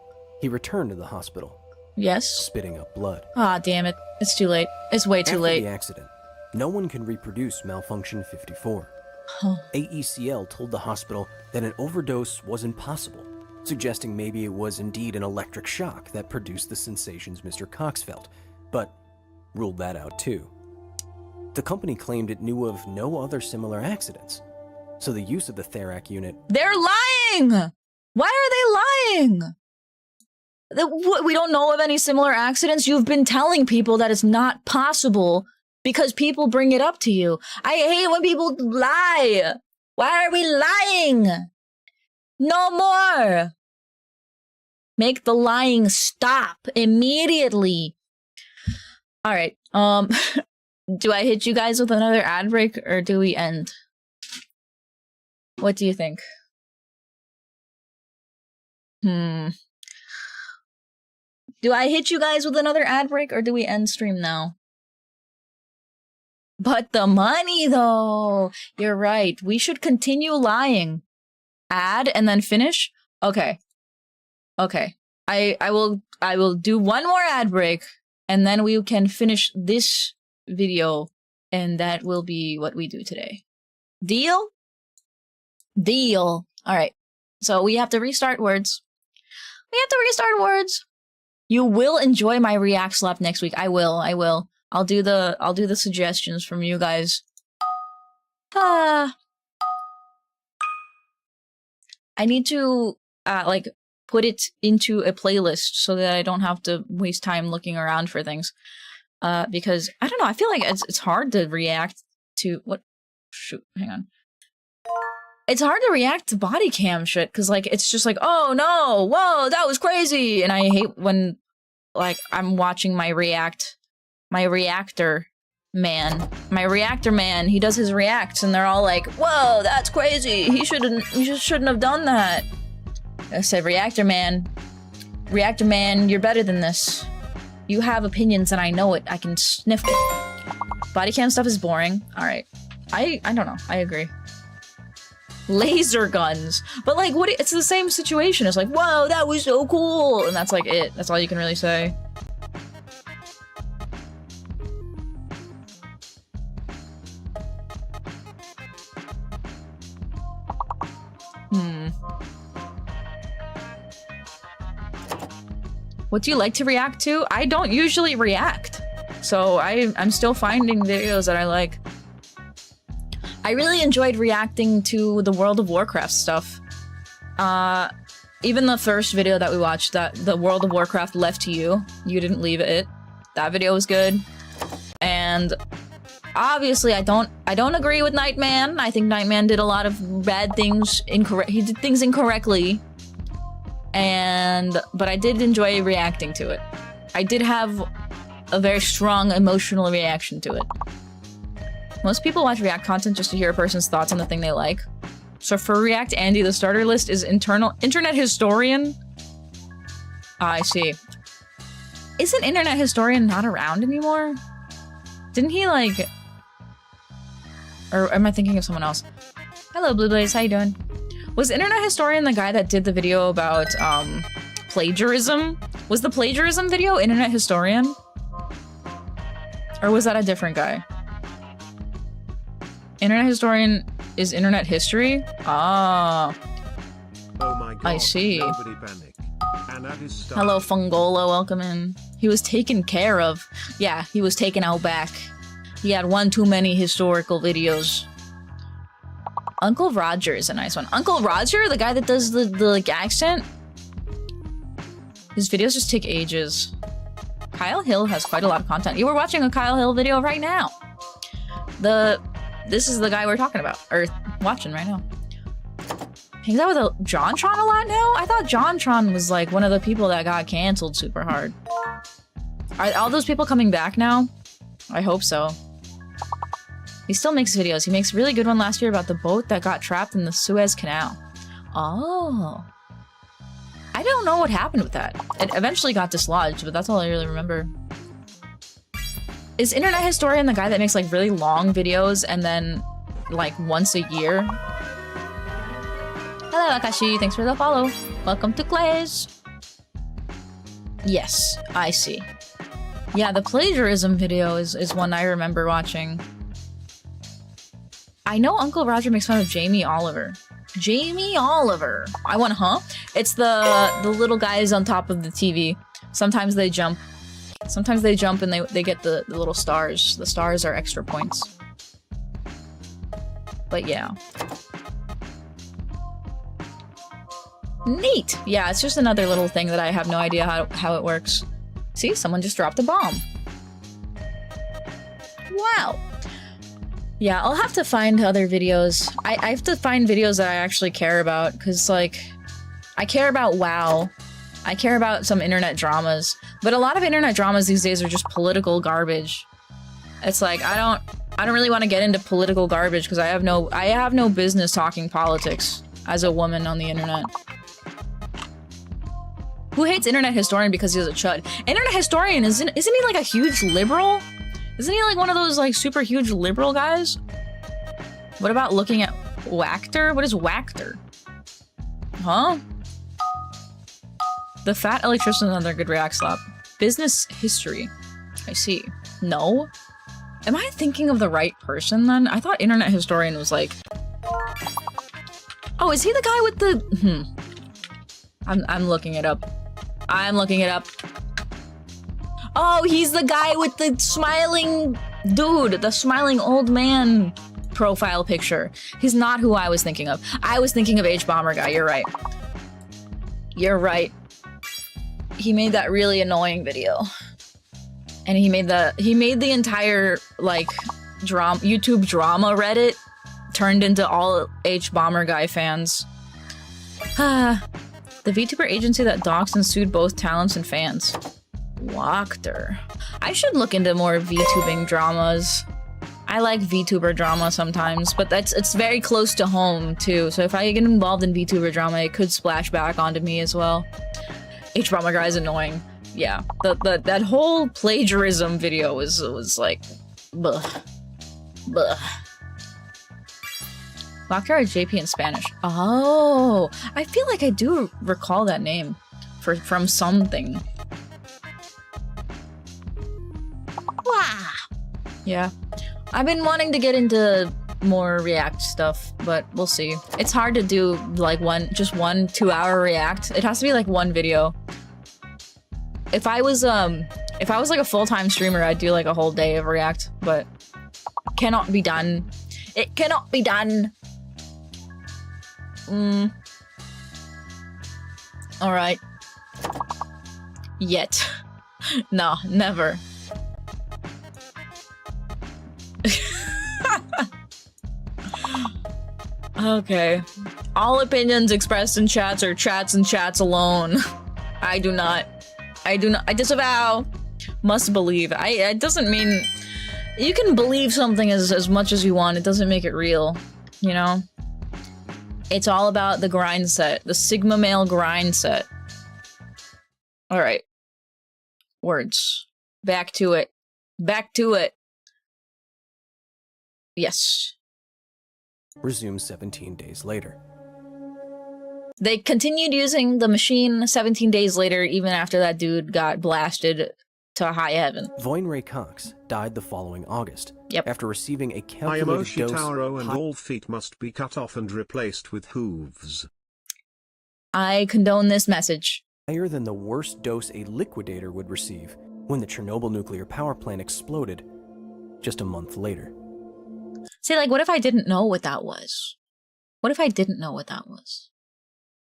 he returned to the hospital. Yes? Spitting up blood. Ah, damn it. It's too late. It's way too late. After the accident, no one can reproduce malfunction 54. Huh. AECL told the hospital that an overdose was impossible, suggesting maybe it was indeed an electric shock that produced the sensations Mr. Cox felt, but ruled that out too. The company claimed it knew of no other similar accidents, so the use of the Therac unit... They're lying! Why are they lying? We don't know of any similar accidents? You've been telling people that it's not possible because people bring it up to you. I hate when people lie. Why are we lying? No more. Make the lying stop immediately. All right. Do I hit you guys with another ad break or do we end? What do you think? Do I hit you guys with another ad break or do we end stream now? But the money though. You're right. We should continue lying. Ad and then finish? Okay. Okay. I will do one more ad break and then we can finish this video and that will be what we do today. Deal? Deal. All right. So we have to restart words. We have to restart words. You will enjoy my react slap next week. I will. I'll do the suggestions from you guys. I need to like put it into a playlist so that I don't have to waste time looking around for things. Because I don't know, I feel like it's hard to react to what. Shoot, hang on. It's hard to react to body cam shit because like it's just like, oh no, whoa, that was crazy, and I hate when like I'm watching my reactor man, he does his reacts and they're all like, whoa, that's crazy, he just shouldn't have done that. I said, reactor man, you're better than this. You have opinions and I know it. I can sniff it. Body cam stuff is boring. All right, I don't know. I agree. Laser guns. But like, what? It's the same situation. It's like, whoa, that was so cool. And that's like it. That's all you can really say. What do you like to react to? I don't usually react. So I'm still finding videos that I like. I really enjoyed reacting to the World of Warcraft stuff. Even the first video that we watched, that the World of Warcraft left to you. You didn't leave it. That video was good. And obviously I don't agree with Nightman. I think Nightman did a lot of bad things, he did things incorrectly. But I did enjoy reacting to it. I did have a very strong emotional reaction to it. Most people watch React content just to hear a person's thoughts on the thing they like. So for React Andy, the starter list is Internet Historian. I see. Isn't Internet Historian not around anymore? Didn't he like... Or am I thinking of someone else? Hello, Blue Blaze, how you doing? Was Internet Historian the guy that did the video about, plagiarism? Was the plagiarism video Internet Historian? Or was that a different guy? Internet Historian is Internet History? Ah. Oh my God, I see. nobody panic. And that is Hello, Fungola, welcome in. He was taken care of. Yeah, he was taken out back. He had one too many historical videos. Uncle Roger is a nice one. Uncle Roger, the guy that does the like accent? His videos just take ages. Kyle Hill has quite a lot of content. You were watching a Kyle Hill video right now. This is the guy we're talking about, or watching right now. Hangs out with JonTron a lot now? I thought JonTron was like one of the people that got canceled super hard. Are all those people coming back now? I hope so. He still makes videos. He makes a really good one last year about the boat that got trapped in the Suez Canal. Oh. I don't know what happened with that. It eventually got dislodged, but that's all I really remember. Is Internet Historian the guy that makes like really long videos and then like once a year? Hello Akashi, thanks for the follow. Welcome to Clays. Yes, I see. Yeah, the plagiarism video is one I remember watching. I know Uncle Roger makes fun of Jamie Oliver. Jamie Oliver. I want, huh? It's the little guys on top of the TV. Sometimes they jump. Sometimes they jump and they get the little stars. The stars are extra points. But yeah. Neat! Yeah, it's just another little thing that I have no idea how it works. See, someone just dropped a bomb. Wow. Yeah, I'll have to find other videos. I have to find videos that I actually care about, because, like, I care about WoW. I care about some internet dramas. But a lot of internet dramas these days are just political garbage. It's like, I don't really want to get into political garbage, because I have no business talking politics as a woman on the internet. Who hates Internet Historian because he's a chud? Internet Historian, isn't he like a huge liberal? Isn't he like one of those like super huge liberal guys? What about looking at Wactor? What is Wactor? Huh? The fat electrician is another good react slap. Business history. I see. No? Am I thinking of the right person then? I thought Internet Historian was like... Oh, is he the guy with the... I'm looking it up. I'm looking it up. Oh, he's the guy with the smiling dude, the smiling old man profile picture. He's not who I was thinking of. I was thinking of H-Bomber guy, you're right. You're right. He made that really annoying video. And he made the entire, like, YouTube drama Reddit turned into all H-Bomber guy fans. The VTuber agency that doxed and sued both talents and fans. Wactor. I should look into more VTubing dramas. I like VTuber drama sometimes, but it's very close to home too. So if I get involved in VTuber drama, it could splash back onto me as well. H-Bomber guy is annoying. Yeah, that whole plagiarism video was like, bleh. Bleh. Clock Tower is JP in Spanish. Oh, I feel like I do recall that name from something. Wow. Yeah. I've been wanting to get into more React stuff, but we'll see. It's hard to do like just one 2-hour React. It has to be like one video. If I was like a full-time streamer, I'd do like a whole day of React, but cannot be done. It cannot be done. Alright. Yet. No, never. Okay. All opinions expressed in chats are chats and chats alone. I disavow. Must believe. It doesn't mean... You can believe something as much as you want. It doesn't make it real. You know? It's all about the grind set. The Sigma male grind set. Alright. Words. Back to it. Back to it. Yes. Resumed 17 days later. They continued using the machine 17 days later, even after that dude got blasted to high heaven. Voyne Ray Cox died the following August. Yep. After receiving a calculated dose... Taro and all feet must be cut off and replaced with hooves. I condone this message. Higher than the worst dose a liquidator would receive when the Chernobyl nuclear power plant exploded just a month later. See, like, what if I didn't know what that was? What if I didn't know what that was?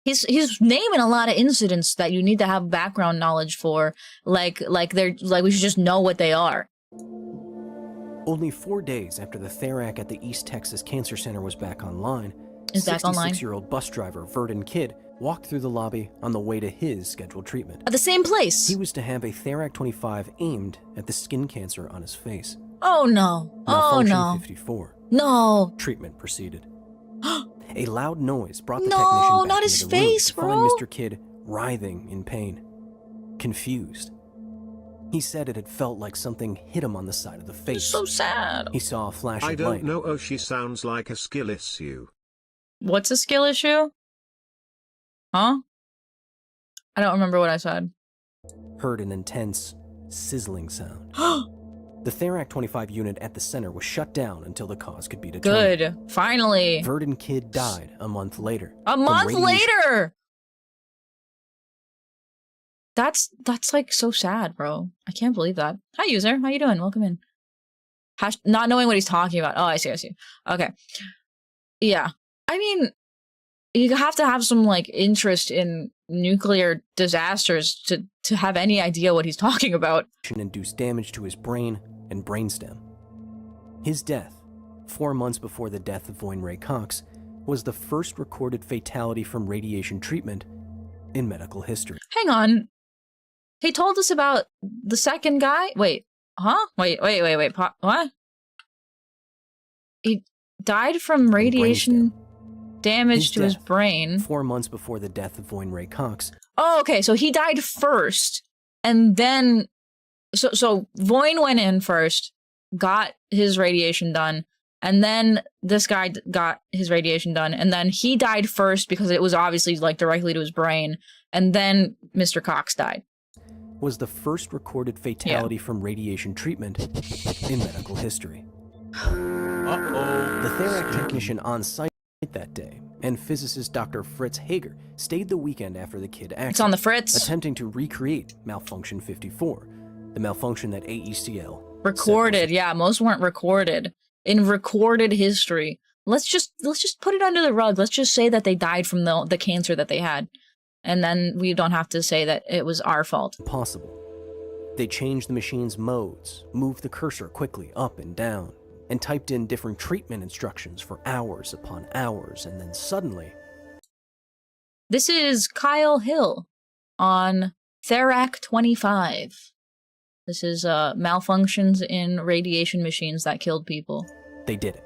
He's naming a lot of incidents that you need to have background knowledge for, like we should just know what they are. Only 4 days after the Therac at the East Texas Cancer Center was back online, Is back online? 66-year-old bus driver Verdon Kidd walked through the lobby on the way to his scheduled treatment. At the same place? He was to have a Therac 25 aimed at the skin cancer on his face. Oh no. Oh Malfunction no. 54. No. Treatment proceeded. A loud noise brought the No, technician back not into his the face, room to bro. find Mr. Kidd writhing in pain, confused. He said it had felt like something hit him on the side of the face. So sad. He saw a flash of I light. don't know. Oh, she sounds like a skill issue. What's a skill issue? Huh? I don't remember what I said. Heard an intense, sizzling sound. The Therac 25 unit at the center was shut down until the cause could be determined. Good. Finally. Verdon Kidd died a month later. A month later! That's like so sad, bro. I can't believe that. Hi, user. How you doing? Welcome in. Not knowing what he's talking about. Oh, I see. Okay. Yeah. I mean, you have to have some, like, interest in nuclear disasters to have any idea what he's talking about. Induced damage to his brain and brainstem. His death, 4 months before the death of Voyne Ray Cox, was the first recorded fatality from radiation treatment in medical history. Hang on. He told us about the second guy? Wait. Huh? Wait. What? He died from radiation damage to his brain. 4 months before the death of Voyne Ray Cox. Oh, okay. So he died first, and then... So Voyne went in first, got his radiation done, and then this guy got his radiation done, and then he died first because it was obviously, like, directly to his brain, and then Mr. Cox died. Was the first recorded fatality from radiation treatment in medical history. The Therac technician on site that day and physicist Dr. Fritz Hager stayed the weekend after the Kidd accident. It's on the Fritz. Attempting to recreate Malfunction 54, the malfunction that AECL recorded. Yeah, most weren't recorded in recorded history. Let's just put it under the rug. Let's just say that they died from the cancer that they had, and then we don't have to say that it was our fault. Possible. They changed the machine's modes, moved the cursor quickly up and down, and typed in different treatment instructions for hours upon hours, and then suddenly... This is Kyle Hill on Therac 25. This is malfunctions in radiation machines that killed people. They did it.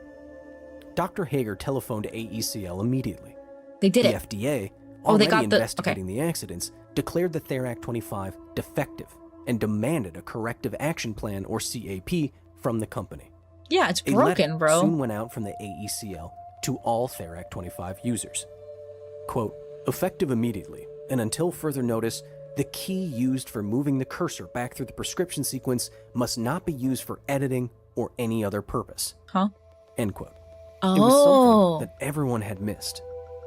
Dr. Hager telephoned AECL immediately. They did the it. The FDA, they already got investigating the accidents, declared the Therac 25 defective and demanded a corrective action plan, or CAP, from the company. Yeah, it's A broken, letter bro. soon went out from the AECL to all Therac 25 users. Quote, effective immediately, and until further notice, the key used for moving the cursor back through the prescription sequence must not be used for editing or any other purpose. Huh? End quote. Oh. It was something that everyone had missed,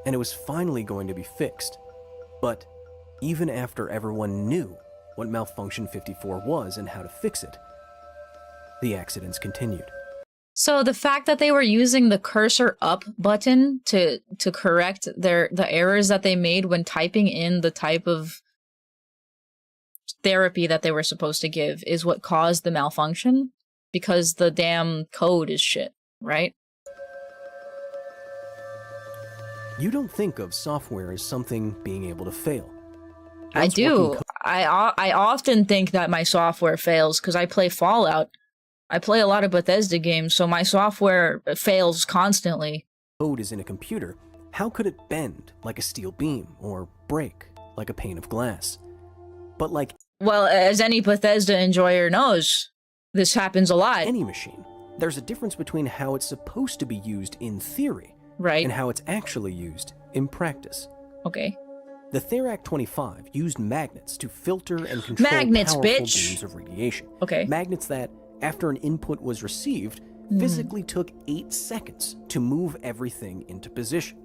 and it was finally going to be fixed. But even after everyone knew what malfunction 54 was and how to fix it, the accidents continued. So the fact that they were using the cursor up button to correct the errors that they made when typing in the type of therapy that they were supposed to give is what caused the malfunction, because the damn code is shit, right? You don't think of software as something being able to fail. I do. I often think that my software fails because I play Fallout. I play a lot of Bethesda games, so my software fails constantly. Code is in a computer. How could it bend like a steel beam or break like a pane of glass? But like... Well, as any Bethesda enjoyer knows, this happens a lot. Any machine, there's a difference between how it's supposed to be used in theory, right, and how it's actually used in practice. Okay. The Therac 25 used magnets to filter and control powerful beams of radiation. Okay. Magnets that, after an input was received, physically took 8 seconds to move everything into position.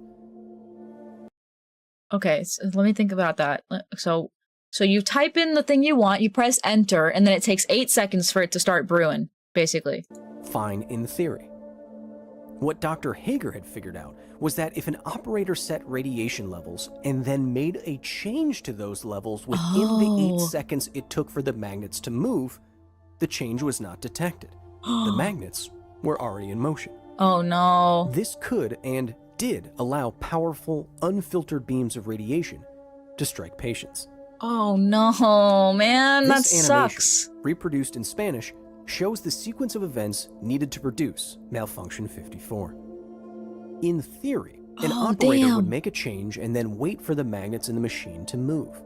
Okay, so let me think about that. So you type in the thing you want, you press enter, and then it takes 8 seconds for it to start brewing, basically. Fine in theory. What Dr. Hager had figured out was that if an operator set radiation levels and then made a change to those levels within the 8 seconds it took for the magnets to move, the change was not detected. The magnets were already in motion. Oh no. This could and did allow powerful, unfiltered beams of radiation to strike patients. Oh no, man, that This sucks. animation, reproduced in Spanish, shows the sequence of events needed to produce malfunction 54. In theory, an operator would make a change and then wait for the magnets in the machine to move.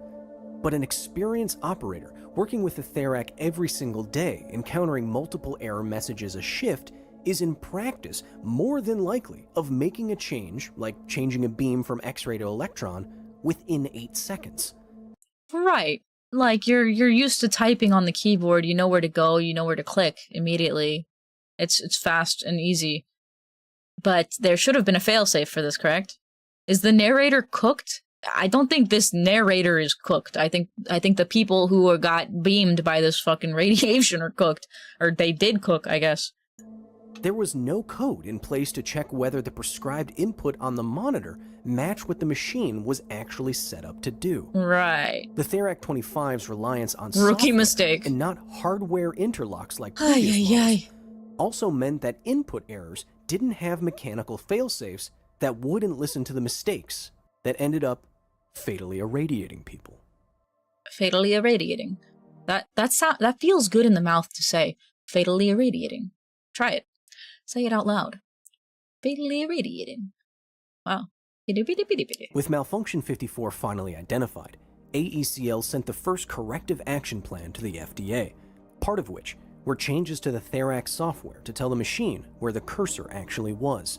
But an experienced operator working with the Therac every single day, encountering multiple error messages a shift, is in practice more than likely of making a change, like changing a beam from X-ray to electron, within 8 seconds. Right. Like, you're used to typing on the keyboard, you know where to go, you know where to click immediately. It's fast and easy. But there should have been a failsafe for this, correct? Is the narrator cooked? I don't think this narrator is cooked. I think the people who got beamed by this fucking radiation are cooked. Or they did cook, I guess. There was no code in place to check whether the prescribed input on the monitor matched what the machine was actually set up to do. Right. The Therac 25's reliance on Rookie software mistake. and not hardware interlocks like previous models also meant that input errors didn't have mechanical failsafes that wouldn't listen to the mistakes that ended up fatally irradiating people. Fatally irradiating. That feels good in the mouth to say. Fatally irradiating. Try it. Say it out loud. Fatally irradiating. Wow. With malfunction 54 finally identified, AECL sent the first corrective action plan to the FDA, part of which were changes to the Therac software to tell the machine where the cursor actually was.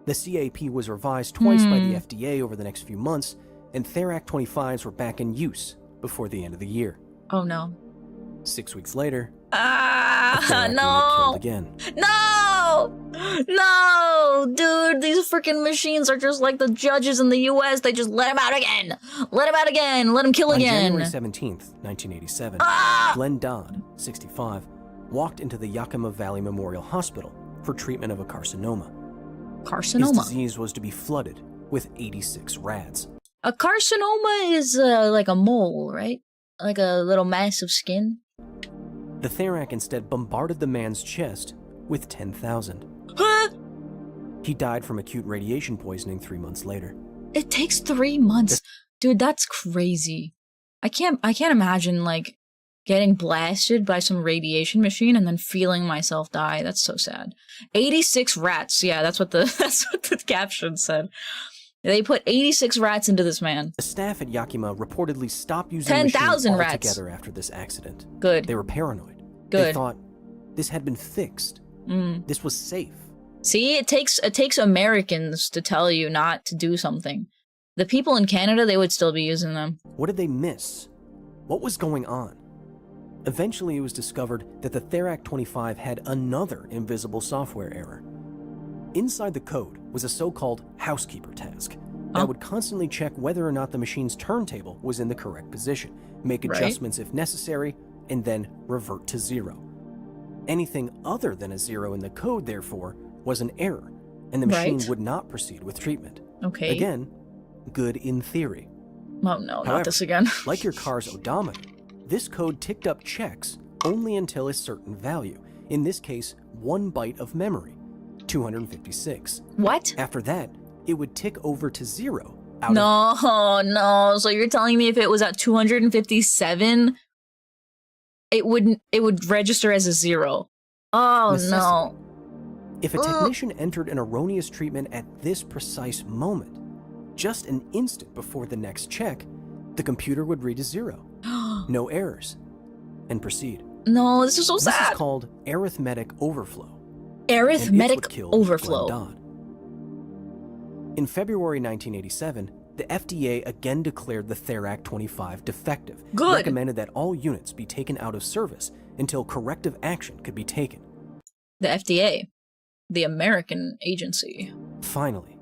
The CAP was revised twice by the FDA over the next few months, and Therac 25s were back in use before the end of the year. Oh no. 6 weeks later, no! killed again. No! No! Dude, these freaking machines are just like the judges in the US. They just let him out again! Let him out again! Let him kill again! On January 17th, 1987, Glenn Dodd, 65, walked into the Yakima Valley Memorial Hospital for treatment of a carcinoma. Carcinoma? His disease was to be flooded with 86 rats. A carcinoma is like a mole, right? Like a little mass of skin? The Therac instead bombarded the man's chest with 10,000. Huh? He died from acute radiation poisoning 3 months later. It takes 3 months. Dude, that's crazy. I can't imagine, like, getting blasted by some radiation machine and then feeling myself die. That's so sad. 86 rats. Yeah, that's what the caption said. They put 86 rats into this man. The staff at Yakima reportedly stopped using 10,000 the machine rats altogether after this accident. Good. They were paranoid. Good. They thought this had been fixed. This was safe. See, it takes Americans to tell you not to do something. The people in Canada, they would still be using them. What did they miss? What was going on? Eventually, it was discovered that the Therac 25 had another invisible software error. Inside the code was a so-called housekeeper task that would constantly check whether or not the machine's turntable was in the correct position, make adjustments if necessary, and then revert to 0. Anything other than a 0 in the code, therefore, was an error, and the machine would not proceed with treatment. Okay. Again, good in theory. Oh no, However, not this again. like your car's odometer, this code ticked up checks only until a certain value, in this case, 1 byte of memory, 256. What? After that, it would tick over to 0. No. So you're telling me if it was at 257, it would register as a 0. Oh necessity. no. If a technician entered an erroneous treatment at this precise moment, just an instant before the next check, the computer would read a 0. No errors. And proceed. No, this is so sad. This is called arithmetic overflow. Arithmetic overflow. In February 1987, the FDA again declared the Therac 25 defective. Good. Recommended that all units be taken out of service until corrective action could be taken. The FDA, the American agency. Finally,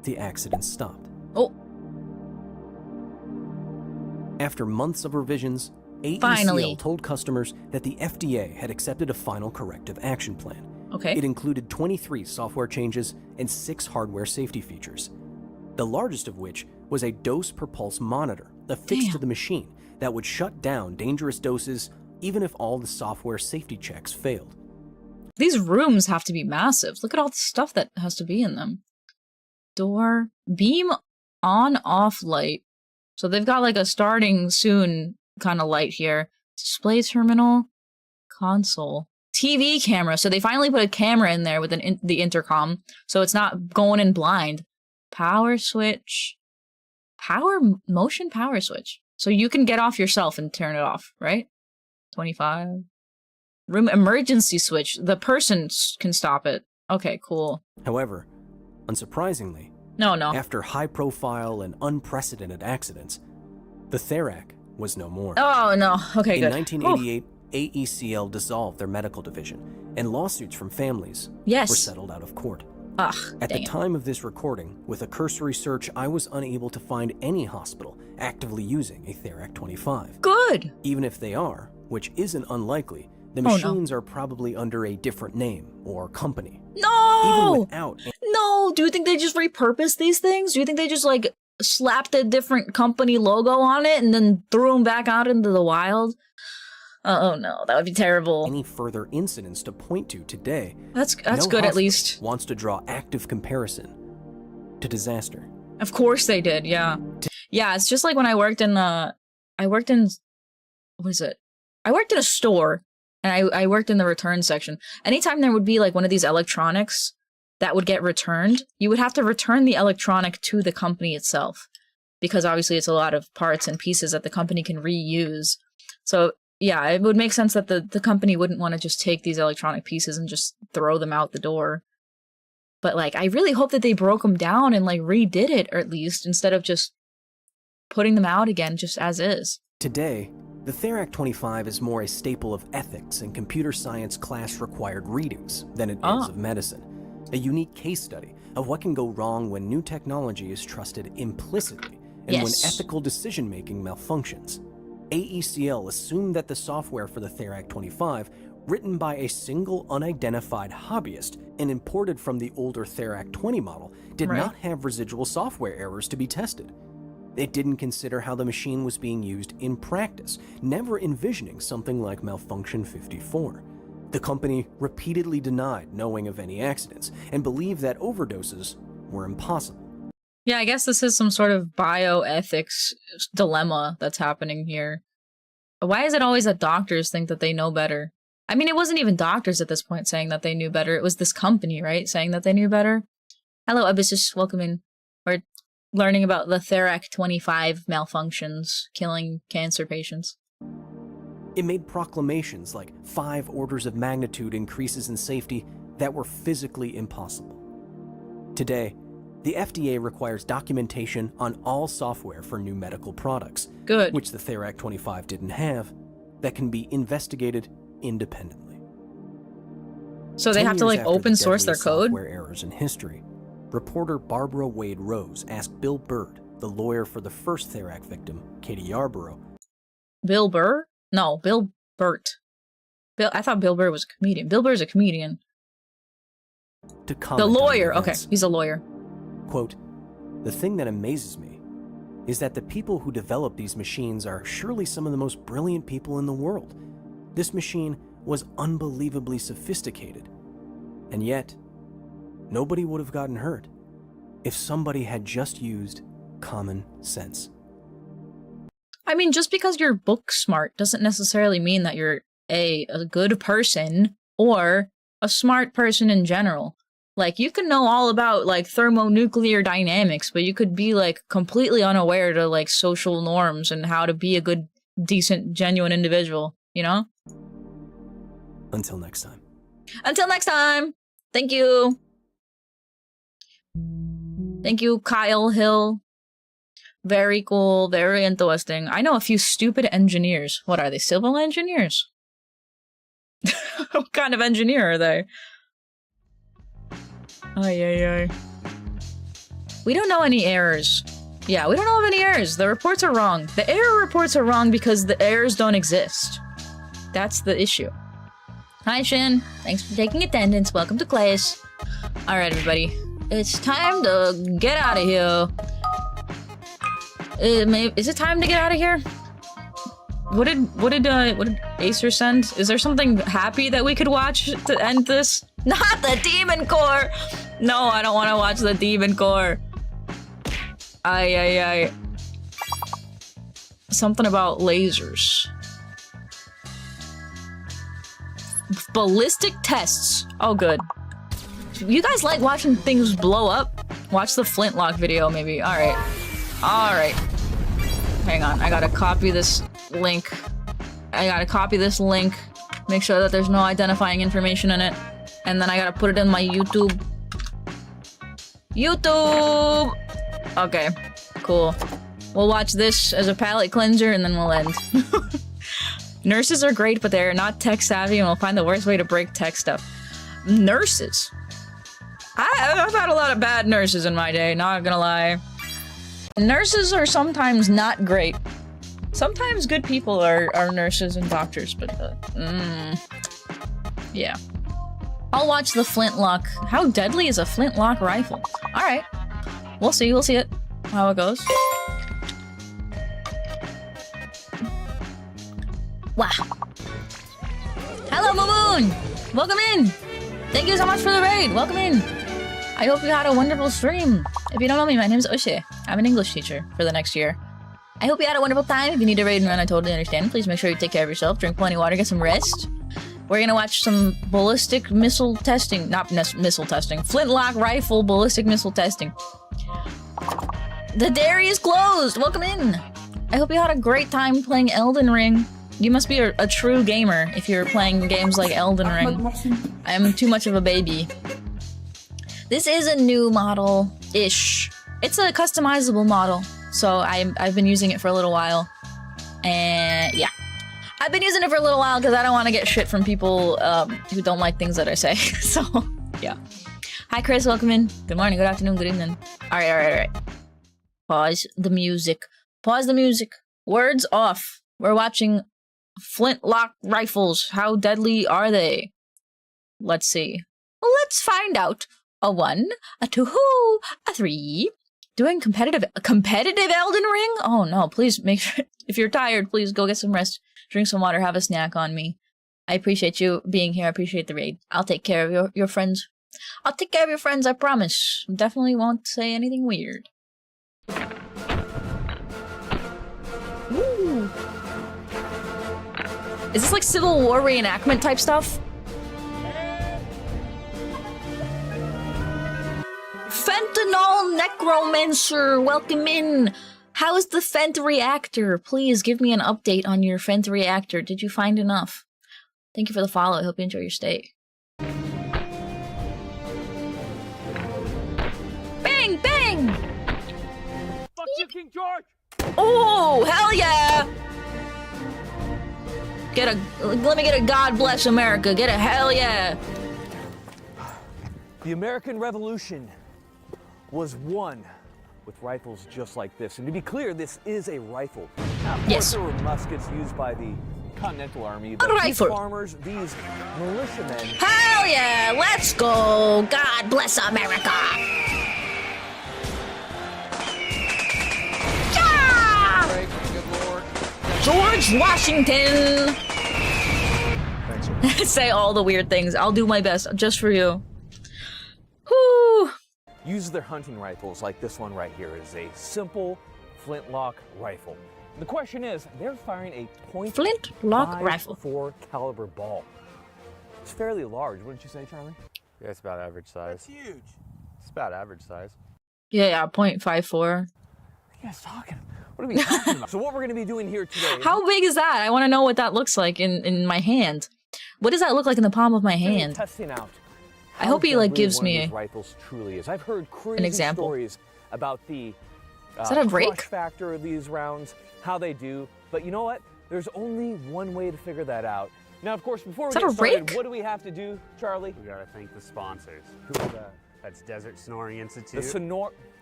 the accident stopped. Oh. After months of revisions, AECL Finally. told customers that the FDA had accepted a final corrective action plan. Okay. It included 23 software changes and 6 hardware safety features. The largest of which was a dose per pulse monitor affixed to the machine that would shut down dangerous doses even if all the software safety checks failed. These rooms have to be massive. Look at all the stuff that has to be in them. Door, beam on off light. So they've got like a starting soon kind of light here. Display terminal, console, TV camera. So they finally put a camera in there with the intercom, so it's not going in blind. Power switch, motion power switch. So you can get off yourself and turn it off, right? 25. Room emergency switch. The person can stop it. Okay, cool. However, unsurprisingly, no. After high-profile and unprecedented accidents, the Therac was no more. Oh, no. Okay, good. In 1988, AECL dissolved their medical division, and lawsuits from families were settled out of court. Ugh, At the time of this recording, with a cursory search, I was unable to find any hospital actively using a Therac 25. Good! Even if they are, which isn't unlikely, the machines are probably under a different name or company. No! Even without... No! Do you think they just repurposed these things? Do you think they just, like, slapped a different company logo on it and then threw them back out into the wild? Oh no, that would be terrible. Any further incidents to point to today? That's no good at least. Wants to draw active comparison to disaster. Of course they did, yeah. Yeah, it's just like when I worked in what is it? I worked in a store and I worked in the return section. Anytime there would be like one of these electronics that would get returned, you would have to return the electronic to the company itself, because obviously it's a lot of parts and pieces that the company can reuse. So yeah, it would make sense that the company wouldn't want to just take these electronic pieces and just throw them out the door. But like, I really hope that they broke them down and like redid it, or at least, instead of just putting them out again just as is. Today, the Therac 25 is more a staple of ethics and computer science class required readings than it is of medicine. A unique case study of what can go wrong when new technology is trusted implicitly and when ethical decision-making malfunctions. AECL assumed that the software for the Therac 25, written by a single unidentified hobbyist and imported from the older Therac 20 model, did not have residual software errors to be tested. It didn't consider how the machine was being used in practice, never envisioning something like malfunction 54. The company repeatedly denied knowing of any accidents and believed that overdoses were impossible. Yeah, I guess this is some sort of bioethics dilemma that's happening here. Why is it always that doctors think that they know better? I mean, it wasn't even doctors at this point saying that they knew better. It was this company, right, saying that they knew better? Hello, Abyssus, welcome in. We're learning about the Therac 25 malfunctions killing cancer patients. It made proclamations like 5 orders of magnitude increases in safety that were physically impossible. Today, the FDA requires documentation on all software for new medical products, Good. which the Therac 25 didn't have, that can be investigated independently. So they 10 have to years like after open the source their deadliest code? software errors in history, reporter Barbara Wade Rose asked Bill Bird, the lawyer for the first Therac victim, Katie Yarborough. Bill Burr? No, Bill Burt. I thought Bill Burr was a comedian. Bill Burr's a comedian. To The comment on lawyer. Okay, events. he's a lawyer. Quote, "The thing that amazes me is that the people who developed these machines are surely some of the most brilliant people in the world. This machine was unbelievably sophisticated. And yet, nobody would have gotten hurt if somebody had just used common sense." I mean, just because you're book smart doesn't necessarily mean that you're a good person or a smart person in general. Like, you can know all about, like, thermonuclear dynamics, but you could be, like, completely unaware to, like, social norms and how to be a good, decent, genuine individual, you know? Until next time. Until next time! Thank you! Thank you, Kyle Hill. Very cool, very interesting. I know a few stupid engineers. What are they, civil engineers? What kind of engineer are they? Ay. We don't know any errors. Yeah, we don't know of any errors. The reports are wrong. The error reports are wrong because the errors don't exist. That's the issue. Hi, Shin. Thanks for taking attendance. Welcome to class. Alright, everybody. It's time to get out of here. Is it time to get out of here? What did Acer send? Is there something happy that we could watch to end this? Not the Demon Core! No, I don't want to watch the Demon Core. Ay. Something about lasers. Ballistic tests. Oh, good. You guys like watching things blow up? Watch the Flintlock video, maybe. Alright. Alright. Hang on, I gotta copy this link. Make sure that there's no identifying information in it. And then I gotta put it in my YouTube. Okay, cool. We'll watch this as a palate cleanser and then we'll end. Nurses are great, but they're not tech savvy and will find the worst way to break tech stuff. Nurses? I've had a lot of bad nurses in my day, not gonna lie. Nurses are sometimes not great. Sometimes good people are nurses and doctors, but yeah. I'll watch the Flintlock. How deadly is a Flintlock rifle? Alright. We'll see it. How it goes. Wow. Hello, Moon! Welcome in! Thank you so much for the raid! Welcome in! I hope you had a wonderful stream. If you don't know me, my name is Ushe. I'm an English teacher for the next year. I hope you had a wonderful time. If you need a raid and run, I totally understand. Please make sure you take care of yourself, drink plenty of water, get some rest. We're gonna watch some ballistic missile testing. Not missile testing. Flintlock rifle ballistic missile testing. The dairy is closed! Welcome in! I hope you had a great time playing Elden Ring. You must be a true gamer if you're playing games like Elden Ring. I am too much of a baby. This is a new model-ish. It's a customizable model, so I've been using it for a little while. And yeah. I've been using it for a little while because I don't want to get shit from people who don't like things that I say, so yeah. Hi Chris, welcome in. Good morning, good afternoon, good evening. Alright. Pause the music. Pause the music. Words off. We're watching Flintlock rifles. How deadly are they? Let's see. Let's find out. A 1, a 2, a 3. Doing competitive Elden Ring? Oh no, please make sure, if you're tired, please go get some rest. Drink some water, have a snack on me. I appreciate you being here, I appreciate the raid. I'll take care of your friends. I'll take care of your friends, I promise. Definitely won't say anything weird. Ooh. Is this like Civil War reenactment type stuff? Fentanyl Necromancer, welcome in! How is the Fent reactor? Please give me an update on your Fent reactor. Did you find enough? Thank you for the follow. I hope you enjoy your stay. you, King George! Oh, hell yeah! Let me get a God bless America. Get a hell yeah. The American Revolution was won with rifles just like this. And to be clear, this is a rifle. Now, of course, there were muskets used by the Continental Army, but these farmers, these militiamen... Hell yeah! Let's go! God bless America! Yeah! George Washington! Say all the weird things. I'll do my best, just for you. Whoo! Use their hunting rifles like this one right here. It is a simple flintlock rifle. The question is, they're firing a flintlock rifle .4 caliber ball. It's fairly large, wouldn't you say, Charlie? Yeah, it's about average size. That's huge. It's about average size. Yeah, 0.54. What are you guys talking? What are we talking about? So what we're going to be doing here today... How big is that? I want to know what that looks like in my hand. What does that look like in the palm of my hand? Testing out. I hope he like gives me rifles truly is. I've heard crazy an example. Stories about the is that a break? Crush factor of these rounds, how they do. But you know what? There's only one way to figure that out. Now, of course, before we get started, what do we have to do, Charlie? We gotta thank the sponsors. Who is that? That's Desert Snoring Institute. The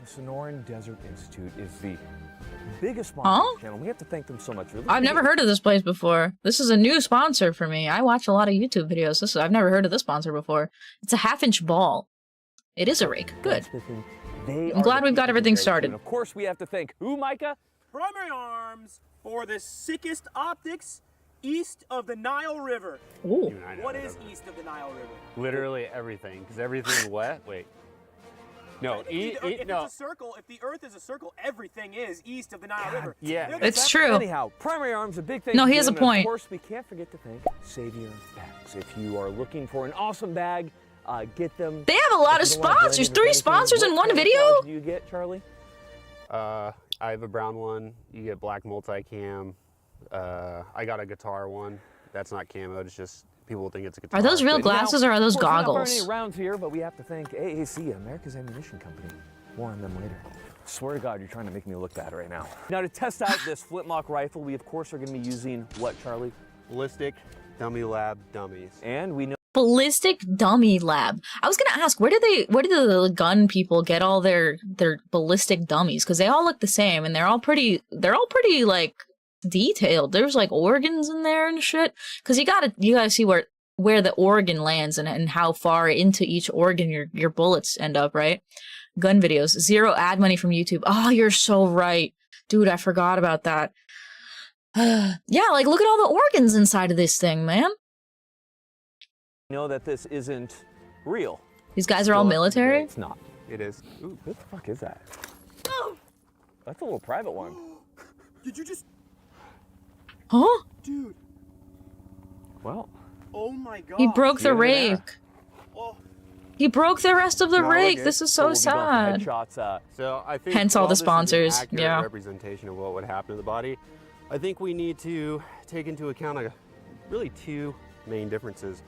Sonoran Desert Institute is the biggest sponsor of the channel. We have to thank them so much. Really. I've never heard of this place before. This is a new sponsor for me. I watch a lot of YouTube videos. I've never heard of this sponsor before. It's a 1/2-inch ball. It is a rake. Good. I'm glad we've got everything started. And of course, we have to thank who, Micah? Primary Arms for the sickest optics east of the Nile River. Ooh. What is east of the Nile River? Literally everything, because everything's wet. Wait. No, if it's a circle, if the Earth is a circle, everything is east of the Nile River. Yeah, it's true. Anyhow, Primary Arms, a big thing. No, he has a point. Of course, we can't forget to thank Savior Bags. If you are looking for an awesome bag, get them. They have a lot of sponsors. 3 sponsors in one video. What do you get, Charlie? I have a brown one. You get black multicam. I got a guitar one. That's not camo. It's just people think it's a guitar. Are those real glasses or are those goggles? We're not any rounds here, but we have to thank AAC, America's Ammunition Company. More on them later. Swear to God, you're trying to make me look bad right now. Now, to test out this flintlock rifle, we of course are going to be using what, Charlie? Ballistic Dummy Lab dummies. And we know. Ballistic Dummy Lab. I was gonna ask, where did the gun people get all their ballistic dummies? Because they all look the same, and they're all pretty like detailed. There's like organs in there and shit. Because you gotta see where the organ lands and how far into each organ your bullets end up, right? Gun videos. 0 ad money from YouTube. Oh, you're so right, dude. I forgot about that. Yeah, like look at all the organs inside of this thing, man. Know that this isn't real. These guys are all military? It's not. It is. Ooh, what the fuck is that? That's a little private one. Did you just... Huh? Dude. Well. Oh my God. He broke the rake. Oh. He broke the rest of the rake. This is so sad. So I think hence all the sponsors. This is an accurate yeah. representation of what would happen to the body. I think we need to take into account really 2 main differences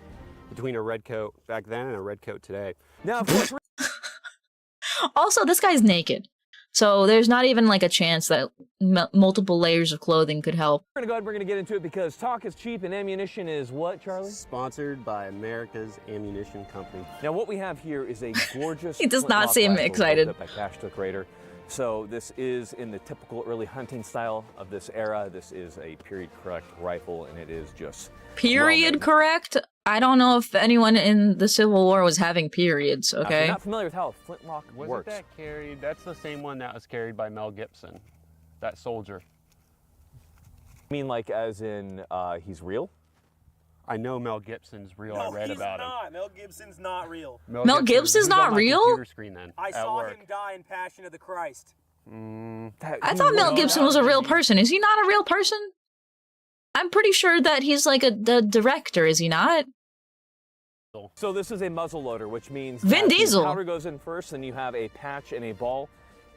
between a red coat back then and a red coat today. Now, of course, also, this guy's naked. So there's not even like a chance that multiple layers of clothing could help. We're going to get into it because talk is cheap and ammunition is what, Charlie? Sponsored by America's Ammunition Company. Now, what we have here is a gorgeous He does not seem excited. By Cash Took Raider. So this is in the typical early hunting style of this era. This is a period correct rifle, and it is just period correct. I don't know if anyone in the Civil War was having periods. Okay. If you're not familiar with how a flintlock works. Wasn't that carried? That's the same one that was carried by Mel Gibson, that soldier. You mean like as in he's real? I know Mel Gibson's real. No, I read he's about not. him. Mel Gibson's not real. Mel Gibson's not real? Computer screen then, I saw him die in Passion of the Christ. I thought Mel Gibson was a real person. Is he not a real person? I'm pretty sure that he's like the director, is he not? So this is a muzzle loader, which means Vin Diesel. The powder goes in first, then you have a patch and a ball.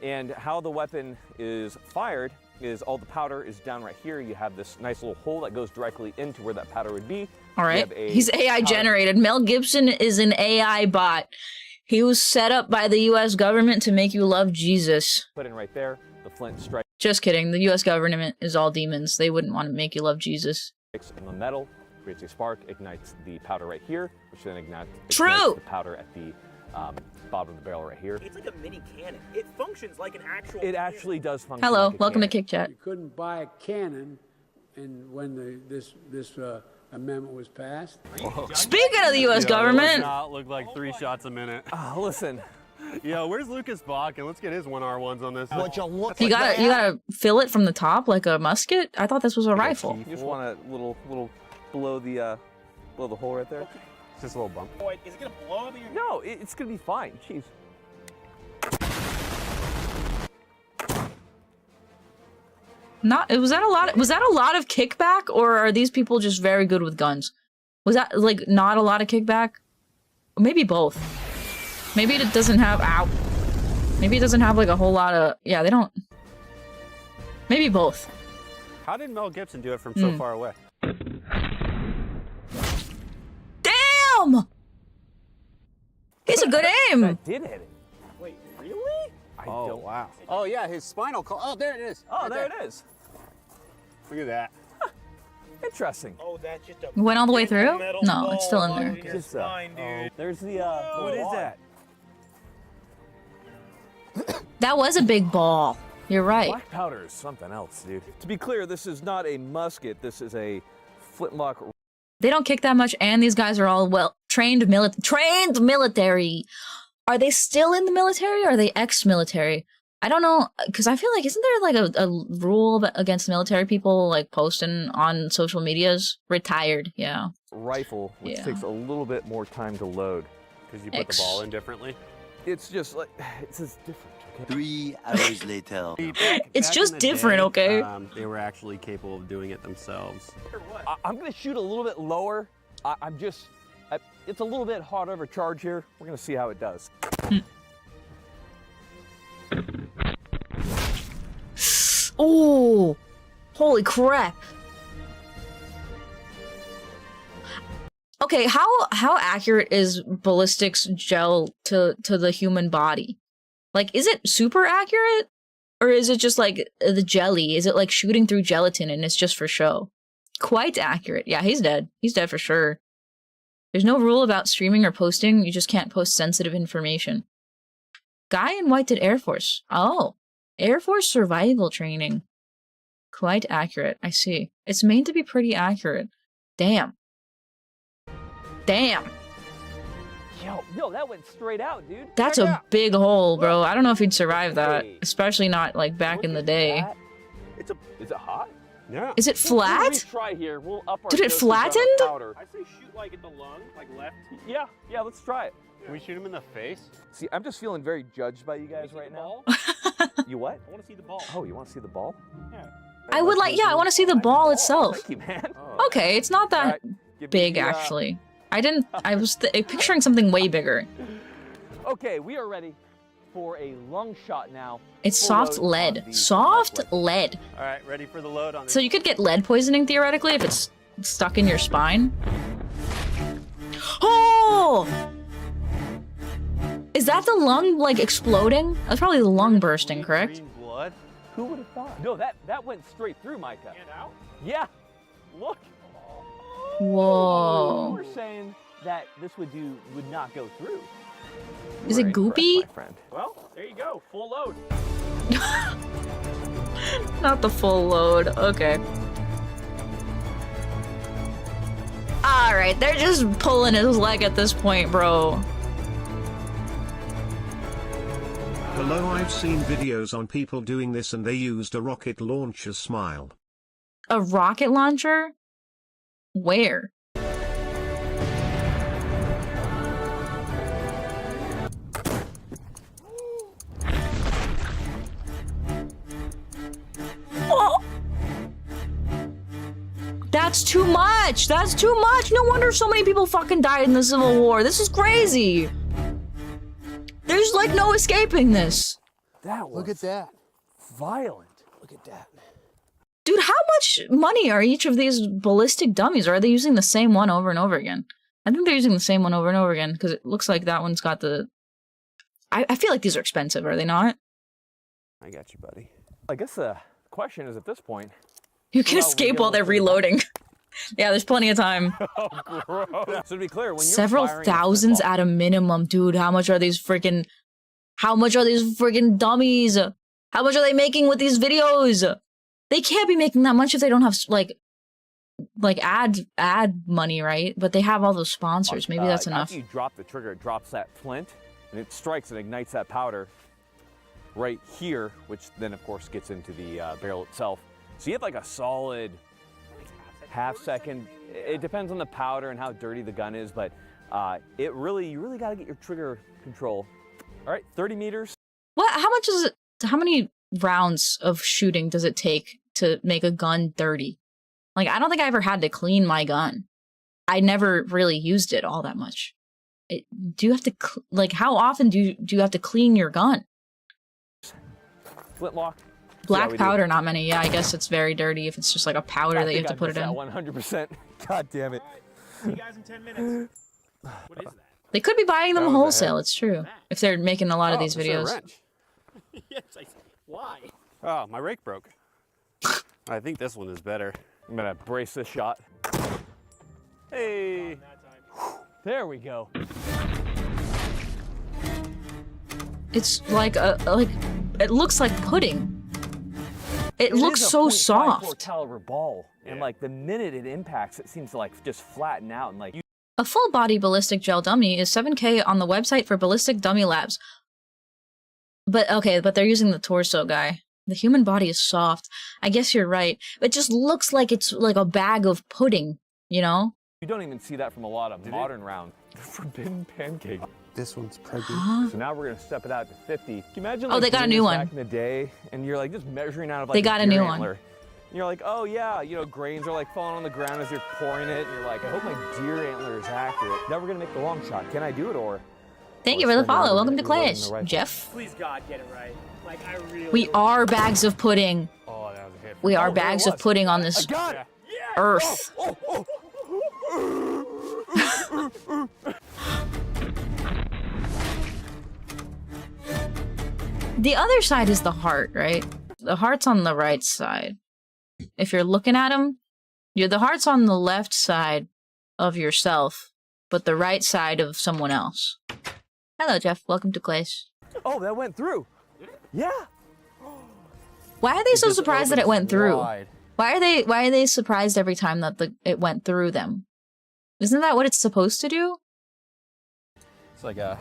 And how the weapon is fired is all the powder is down right here. You have this nice little hole that goes directly into where that powder would be. All right. He's AI generated. Mel Gibson is an AI bot. He was set up by the U.S. government to make you love Jesus. Put in right there. The flint strikes Just kidding. The U.S. government is all demons. They wouldn't want to make you love Jesus. in the metal, creates a spark, ignites the powder right here, which then ignites True. the powder at the bottom of the barrel right here. It's like a mini cannon. It functions like an actual. It actually does function. Hello, like a welcome to cannon. Kick Chat. You couldn't buy a cannon, and when this amendment was passed. Speaking of the U.S. Yo, government, Does not look like 3 shots a minute. Listen. Yo, where's Lucas Bakken? Let's get his 1R1s on this. you gotta fill it from the top like a musket. I thought this was a rifle. You just want a little below the hole right there. It's just a little bump. Boy, is it gonna blow up in your? No, it's gonna be fine. Jeez. Was that a lot of kickback, or are these people just very good with guns? Was that like not a lot of kickback? Maybe both. Maybe it doesn't have Maybe it doesn't have like a whole lot of they don't. Maybe both. How did Mel Gibson do it from so far away? Damn! He's a good aim. That did hit it. Wait, really? Oh wow. Oh yeah, his spinal column. Oh, there it is. Oh, Right there it is. Look at that. Interesting. Oh, that's just a. Went all the way through? metal No, it's still in ball there. on your spine, dude. There's the What is that? That was a big ball. You're right. Black powder is something else, dude. To be clear, this is not a musket. This is a flintlock. They don't kick that much, and these guys are all trained military. Are they still in the military, or are they ex-military? I don't know, because I feel like, isn't there like a rule against military people like posting on social medias? Retired, yeah. Rifle, which takes a little bit more time to load. Because you put the ball in differently? It's just like, it's just different. Okay? 3 hours later. It's just different, okay? They were actually capable of doing it themselves. I'm going to shoot a little bit lower. It's a little bit hot over charge here. We're going to see how it does. Oh, holy crap. Okay, how accurate is ballistics gel to the human body? Like, is it super accurate? Or is it just like the jelly? Is it like shooting through gelatin and it's just for show? Quite accurate. Yeah, he's dead. He's dead for sure. There's no rule about streaming or posting. You just can't post sensitive information. Guy in white did Air Force. Oh, Air Force survival training. Quite accurate. I see. It's made to be pretty accurate. Damn. Damn. Yo, that went straight out, dude. That's a big hole, bro. I don't know if he'd survive that. Especially not, like, back in the day. Is it hot? Yeah. Is it flat? We'll try here. We'll up our Did it dosage on our flattened? powder. I say shoot like at the lung, like left. Yeah, let's try it. Can we shoot him in the face? See, I'm just feeling very judged by you guys right now. You what? I want to see the ball. Oh, you want to see the ball? Yeah. I would like, I want to see the ball itself. Thank you, man. Okay, it's not that big, actually. I was picturing something way bigger. Okay, we are ready for a lung shot now. It's soft lead. Soft lead. All right, ready for the load on this. So you could get lead poisoning, theoretically, if it's stuck in your spine. Oh! Is that the lung, like, exploding? That's probably the lung bursting, correct? Green blood? Who would have thought? No, that went straight through, Micah. And out? Yeah. Look. Whoa. You were saying that this would not go through. Is it goopy? My friend. Well, there you go. Full load. Not the full load. Okay. Alright, they're just pulling his leg at this point, bro. Hello, I've seen videos on people doing this and they used a rocket launcher smile. A rocket launcher? Where? Oh! That's too much! That's too much! No wonder so many people fucking died in the Civil War. This is crazy! There's like no escaping this. That was Look at that. violent. Look at that. Dude, how much money are each of these ballistic dummies? Or are they using the same one over and over again? I think they're using the same one over and over again, because it looks like that one's got the... I feel like these are expensive, are they not? I got you, buddy. I guess the question is at this point. You can escape while they're reloading. Yeah, there's plenty of time. Oh, gross. So to be clear, when you're Several firing thousands at a minimum, dude. How much are these freaking dummies? How much are they making with these videos? They can't be making that much if they don't have like ad money, right? But they have all those sponsors. Maybe that's enough. After you drop the trigger, it drops that flint, and it strikes and ignites that powder right here, which then of course gets into the barrel itself. So you have like a solid half second. It depends on the powder and how dirty the gun is, but you really got to get your trigger control. All right, 30 meters. What? How much is it? How many rounds of shooting does it take to make a gun dirty? Like, I don't think I ever had to clean my gun. I never really used it all that much. Do you have to, like, how often do you have to clean your gun? Flintlock. Black powder, not many. Yeah, I guess it's very dirty if it's just like a powder that you have to put it in. 100%. God damn it. See you guys in 10 minutes. What is that? They could be buying them wholesale, it's true. If they're making a lot of these videos. Yes, why? Oh, my rake broke. I think this one is better. I'm gonna brace this shot. Hey, there we go. It's like it looks like pudding. It looks so soft. Caliber ball, and like the minute it impacts, it seems to like just flatten out and like. A full body ballistic gel dummy is $7K on the website for Ballistic Dummy Labs. But okay, but they're using the torso guy. The human body is soft. I guess you're right. It just looks like it's like a bag of pudding, you know? You don't even see that from a lot of modern rounds. Forbidden pancake. This one's pregnant. Huh? So now we're gonna step it out to 50. Can you imagine? Oh, they got a new one. Back in the day, and you're like just measuring out of like they got a new one. And you're like, oh yeah, you know, grains are like falling on the ground as you're pouring it, and you're like, I hope my deer antler is accurate. Now we're gonna make the long shot. Can I do it or? Thank you for the follow. Welcome to Clash, Jeff. Please God, get it right. Like I really. We are bags of pudding. Oh, that was a hit. We are bags of pudding on this earth. The other side is the heart, right? The heart's on the right side. If you're looking at them, the heart's on the left side of yourself, but the right side of someone else. Hello, Jeff. Welcome to Clash. Oh, that went through. Yeah. Why are they so surprised that it went through? Why are they surprised every time that it went through them? Isn't that what it's supposed to do? It's like a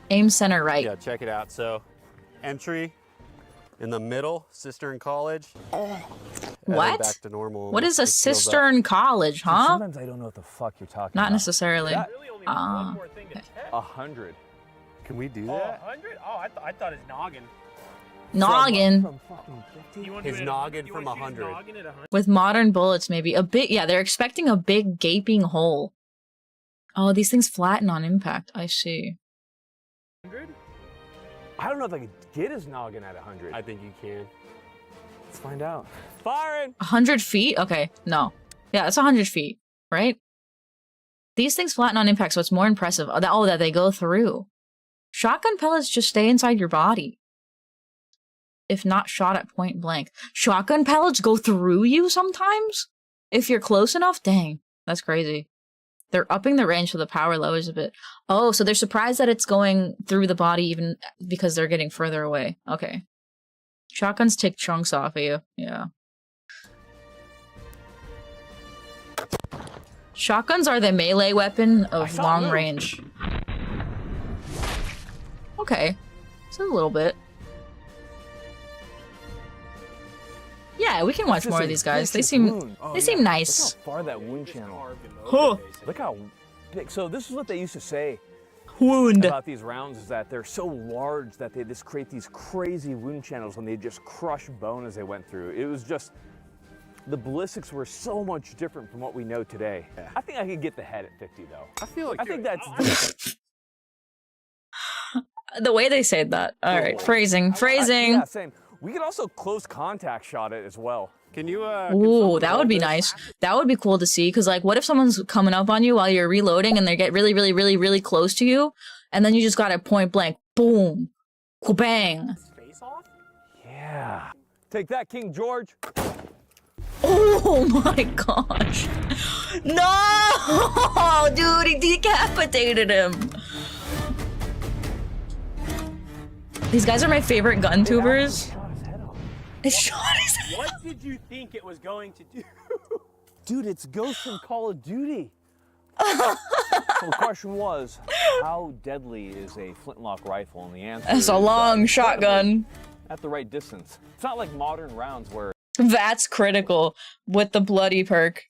aim center right. Yeah, check it out. So, entry in the middle, cistern college. What? Back to normal. What is a cistern college, huh? Sometimes I don't know what the fuck you're talking about. Not necessarily. Really only one more thing to test. 100. Can we do Oh, that? 100? Oh, I thought his noggin. Noggin. From his noggin from 100. With modern bullets, maybe. They're expecting a big gaping hole. Oh, these things flatten on impact. I see. 100? I don't know if I could get his noggin at 100. I think you can. Let's find out. Firing! 100 feet? Okay, no. Yeah, it's 100 feet, right? These things flatten on impact, so it's more impressive. Oh, that they go through. Shotgun pellets just stay inside your body. If not shot at point blank. Shotgun pellets go through you sometimes? If you're close enough? Dang, that's crazy. They're upping the range so the power lowers a bit. Oh, so they're surprised that it's going through the body even because they're getting further away. Okay. Shotguns take chunks off of you. Yeah. Shotguns are the melee weapon of long range. Okay. It's a little bit. Yeah, we can watch more of these guys. They seem nice. Look how far that wound channel. Huh. Look how big. So this is what they used to say wound about these rounds, is that they're so large that they just create these crazy wound channels and they just crush bone as they went through. It was just, the ballistics were so much different from what we know today. Yeah. I think I could get the head at 50 though. I feel like I think that's the way they said that. All right, phrasing. Yeah, same. We could also close contact shot it as well. Can you ooh, that would be nice. That would be cool to see, because like, what if someone's coming up on you while you're reloading and they get really, really, really, really close to you, and then you just got a point blank, boom, bang. Yeah. Take that, King George. Oh my gosh. No! Dude, he decapitated him. These guys are my favorite gun tubers. It shot his head off. What did you think it was going to do? Dude, it's Ghost from Call of Duty. So the question was, how deadly is a flintlock rifle? And the answer That's is, a long shotgun. At the right distance. It's not like modern rounds where That's critical with the bloody perk.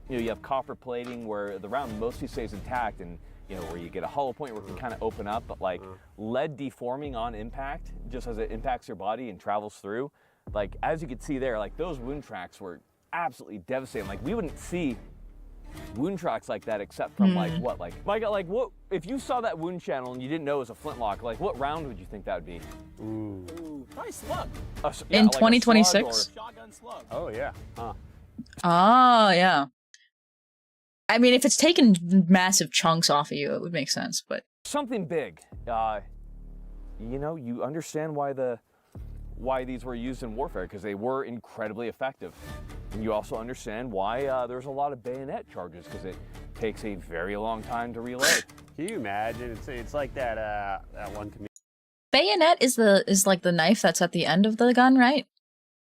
you have copper plating where the round mostly stays intact, and where you get a hollow point where it can kind of open up, but like lead deforming on impact, just as it impacts your body and travels through, like as you can see there, like those wound tracks were absolutely devastating. Like we wouldn't see wound tracks like that except from like Micah, like what if you saw that wound channel and you didn't know it was a flintlock, like what round would you think that would be? Ooh, probably slug. In like 2026? Shotgun slug. Oh yeah. Huh. Oh, yeah. I mean, if it's taking massive chunks off of you, it would make sense, but... Something big. You understand why these were used in warfare, because they were incredibly effective. And you also understand why there's a lot of bayonet charges, because it takes a very long time to reload. Can you imagine? It's like that one comedian. Bayonet is like the knife that's at the end of the gun, right?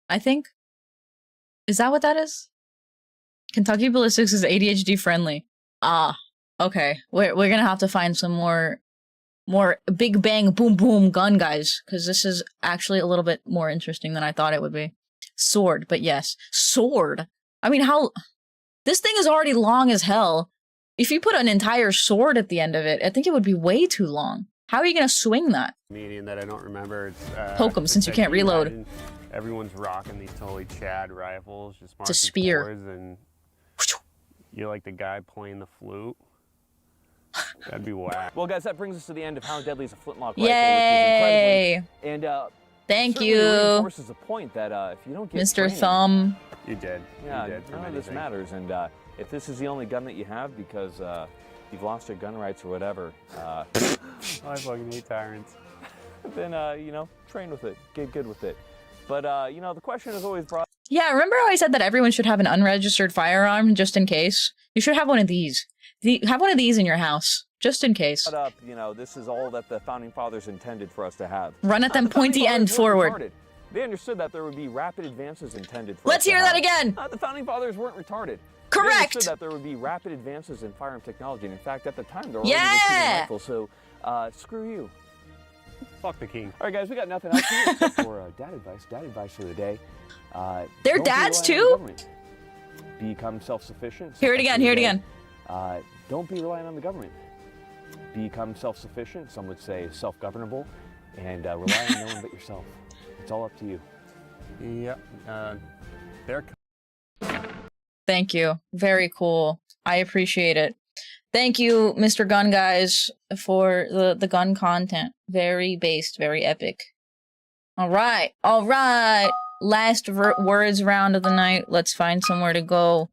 I think. Is that what that is? Kentucky Ballistics is ADHD friendly. Ah, okay. We're gonna have to find some more big bang boom boom gun guys, because this is actually a little bit more interesting than I thought it would be. Sword, but yes, sword. I mean, how this thing is already long as hell. If you put an entire sword at the end of it, I think it would be way too long. How are you gonna swing that? Comedian that I don't remember. It's poke them since you can't reload. Everyone's rocking these totally Chad rifles, just It's a spear. and you're like the guy playing the flute. That'd be whack. Well, guys, that brings us to the end of how deadly is a flintlock Yay! rifle, which is incredibly, and thank you, reinforces the point that if you don't get Mr. training, Thumb. You did. Yeah, you did none of this matters, and if this is the only gun that you have because you've lost your gun rights or whatever, I fucking hate tyrants. Then train with it, get good with it. But the question is always brought. Yeah, remember how I said that everyone should have an unregistered firearm just in case? You should have one of these. Have one of these in your house, just in case. Up, this is all that the founding fathers intended for us to have. Run at them pointy end forward. Retarded. They understood that there would be rapid advances intended for Let's us to hear that have. again. The founding fathers weren't retarded. Correct. They understood that there would be rapid advances in firearm technology, and in fact, at the time, there were already Yeah. rifles. So, screw you. Fuck the king. All right, guys, we got nothing else here except for dad advice. Dad advice for the day. They're Don't be dads relying on the too? government. Become self-sufficient. Hear it again. Hear it again. Don't be relying on the government. Become self-sufficient. Some would say self-governable, and rely on no one but yourself. It's all up to you. Yep. They're. Thank you. Very cool. I appreciate it. Thank you, Mr. Gun Guys, for the gun content. Very based, very epic. All right. Last words round of the night. Let's find somewhere to go.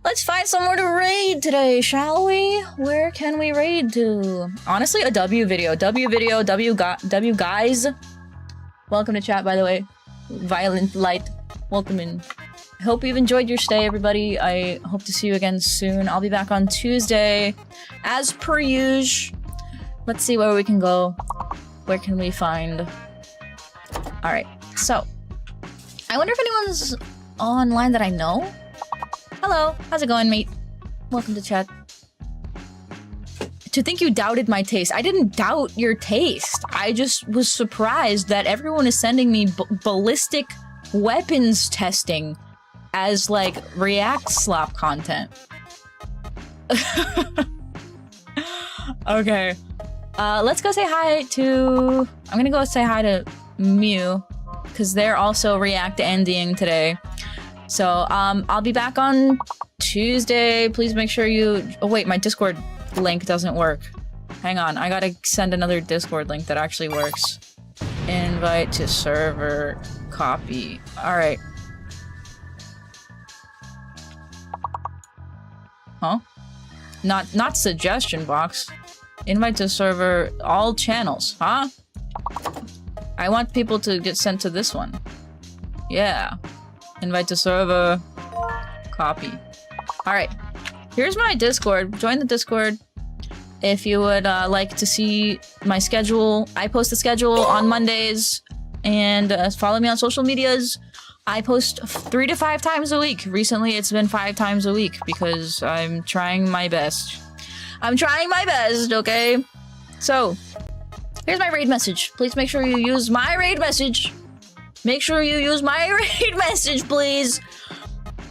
Let's find somewhere to raid today, shall we? Where can we raid to? Honestly, a W video. W guys. Welcome to chat, by the way. Violent Light. Welcome in. I hope you've enjoyed your stay, everybody. I hope to see you again soon. I'll be back on Tuesday, as per usual. Let's see where we can go. Where can we find? All right. So, I wonder if anyone's online that I know. Hello, how's it going, mate? Welcome to chat. To think you doubted my taste. I didn't doubt your taste. I just was surprised that everyone is sending me ballistic weapons testing as, like, React Slop content. Okay. Let's go say hi to... I'm gonna go say hi to Mew, because they're also React ending today. So, I'll be back on Tuesday. Please make sure you... Oh, wait, my Discord link doesn't work. Hang on, I gotta send another Discord link that actually works. Invite to server, copy. Alright. Huh? Not suggestion box. Invite to server, all channels, huh? I want people to get sent to this one. Yeah. Invite to server. Copy. Alright. Here's my Discord. Join the Discord if you would like to see my schedule. I post the schedule on Mondays. And follow me on social medias. I post 3 to 5 times a week. Recently, it's been 5 times a week because I'm trying my best. I'm trying my best, okay? So, here's my raid message. Please make sure you use my raid message. Make sure you use my raid message, please.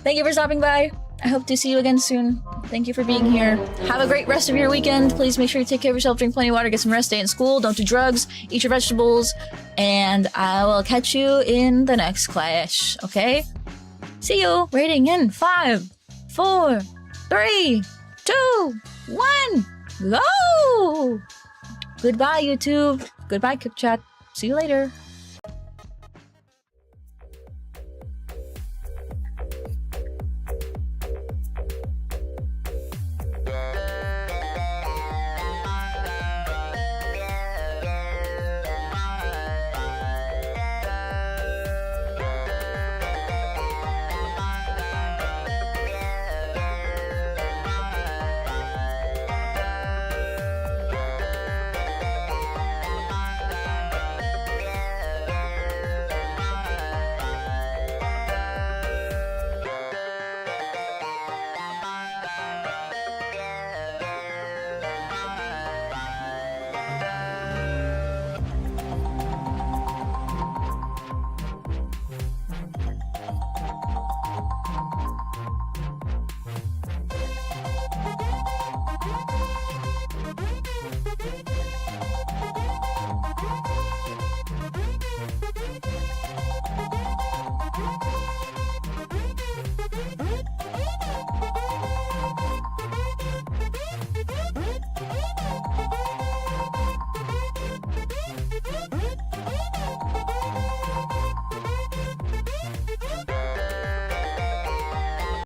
Thank you for stopping by. I hope to see you again soon. Thank you for being here. Have a great rest of your weekend. Please make sure you take care of yourself, drink plenty of water, get some rest, stay in school, don't do drugs, eat your vegetables, and I will catch you in the next clash, okay? See you. Rating in 5, 4, 3, 2, 1, go! Goodbye, YouTube. Goodbye, Chat. See you later.